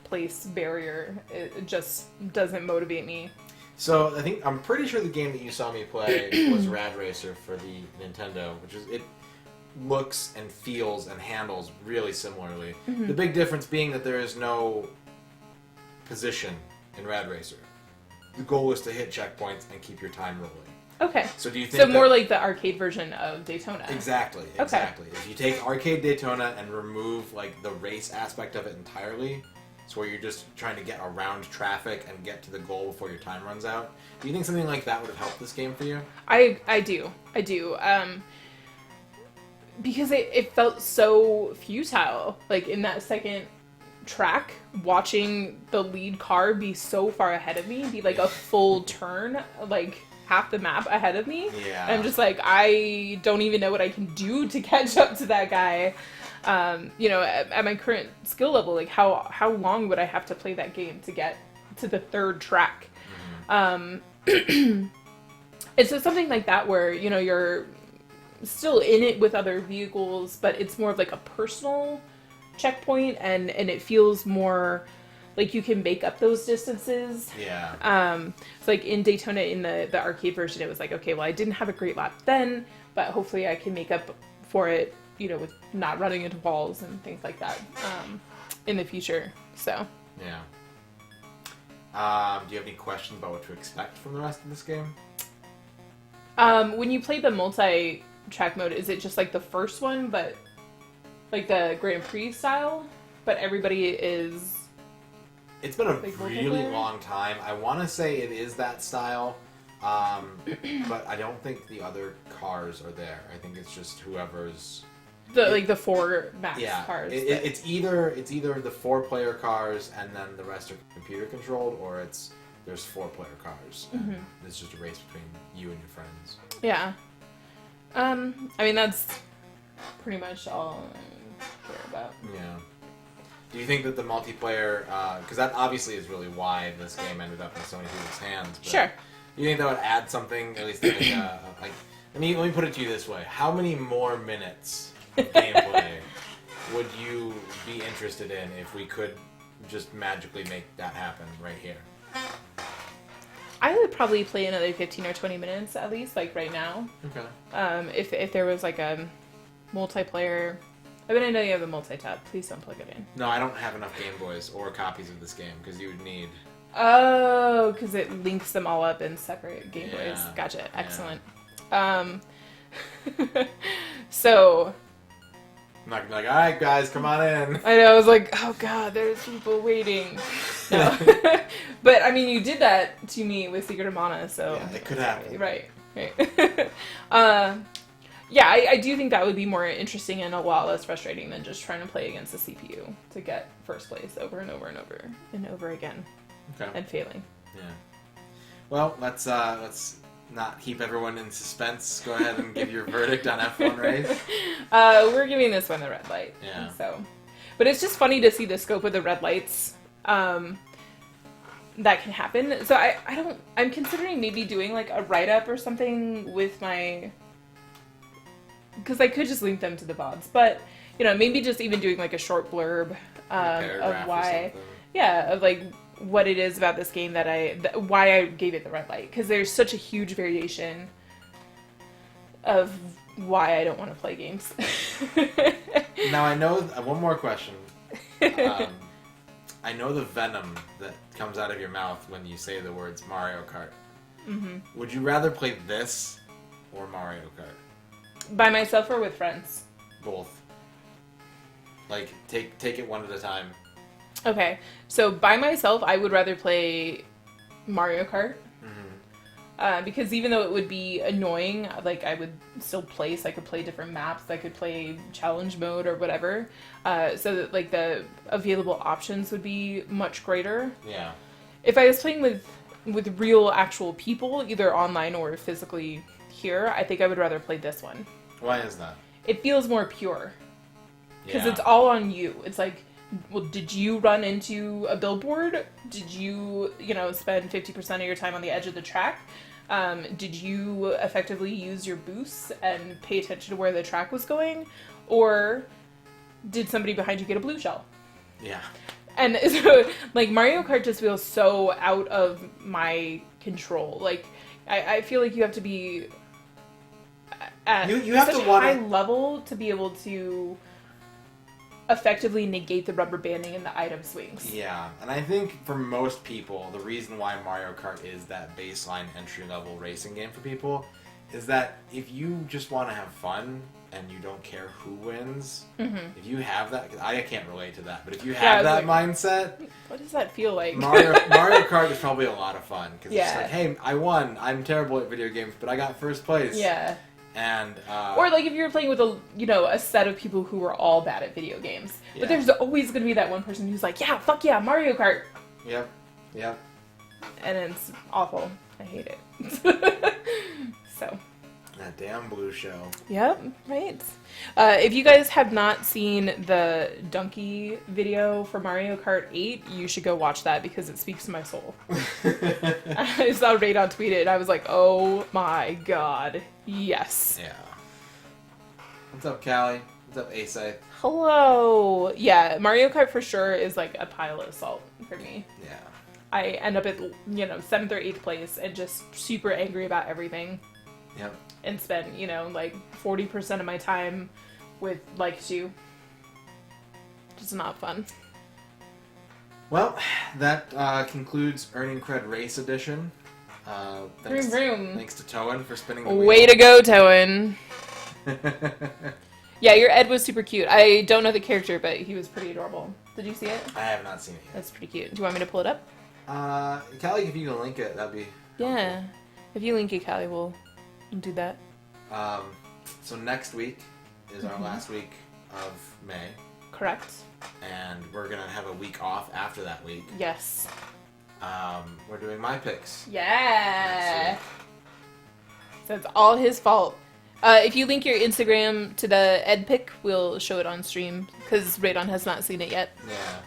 place barrier, it just doesn't motivate me. So I'm pretty sure the game that you saw me play was Rad Racer for the Nintendo, which is it looks and feels and handles really similarly. The big difference being that there is no position in Rad Racer. The goal is to hit checkpoints and keep your time rolling. Okay. So do you think more like the arcade version of Daytona? Exactly. Okay. If you take arcade Daytona and remove like the race aspect of it entirely, So where you're just trying to get around traffic and get to the goal before your time runs out. Do you think something like that would have helped this game for you? I do. Because it felt so futile. Like in that second track, watching the lead car be so far ahead of me, be like a full turn, like half the map ahead of me. Yeah. And I'm just like, I don't even know what I can do to catch up to that guy. At my current skill level, like how long would I have to play that game to get to the third track? It's just something like that where, you're still in it with other vehicles, but it's more of like a personal checkpoint, and it feels more like you can make up those distances. Yeah. It's like in Daytona, in the arcade version, it was like, okay, well, I didn't have a great lap then, but hopefully I can make up for it, with not running into walls and things like that in the future. So. Yeah. Do you have any questions about what to expect from the rest of this game? When you play the multi-track mode, is it just like the first one, but like the Grand Prix style, but everybody is... It's been a like really multiplayer? long time. I want to say it is that style, but I don't think the other cars are there. I think it's just whoever's... The four max Yeah, cars. it's either the 4-player cars and then the rest are computer controlled, or there's 4-player cars. And it's just a race between you and your friends. Yeah. I mean, that's pretty much all I care about. Yeah. Do you think that the multiplayer, because that obviously is really why this game ended up in so many people's hands. But Sure. Do you think that would add something, at least like, let me put it to you this way: how many more minutes of gameplay would you be interested in if we could just magically make that happen right here? I would probably play another 15 or 20 minutes at least, like right now. Okay. If there was like a multiplayer... I mean, I know you have a multi-tab. Please don't plug it in. No, I don't have enough Game Boys or copies of this game, because you would need... Oh, because it links them all up in separate Game Boys. Yeah. Gotcha. Excellent. So... I'm not gonna be like, alright guys, come on in. I know, I was like, oh god, there's people waiting. No. But, I mean, you did that to me with Secret of Mana, so... Yeah, it could happen. Right. Yeah, I do think that would be more interesting and a lot less frustrating than just trying to play against the CPU to get first place over and over and over and over again. Okay. And failing. Yeah. Well, let's not keep everyone in suspense. Go ahead and give your verdict on F1 race. We're giving this one the red light. Yeah. So, but it's just funny to see the scope of the red lights that can happen. So I'm considering maybe doing like a write-up or something with my... Because I could just link them to the VODs, but, maybe just even doing like a short blurb of why... Yeah, of like what it is about this game why I gave it the red light. Because there's such a huge variation of why I don't want to play games. Now I know one more question. I know the venom that comes out of your mouth when you say the words Mario Kart. Mm-hmm. Would you rather play this or Mario Kart? By myself or with friends? Both. Like take it one at a time. Okay, so by myself, I would rather play Mario Kart. Because even though it would be annoying, like I would still place. I could play different maps. I could play challenge mode or whatever. So that like the available options would be much greater. Yeah. If I was playing with real actual people, either online or physically here, I think I would rather play this one. Why is that? It feels more pure. Because Yeah. it's all on you. It's like, well, did you run into a billboard? Did you, spend 50% of your time on the edge of the track? Did you effectively use your boosts and pay attention to where the track was going? Or did somebody behind you get a blue shell? Yeah. And so, like, Mario Kart just feels so out of my control. Like, I feel like you have to be at You have such to a want high it- level to be able to effectively negate the rubber banding and the item swings. Yeah, and I think for most people, the reason why Mario Kart is that baseline entry-level racing game for people is that if you just want to have fun, and you don't care who wins, Mm-hmm. if you have that, 'cause I can't relate to that, but if you Yeah, have it's that like- mindset, What does that feel like? Mario Kart is probably a lot of fun because it's just Yeah. like, hey, I won. I'm terrible at video games, but I got first place. Yeah. And Or like if you're playing with a set of people who are all bad at video games, Yeah. but there's always going to be that one person who's like, yeah, fuck yeah, Mario Kart, Yep. and it's awful. I hate it. So. That damn blue show. Yep, right. If you guys have not seen the Donkey video for Mario Kart 8, you should go watch that because it speaks to my soul. I saw Radon tweet it and I was like, oh my god, yes. Yeah. What's up, Callie? What's up, Asai? Hello. Yeah, Mario Kart for sure is like a pile of salt for me. Yeah. I end up at, 7th or 8th place and just super angry about everything. Yep. And spend, like 40% of my time with Like-2. Just not fun. Well, that concludes ERNing Cred Race Edition. Thanks, Vroom, vroom. thanks to Toan for spinning the Way to go, Toan. Yeah, your Ed was super cute. I don't know the character, but he was pretty adorable. Did you see it? I have not seen it yet. That's pretty cute. Do you want me to pull it up? Callie, if you can link it, that'd be Yeah. If you link it, Callie, we'll do that. So next week is our last week of May, Correct. and we're gonna have a week off after that week. Yes. We're doing my picks. Yeah. So it's all his fault. If you link your Instagram to the Ed pic, we'll show it on stream because Radon has not seen it yet. Yeah.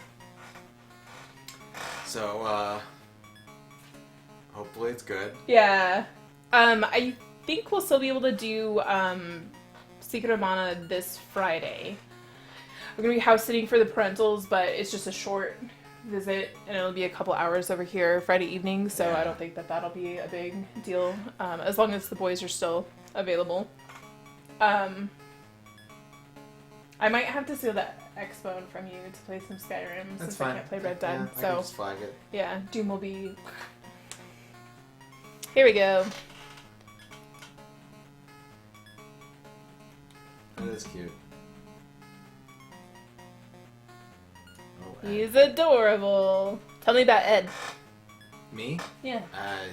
So, hopefully it's good. Yeah. I think we'll still be able to do Secret of Mana this Friday. We're gonna be house sitting for the parentals, but it's just a short visit, and it'll be a couple hours over here Friday evening, so Yeah. I don't think that'll be a big deal, as long as the boys are still available. I might have to steal that X-Bone from you to play some Skyrim That's since fine. I can't play Red Dead. Yeah, I can So just flag it. yeah, Doom will be. Here we go. It is cute. Oh, Ed. He's adorable. Tell me about Ed. Me? Yeah.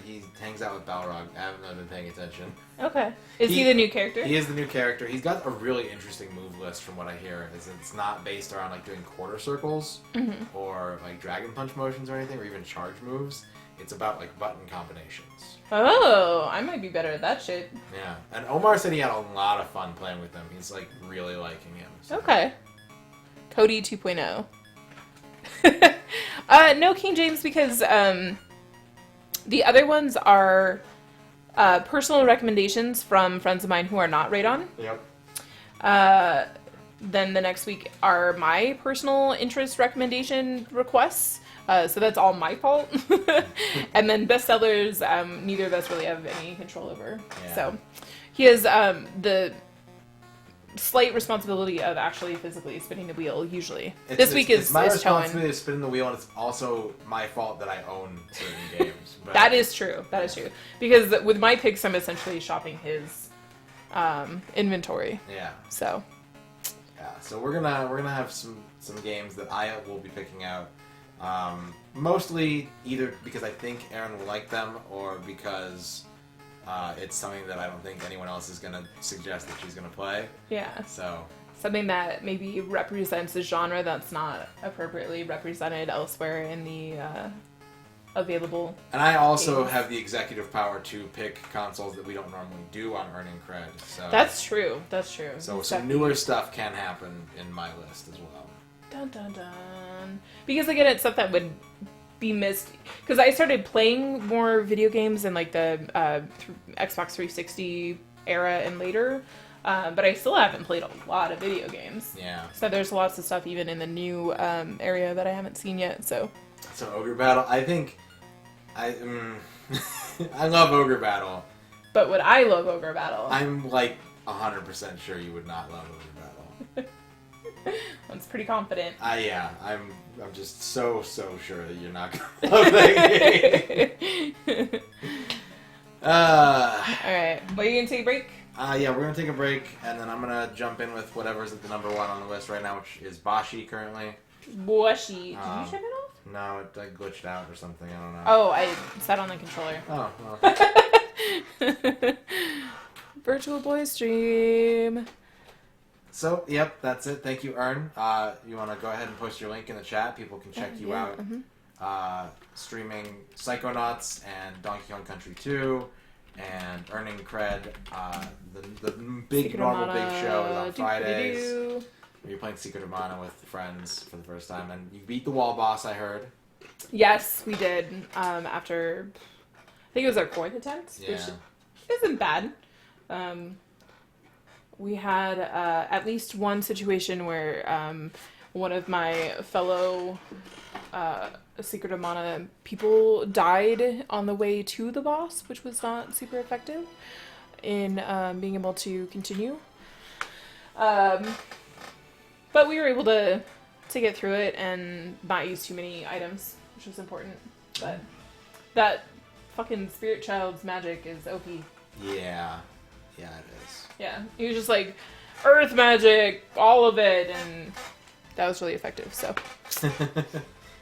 He hangs out with Balrog. I haven't really been paying attention. Okay. Is he He- the new character? He is the new character. He's got a really interesting move list from what I hear. Is it's not based around like doing quarter circles or like dragon punch motions or anything, or even charge moves. It's about like button combinations. Oh, I might be better at that shit. Yeah, and Omar said he had a lot of fun playing with them. He's like really liking him. So. Okay. Cody 2.0. No King James because the other ones are personal recommendations from friends of mine who are not Radon. Yep. Then the next week are my personal interest recommendation requests. So that's all my fault. And then bestsellers, neither of us really have any control over. Yeah. So he has the slight responsibility of actually physically spinning the wheel usually. This week it's my is responsibility Toan. to spin the wheel, and it's also my fault that I own certain games. But That is true. That is true. Because with my picks, I'm essentially shopping his inventory. yeah. So Yeah, so we're gonna have some games that I will be picking out. Mostly either because I think Aaron will like them, or because it's something that I don't think anyone else is gonna suggest that she's gonna play. yeah, So something that maybe represents a genre that's not appropriately represented elsewhere in the available. and I also games. have the executive power to pick consoles that we don't normally do on ERNing Cred. So That's true. That's true. so It's some definitely- newer stuff can happen in my list as well. Dun dun dun. Because again, it's stuff that would be missed. Because I started playing more video games in like the Xbox 360 era and later, but I still haven't played a lot of video games. Yeah. So there's lots of stuff even in the new area that I haven't seen yet. So So Ogre Battle, I think I love Ogre Battle. but would I love Ogre Battle? I'm like 100% sure you would not love Ogre Battle. I'm pretty confident. Yeah, I'm just so sure that you're not gonna love that game. All right, well, you gonna take a break? Yeah, we're gonna take a break, and then I'm gonna jump in with whatever's at the number 1 on the list right now, which is Bashi currently. Bushy. Did you shut it off? No, it like, glitched out or something. I don't know. Oh, I sat on the controller. Oh. Well. Virtual boy stream. So, yep, that's it. Thank you, Ern. You want to go ahead and post your link in the chat? People can check you out. Streaming Psychonauts and Donkey Kong Country 2 and ERNing Cred. The big Secret normal of big Mana, show is on Fridays. doo-doo-doo. You're playing Secret of Mana with friends for the first time, and you beat the wall boss, I heard. Yes, we did. After, I think it was our 4th attempt, Yeah. which isn't bad. We had at least one situation where one of my fellow Secret of Mana people died on the way to the boss, which was not super effective in being able to continue. But we were able to get through it and not use too many items, which was important. But that fucking Spirit Child's magic is OP. Yeah. Yeah, it is. Yeah, he was just like, earth magic, all of it, and that was really effective, so.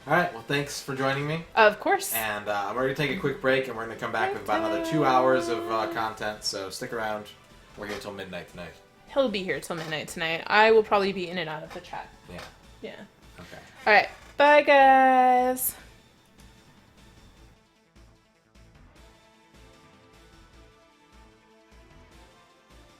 Alright, well, thanks for joining me. Of course. And we're going to take a quick break, and we're going to come back with about another 2 hours of content, so stick around. We're here till midnight tonight. He'll be here till midnight tonight. I will probably be in and out of the chat. Yeah. Yeah. Okay. Alright, bye guys!